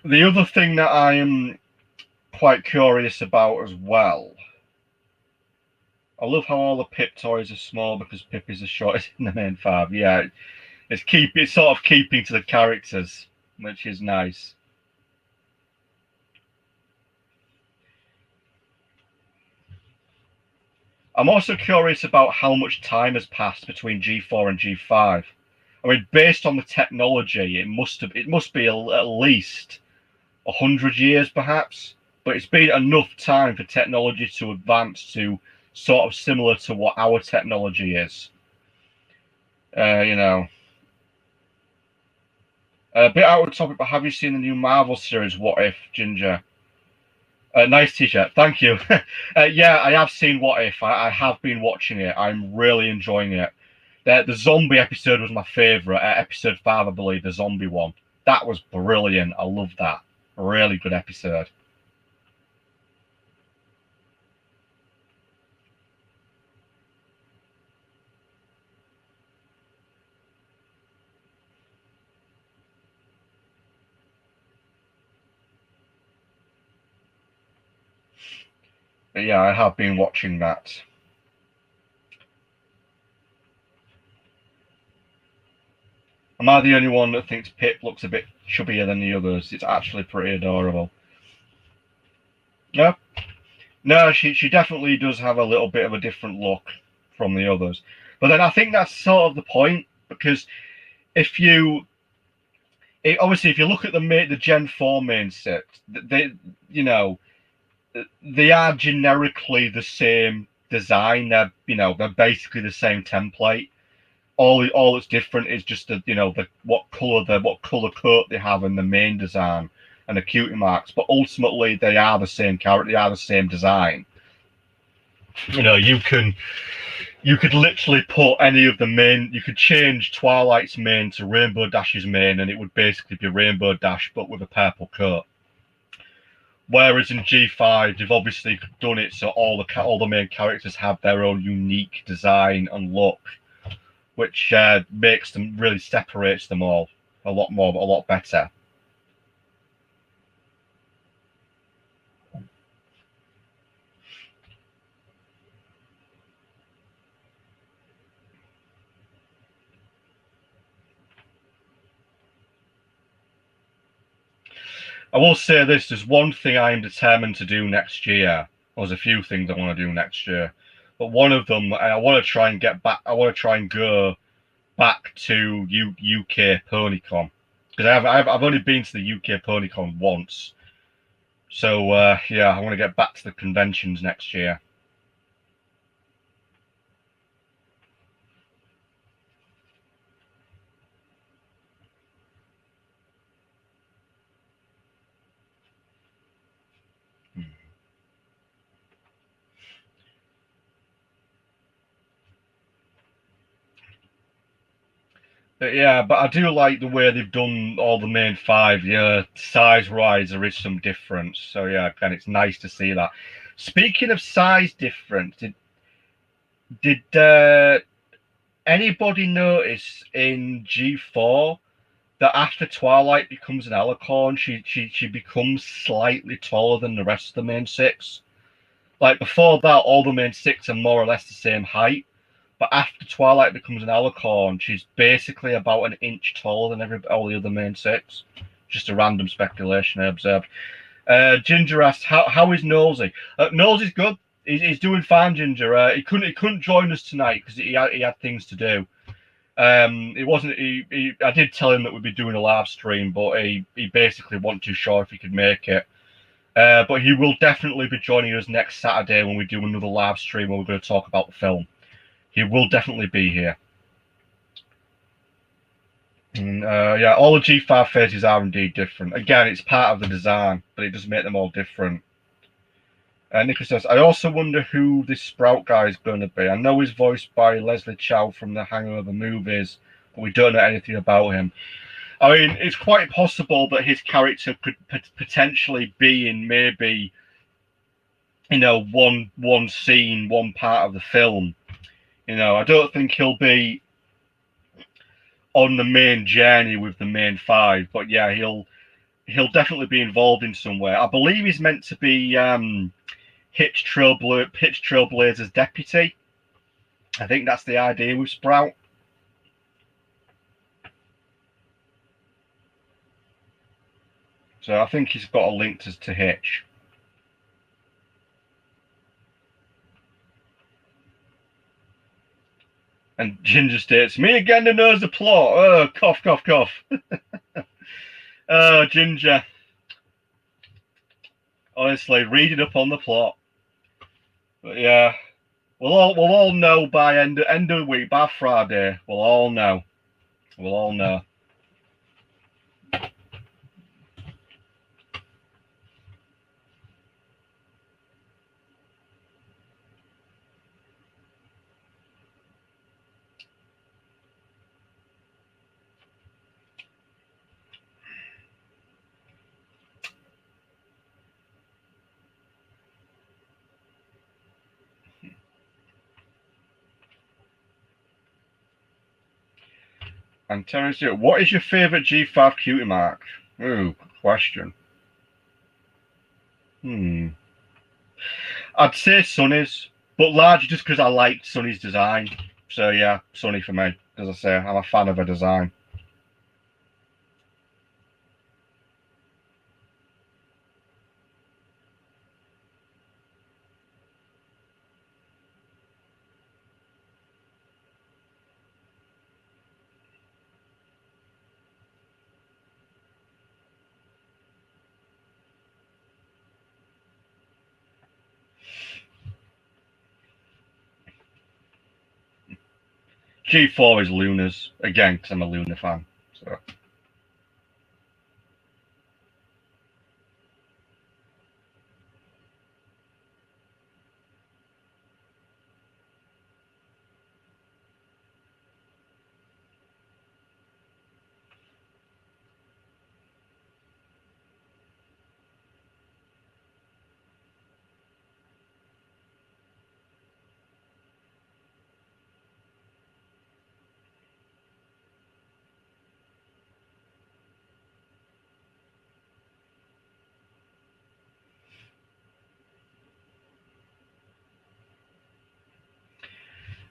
The other thing that I am quite curious about as well. I love how all the Pip toys are small because Pip is the shortest in the main five. Yeah, It's sort of keeping to the characters, which is nice. I'm also curious about how much time has passed between G4 and G5. I mean, based on the technology, it must be at least 100 years, perhaps. But it's been enough time for technology to advance to sort of similar to what our technology is. You know, a bit out of topic, but have you seen the new Marvel series, What If, Ginger? Nice t-shirt, thank you. Yeah, I have seen What If. I have been watching it. I'm really enjoying it. The zombie episode was my favourite. Episode 5, I believe, the zombie one. That was brilliant. I love that. Really good episode. But yeah, I have been watching that. Am I the only one that thinks Pip looks a bit chubbier than the others? It's actually pretty adorable. No, no, she definitely does have a little bit of a different look from the others. But then I think that's sort of the point, because if you obviously if you look at the Gen 4 main set, they they are generically the same design. They're basically the same template. All that's different is just what color coat they have in the main design and the cutie marks. But ultimately, they are the same character. They are the same design. You could literally put any of the main. You could change Twilight's main to Rainbow Dash's main, and it would basically be Rainbow Dash but with a purple coat. Whereas in G5, they've obviously done it so all the main characters have their own unique design and look, which makes them really separates them all a lot better. I will say this: there's one thing I am determined to do next year. There's a few things I want to do next year, but one of them I want to try and get back. I want to try and go back to UK PonyCon, because I've only been to the UK PonyCon once. So yeah, I want to get back to the conventions next year. But yeah, but I do like the way they've done all the main 5. Yeah, size-wise, there is some difference. So yeah, again, it's nice to see that. Speaking of size difference, did anybody notice in G4 that after Twilight becomes an alicorn, she becomes slightly taller than the rest of the main 6? Like before that, all the main 6 are more or less the same height. But after Twilight becomes an alicorn, she's basically about an inch taller than all the other main 6. Just a random speculation I observed. Ginger asked, "How is Nosy?" Nosy's good. He's doing fine, Ginger. He couldn't join us tonight because he had things to do. It wasn't. I did tell him that we'd be doing a live stream, but he basically wasn't too sure if he could make it. But he will definitely be joining us next Saturday when we do another live stream where we're going to talk about the film. He will definitely be here. And, yeah, all the G5 faces are indeed different. Again, it's part of the design, but it does make them all different. Nicholas says, I also wonder who this Sprout guy is going to be. I know he's voiced by Leslie Chow from the Hangover movies, but we don't know anything about him. I mean, it's quite possible that his character could potentially be in maybe, one scene, one part of the film. I don't think he'll be on the main journey with the main 5, but yeah, he'll definitely be involved in some way. I believe he's meant to be Hitch Trailblazer's deputy. I think that's the idea with Sprout. So I think he's got a link to Hitch. And Ginger states, me again who knows the plot. Oh, cough, cough, cough. Oh, Ginger. Honestly, read it up on the plot. But yeah, we'll all know by end of the week, by Friday. We'll all know. We'll all know. And Terence, what is your favourite G5 cutie mark? Ooh, good question. I'd say Sonny's, but largely just because I liked Sonny's design. So yeah, Sonny for me. As I say, I'm a fan of her design. G4 is Luna's, again, because I'm a Luna fan. So.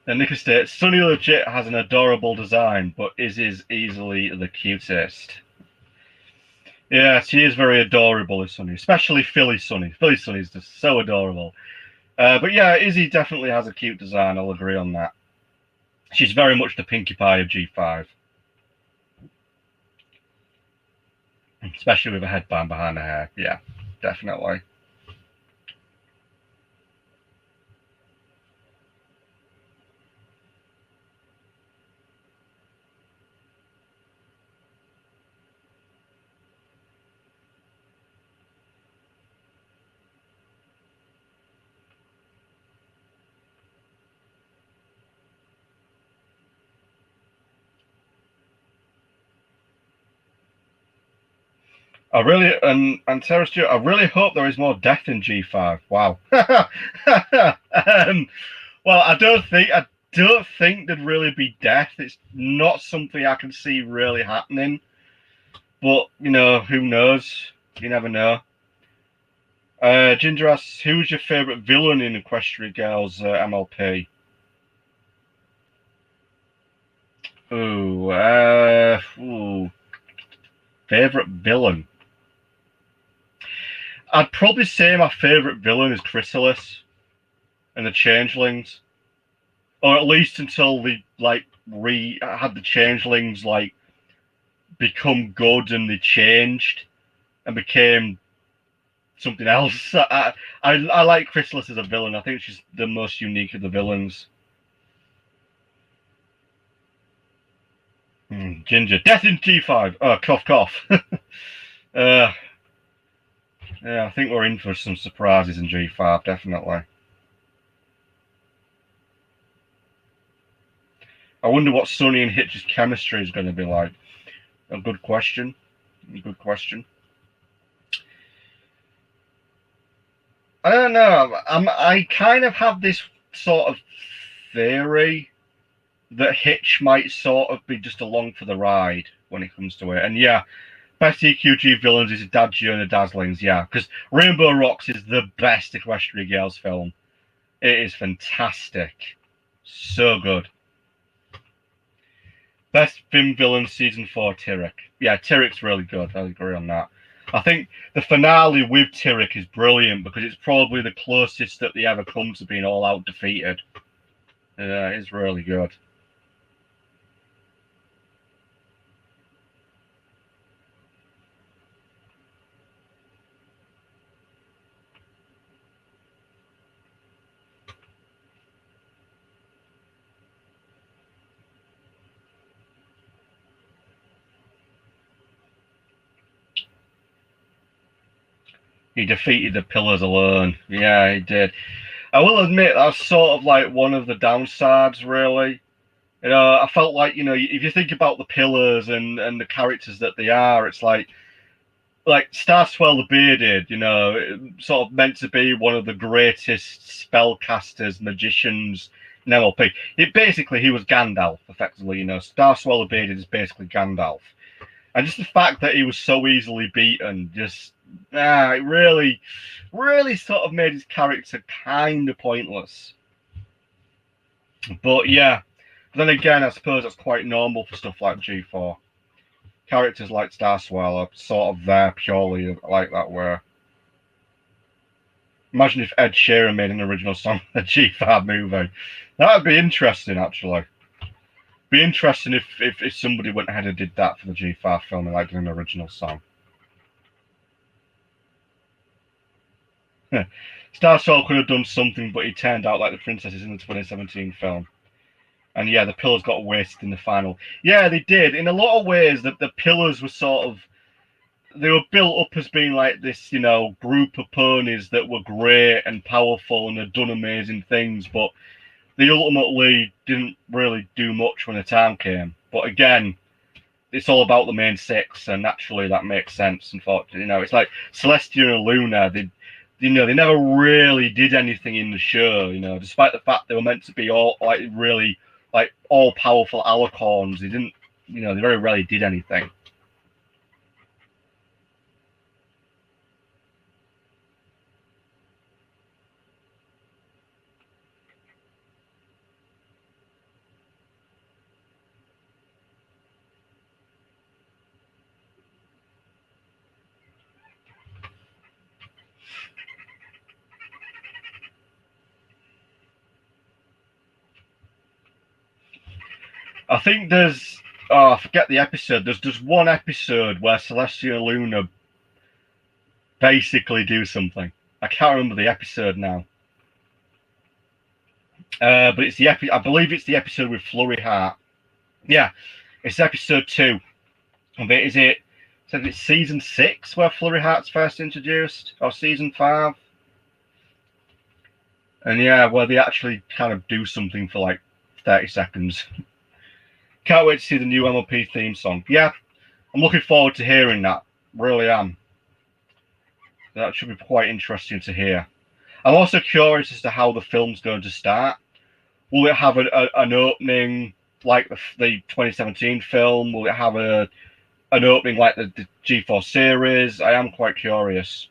And Nick states, Sonny legit has an adorable design, but is easily the cutest. Yeah, she is very adorable, is Sonny, especially Philly Sonny. Philly Sonny is just so adorable. But yeah, Izzy definitely has a cute design. I'll agree on that. She's very much the Pinkie Pie of G5. Especially with a headband behind her hair. Yeah, definitely. I really and Sarah Stewart, I really hope there is more death in G5. Wow. Well, I don't think there'd really be death. It's not something I can see really happening. But you know, who knows? You never know. Ginger asks, who's your favourite villain in Equestria Girls MLP? Favourite villain. I'd probably say my favourite villain is Chrysalis and the Changelings, or at least until they had the Changelings become good and they changed and became something else. I like Chrysalis as a villain. I think she's the most unique of the villains. Ginger, death in G5. Oh, cough, cough. Yeah, I think we're in for some surprises in G5, definitely. I wonder what Sonny and Hitch's chemistry is going to be like. A good question. Good question. I don't know. I kind of have this sort of theory that Hitch might sort of be just along for the ride when it comes to it. And yeah, best EQG villains is Dadgio and the Dazzlings, yeah. Because Rainbow Rocks is the best Equestria Girls film. It is fantastic. So good. Best Vim villain season 4, Tyrek. Yeah, Tyrek's really good. I agree on that. I think the finale with Tyrek is brilliant because it's probably the closest that they ever come to being all out defeated. It's really good. He defeated the pillars alone. Yeah, he did. I will admit that's sort of like one of the downsides, really. I felt like, if you think about the pillars and the characters that they are, it's like Starswell the Bearded, sort of meant to be one of the greatest spellcasters, magicians in MLP. He was Gandalf, effectively. Starswell the Bearded is basically Gandalf, and just the fact that he was so easily beaten, it really, really sort of made his character kind of pointless. But yeah, then again, I suppose that's quite normal for stuff like G4. Characters like Starswell are sort of there purely like that. Where imagine if Ed Sheeran made an original song for a G5 movie. That would be interesting, actually. Be interesting if somebody went ahead and did that for the G5 film and like did an original song. Starswell could have done something, but he turned out like the princesses in the 2017 film. And yeah, the pillars got wasted in the final. Yeah, they did. In a lot of ways, the pillars were sort of, they were built up as being like this, group of ponies that were great and powerful and had done amazing things, but they ultimately didn't really do much when the time came. But again, it's all about the main six, and naturally that makes sense. Unfortunately, it's like Celestia and Luna. They never really did anything in the show. Despite the fact they were meant to be all like really like all powerful alicorns, they didn't. They very rarely did anything. I think there's. Oh, I forget the episode. There's one episode where Celestia and Luna basically do something. I can't remember the episode now. But it's I believe it's the episode with Flurry Heart. Yeah, it's episode 2. Is it season 6 where Flurry Heart's first introduced, or season 5? And yeah, where they actually kind of do something for like 30 seconds. Can't wait to see the new MLP theme song. Yeah, I'm looking forward to hearing that. Really am. That should be quite interesting to hear. I'm also curious as to how the film's going to start. Will it have an opening like the 2017 film? Will it have an opening like the G4 series? I am quite curious.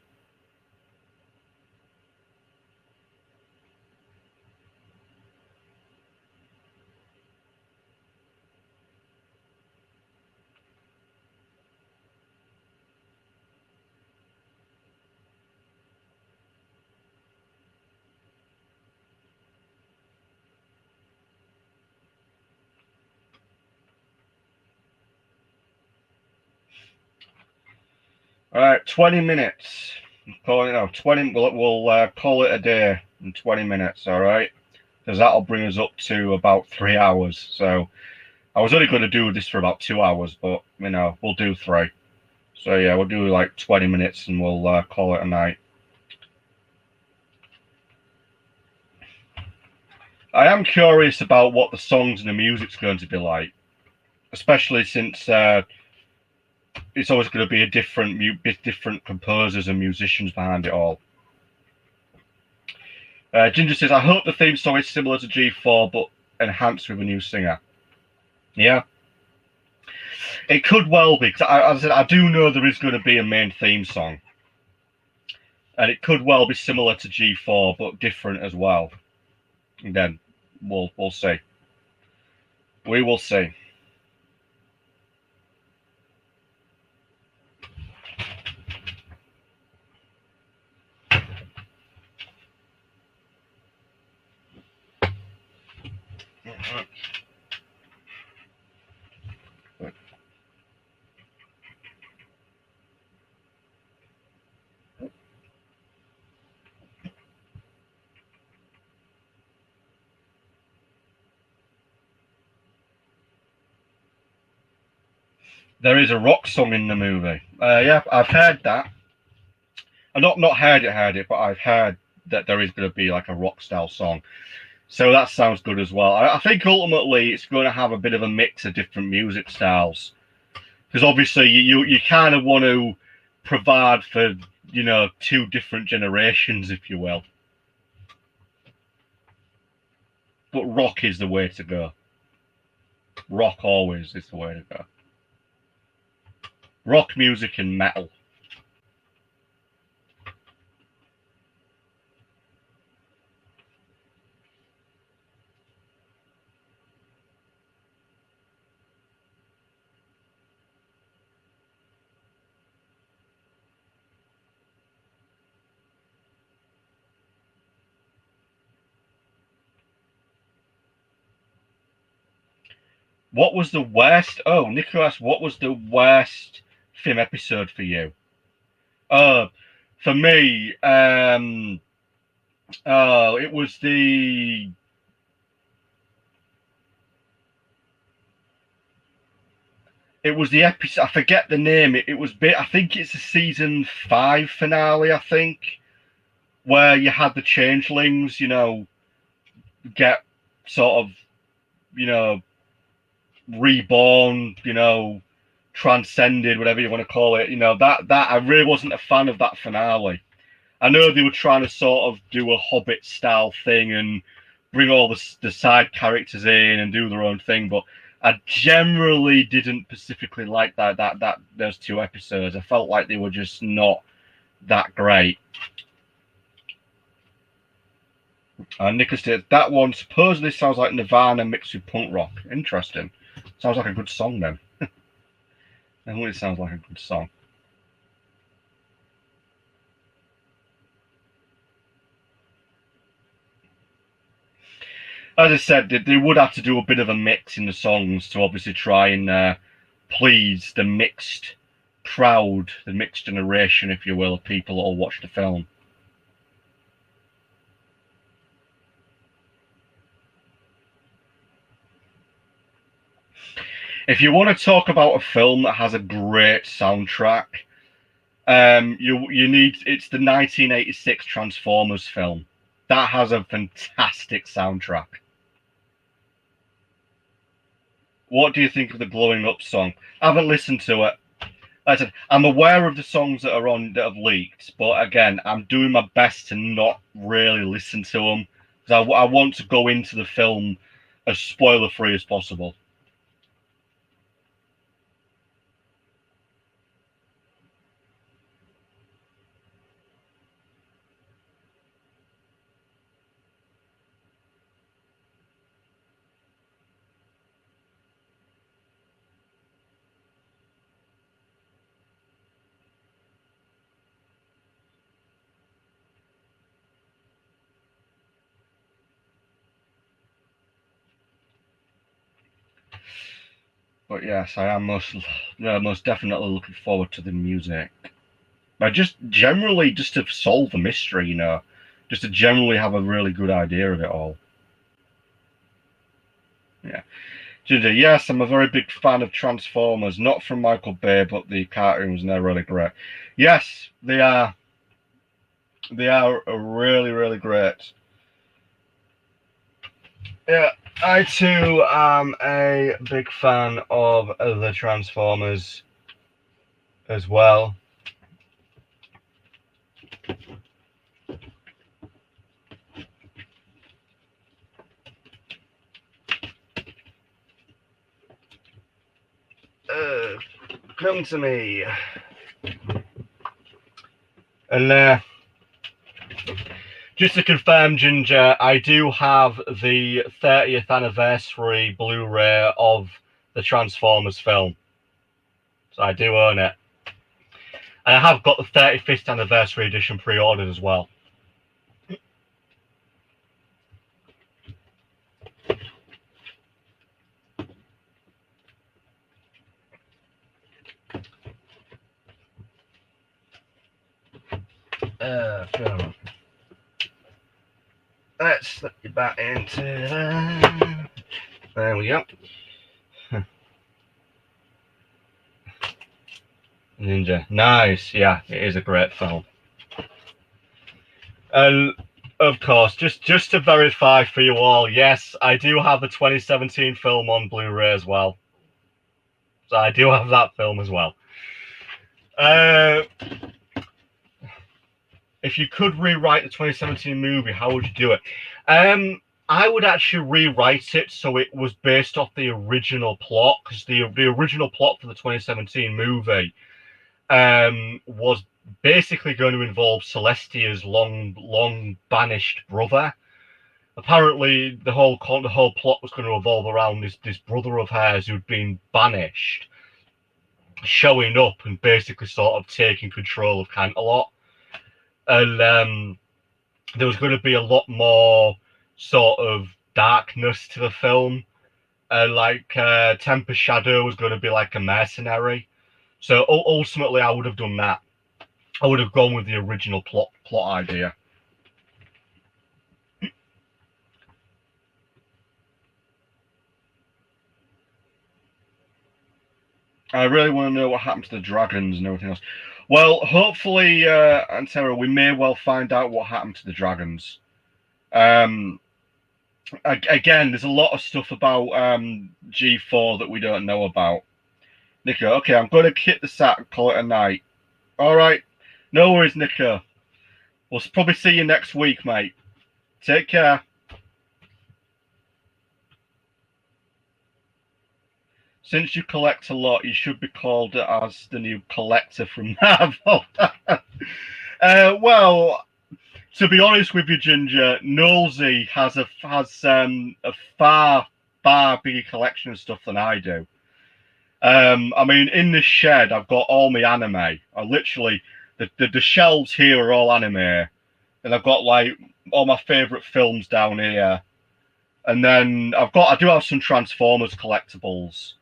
All right, 20 minutes. Call it 20. We'll call it a day in 20 minutes. All right, because that'll bring us up to about 3 hours. So I was only going to do this for about 2 hours, but we'll do 3. So yeah, we'll do like 20 minutes and we'll call it a night. I am curious about what the songs and the music's going to be like, especially since it's always going to be different composers and musicians behind it all. Ginger says, I hope the theme song is similar to G4 but enhanced with a new singer. Yeah. It could well be, because as I said, I do know there is going to be a main theme song. And it could well be similar to G4 but different as well. And then we'll see. We will see. There is a rock song in the movie. Yeah, I've heard that. I've not heard it, but I've heard that there is going to be like a rock style song. So that sounds good as well. I think ultimately it's going to have a bit of a mix of different music styles. Because obviously you kind of want to provide for, you know, two different generations, if you will. But rock is the way to go. Rock always is the way to go. Rock music and metal. What was the worst? Oh, Nicholas, what was the worst film episode for you? For me, it was the episode. I forget the name. It was bit. I think it's the season 5 finale. I think where you had the changelings. You know, get sort of, you know, reborn. You know, transcended, whatever you want to call it. You know, that I really wasn't a fan of that finale. I know they were trying to sort of do a Hobbit style thing and bring all the side characters in and do their own thing, but I generally didn't specifically like that those 2 episodes. I felt like they were just not that great. Nicholas did that one. Supposedly sounds like Nirvana mixed with punk rock. Interesting. Sounds like a good song then. I think it sounds like a good song. As I said, they would have to do a bit of a mix in the songs to obviously try and please the mixed crowd, the mixed generation, if you will, of people that will watch the film. If you want to talk about a film that has a great soundtrack, you need it's the 1986 Transformers film. That has a fantastic soundtrack. What do you think of the Glowing Up song? I haven't listened to it. I said I'm aware of the songs that are on that have leaked, but again, I'm doing my best to not really listen to them because I want to go into the film as spoiler free as possible. But yes, I am most definitely looking forward to the music. I just generally just to solve the mystery, you know, just to generally have a really good idea of it all. Yeah. Ginger, yes, I'm a very big fan of Transformers, not from Michael Bay, but the cartoons, and they're really great. Yes, they are. They are really, really great. Yeah, I too am a big fan of the Transformers as well. Come to me. And just to confirm, Ginger, I do have the 30th anniversary Blu-ray of the Transformers film. So I do own it. And I have got the 35th anniversary edition pre-ordered as well. Film. Let's slip you back into there. There we go. Ninja. Nice. Yeah, it is a great film. And of course, just to verify for you all, yes, I do have the 2017 film on Blu-ray as well. So I do have that film as well. If you could rewrite the 2017 movie, how would you do it? I would actually rewrite it so it was based off the original plot, because the original plot for the 2017 movie was basically going to involve Celestia's long banished brother. Apparently, the whole plot was going to revolve around this brother of hers who'd been banished, showing up and basically sort of taking control of Canterlot. And there was going to be a lot more sort of darkness to the film. Tempest Shadow was going to be like a mercenary. So ultimately, I would have done that. I would have gone with the original plot idea. I really want to know what happened to the dragons and everything else. Well, hopefully, Antero, we may well find out what happened to the dragons. Again, there's a lot of stuff about G4 that we don't know about. Nico, okay, I'm going to hit the sack and call it a night. All right. No worries, Nico. We'll probably see you next week, mate. Take care. Since you collect a lot, you should be called as the new collector from Marvel. Well, to be honest with you, Ginger, Nosy has a far bigger collection of stuff than I do. I mean, in this shed, I've got all my anime. I literally the shelves here are all anime, and I've got like all my favorite films down here, and then I do have some Transformers collectibles.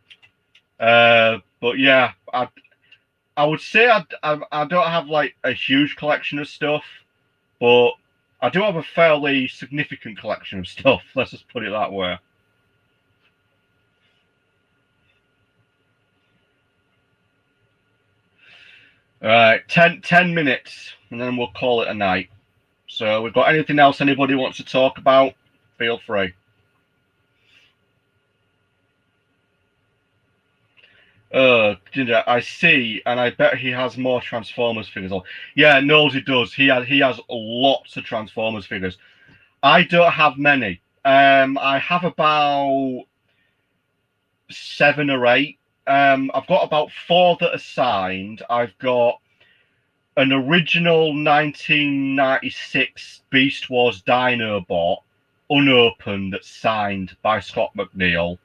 But yeah, I would say I don't have like a huge collection of stuff, but I do have a fairly significant collection of stuff. Let's just put it that way. All right, 10 minutes, and then we'll call it a night. So we've got anything else anybody wants to talk about? Feel free. Ginger, I see, and I bet he has more Transformers figures on. Yeah, knows he does. He has lots of Transformers figures. I don't have many. I have about 7 or 8. I've got about 4 that are signed. I've got an original 1996 Beast Wars Dinobot, unopened, that's signed by Scott McNeil.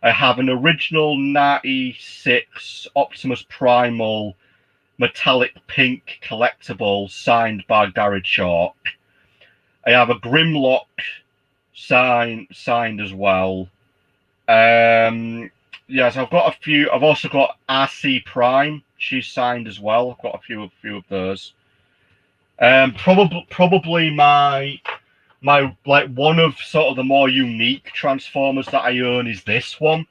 I have an original 96 Optimus Primal metallic pink collectible signed by Gary Chalk. I have a Grimlock signed as well. Yes, I've got a few. I've also got RC Prime. She's signed as well. I've got a few of those. Probably my like one of sort of the more unique Transformers that I own is this one.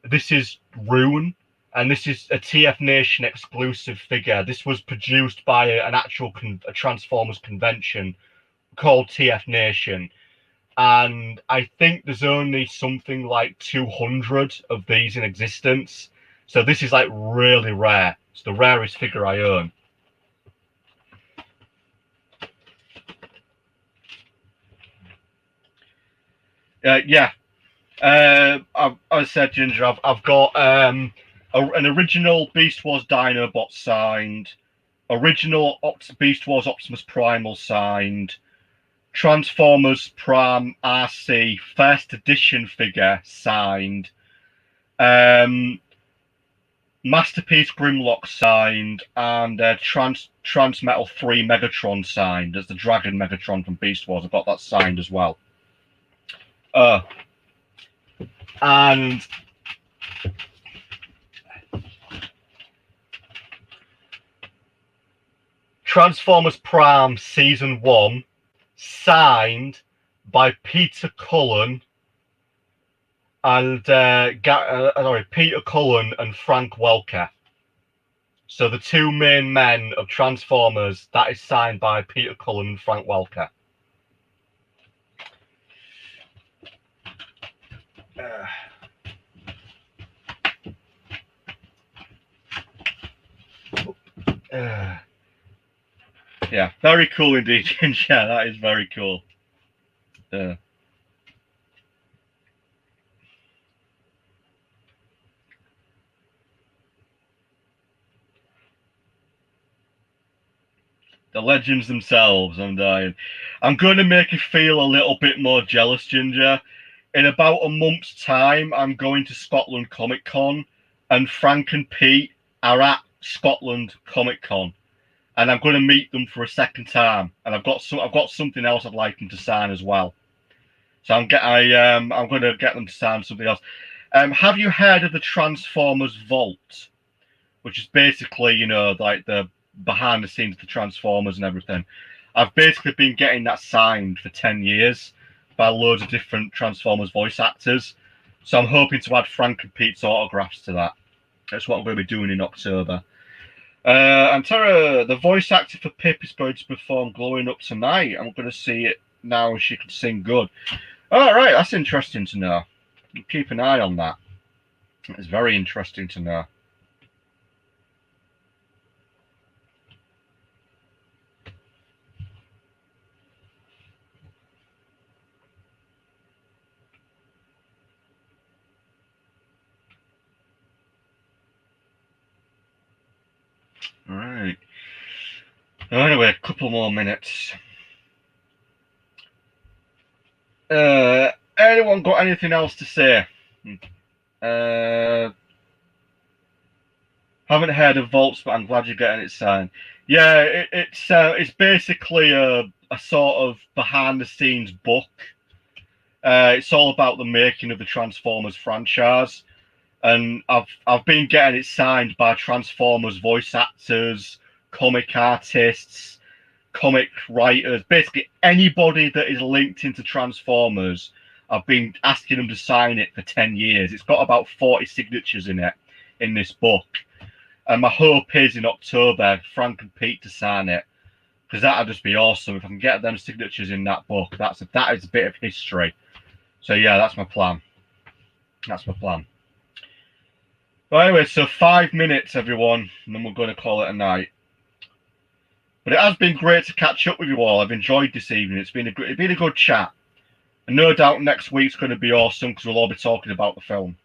This is Rune, and this is a TF Nation exclusive figure. This was produced by an actual a Transformers convention called TF Nation, and I think there's only something like 200 of these in existence. So this is like really rare. It's the rarest figure I own. Yeah. As I said, Ginger, I've got an original Beast Wars Dinobot signed, original Beast Wars Optimus Primal signed, Transformers Prime RC first edition figure signed, Masterpiece Grimlock signed, and Transmetal 3 Megatron signed as the Dragon Megatron from Beast Wars. I've got that signed as well. And Transformers Prime Season 1, signed by Peter Cullen and Peter Cullen and Frank Welker. So the two main men of Transformers, that is signed by Peter Cullen and Frank Welker. Yeah, very cool indeed, Ginger. That is very cool. The legends themselves. I'm dying. I'm going to make you feel a little bit more jealous, Ginger. In about a month's time, I'm going to Scotland Comic Con, and Frank and Pete are at Scotland Comic Con, and I'm going to meet them for a second time. And I've got something else I'd like them to sign as well. So I'm going to get them to sign something else. Have you heard of the Transformers Vault, which is basically, you know, like the behind the scenes of the Transformers and everything? I've basically been getting that signed for 10 years by loads of different Transformers voice actors. So I'm hoping to add Frank and Pete's autographs to that. That's what I'm going to be doing in October. And Tara, the voice actor for Pip is going to perform Glowing Up tonight. I'm going to see it now and she can sing good. All right, that's interesting to know. Keep an eye on that. It's very interesting to know. All right. Anyway, a couple more minutes. Anyone got anything else to say? Haven't heard of Vaults, but I'm glad you're getting it signed. Yeah, it's basically a sort of behind the scenes book. It's all about the making of the Transformers franchise, and I've been getting it signed by Transformers voice actors, comic artists, comic writers, basically anybody that is linked into Transformers. I've been asking them to sign it for 10 years. It's got about 40 signatures in it, in this book. And my hope is in October, Frank and Pete to sign it, because that'd just be awesome. If I can get them signatures in that book, that is a bit of history. So yeah, that's my plan. That's my plan. Well, anyway, so 5 minutes, everyone, and then we're going to call it a night. But it has been great to catch up with you all. I've enjoyed this evening. It's been a good chat. And no doubt next week's going to be awesome because we'll all be talking about the film.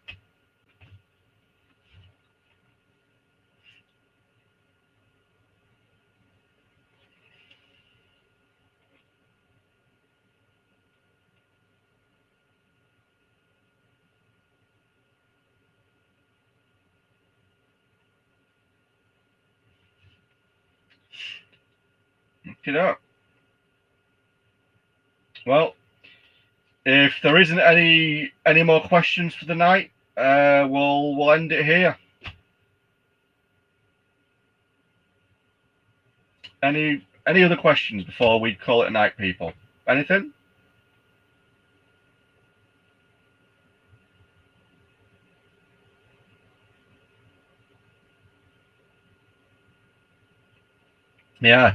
Okay, well, if there isn't any more questions for the night, we'll end it here. Any other questions before we call it a night, people? Anything? Yeah.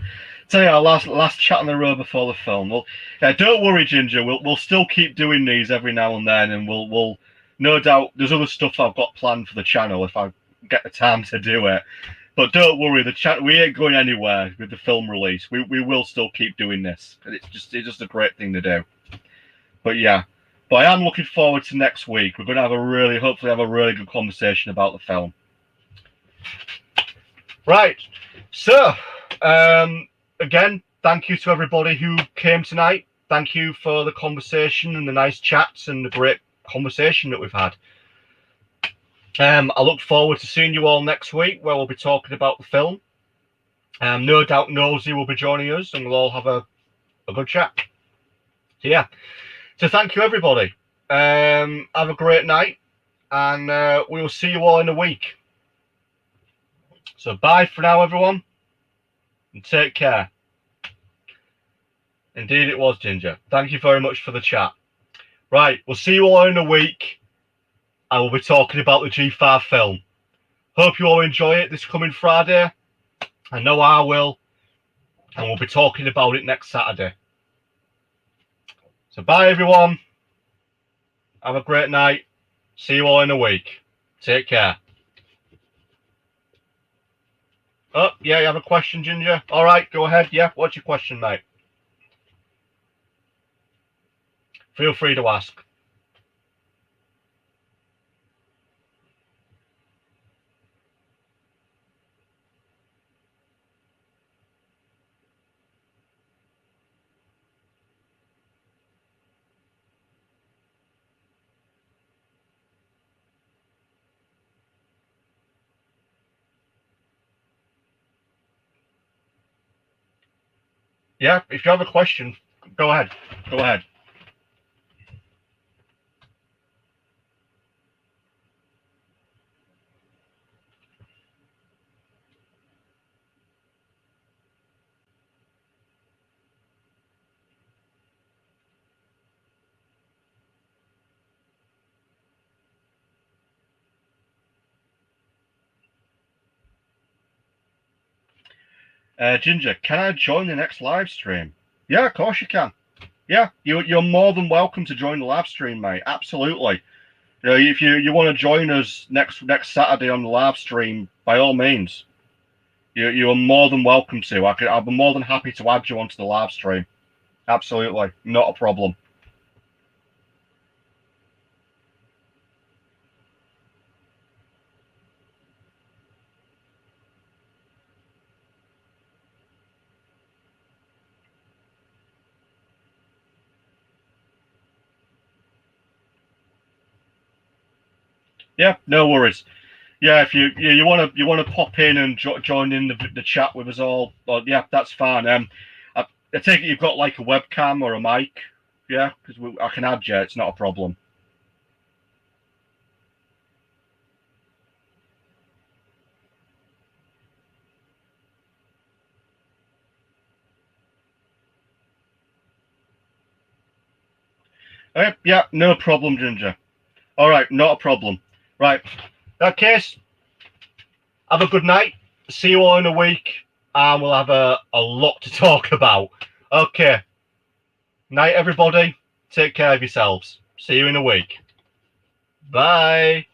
So yeah, last chat on the road before the film. Well, yeah, don't worry, Ginger. We'll still keep doing these every now and then, and we'll no doubt there's other stuff I've got planned for the channel if I get the time to do it. But don't worry, we ain't going anywhere with the film release. We will still keep doing this. It's just a great thing to do. But yeah, but I am looking forward to next week. We're going to hopefully have a really good conversation about the film. Right. So, again, thank you to everybody who came tonight. Thank you for the conversation and the nice chats and the great conversation that we've had. I look forward to seeing you all next week where we'll be talking about the film. No doubt Nosy will be joining us and we'll all have a good chat. So yeah. So thank you everybody. Have a great night and we will see you all in a week. So bye for now everyone. and take care. Indeed it was, Ginger. Thank you very much for the chat. Right, we'll see you all in a week. I will be talking about the G5 film. Hope you all enjoy it this coming Friday. I know I will. And we'll be talking about it next Saturday. So bye, everyone. Have a great night. See you all in a week. Take care. Oh, yeah, you have a question, Ginger? All right, go ahead. Yeah, what's your question, mate? Feel free to ask. Yeah, if you have a question, go ahead. Go ahead. Ginger, can I join the next live stream? Yeah, of course you can. Yeah, you're more than welcome to join the live stream, mate. Absolutely. You know, if you want to join us next Saturday on the live stream, by all means, you are more than welcome to. I'll be more than happy to add you onto the live stream. Absolutely, not a problem. Yeah, no worries. Yeah, if you want to pop in and join in the chat with us all, well, yeah, that's fine. I take it you've got like a webcam or a mic, yeah, because I can add you. It's not a problem. Yeah, no problem, Ginger. All right, not a problem. Right, in that case, have a good night. See you all in a week, and we'll have a lot to talk about. Okay. Night, everybody. Take care of yourselves. See you in a week. Bye.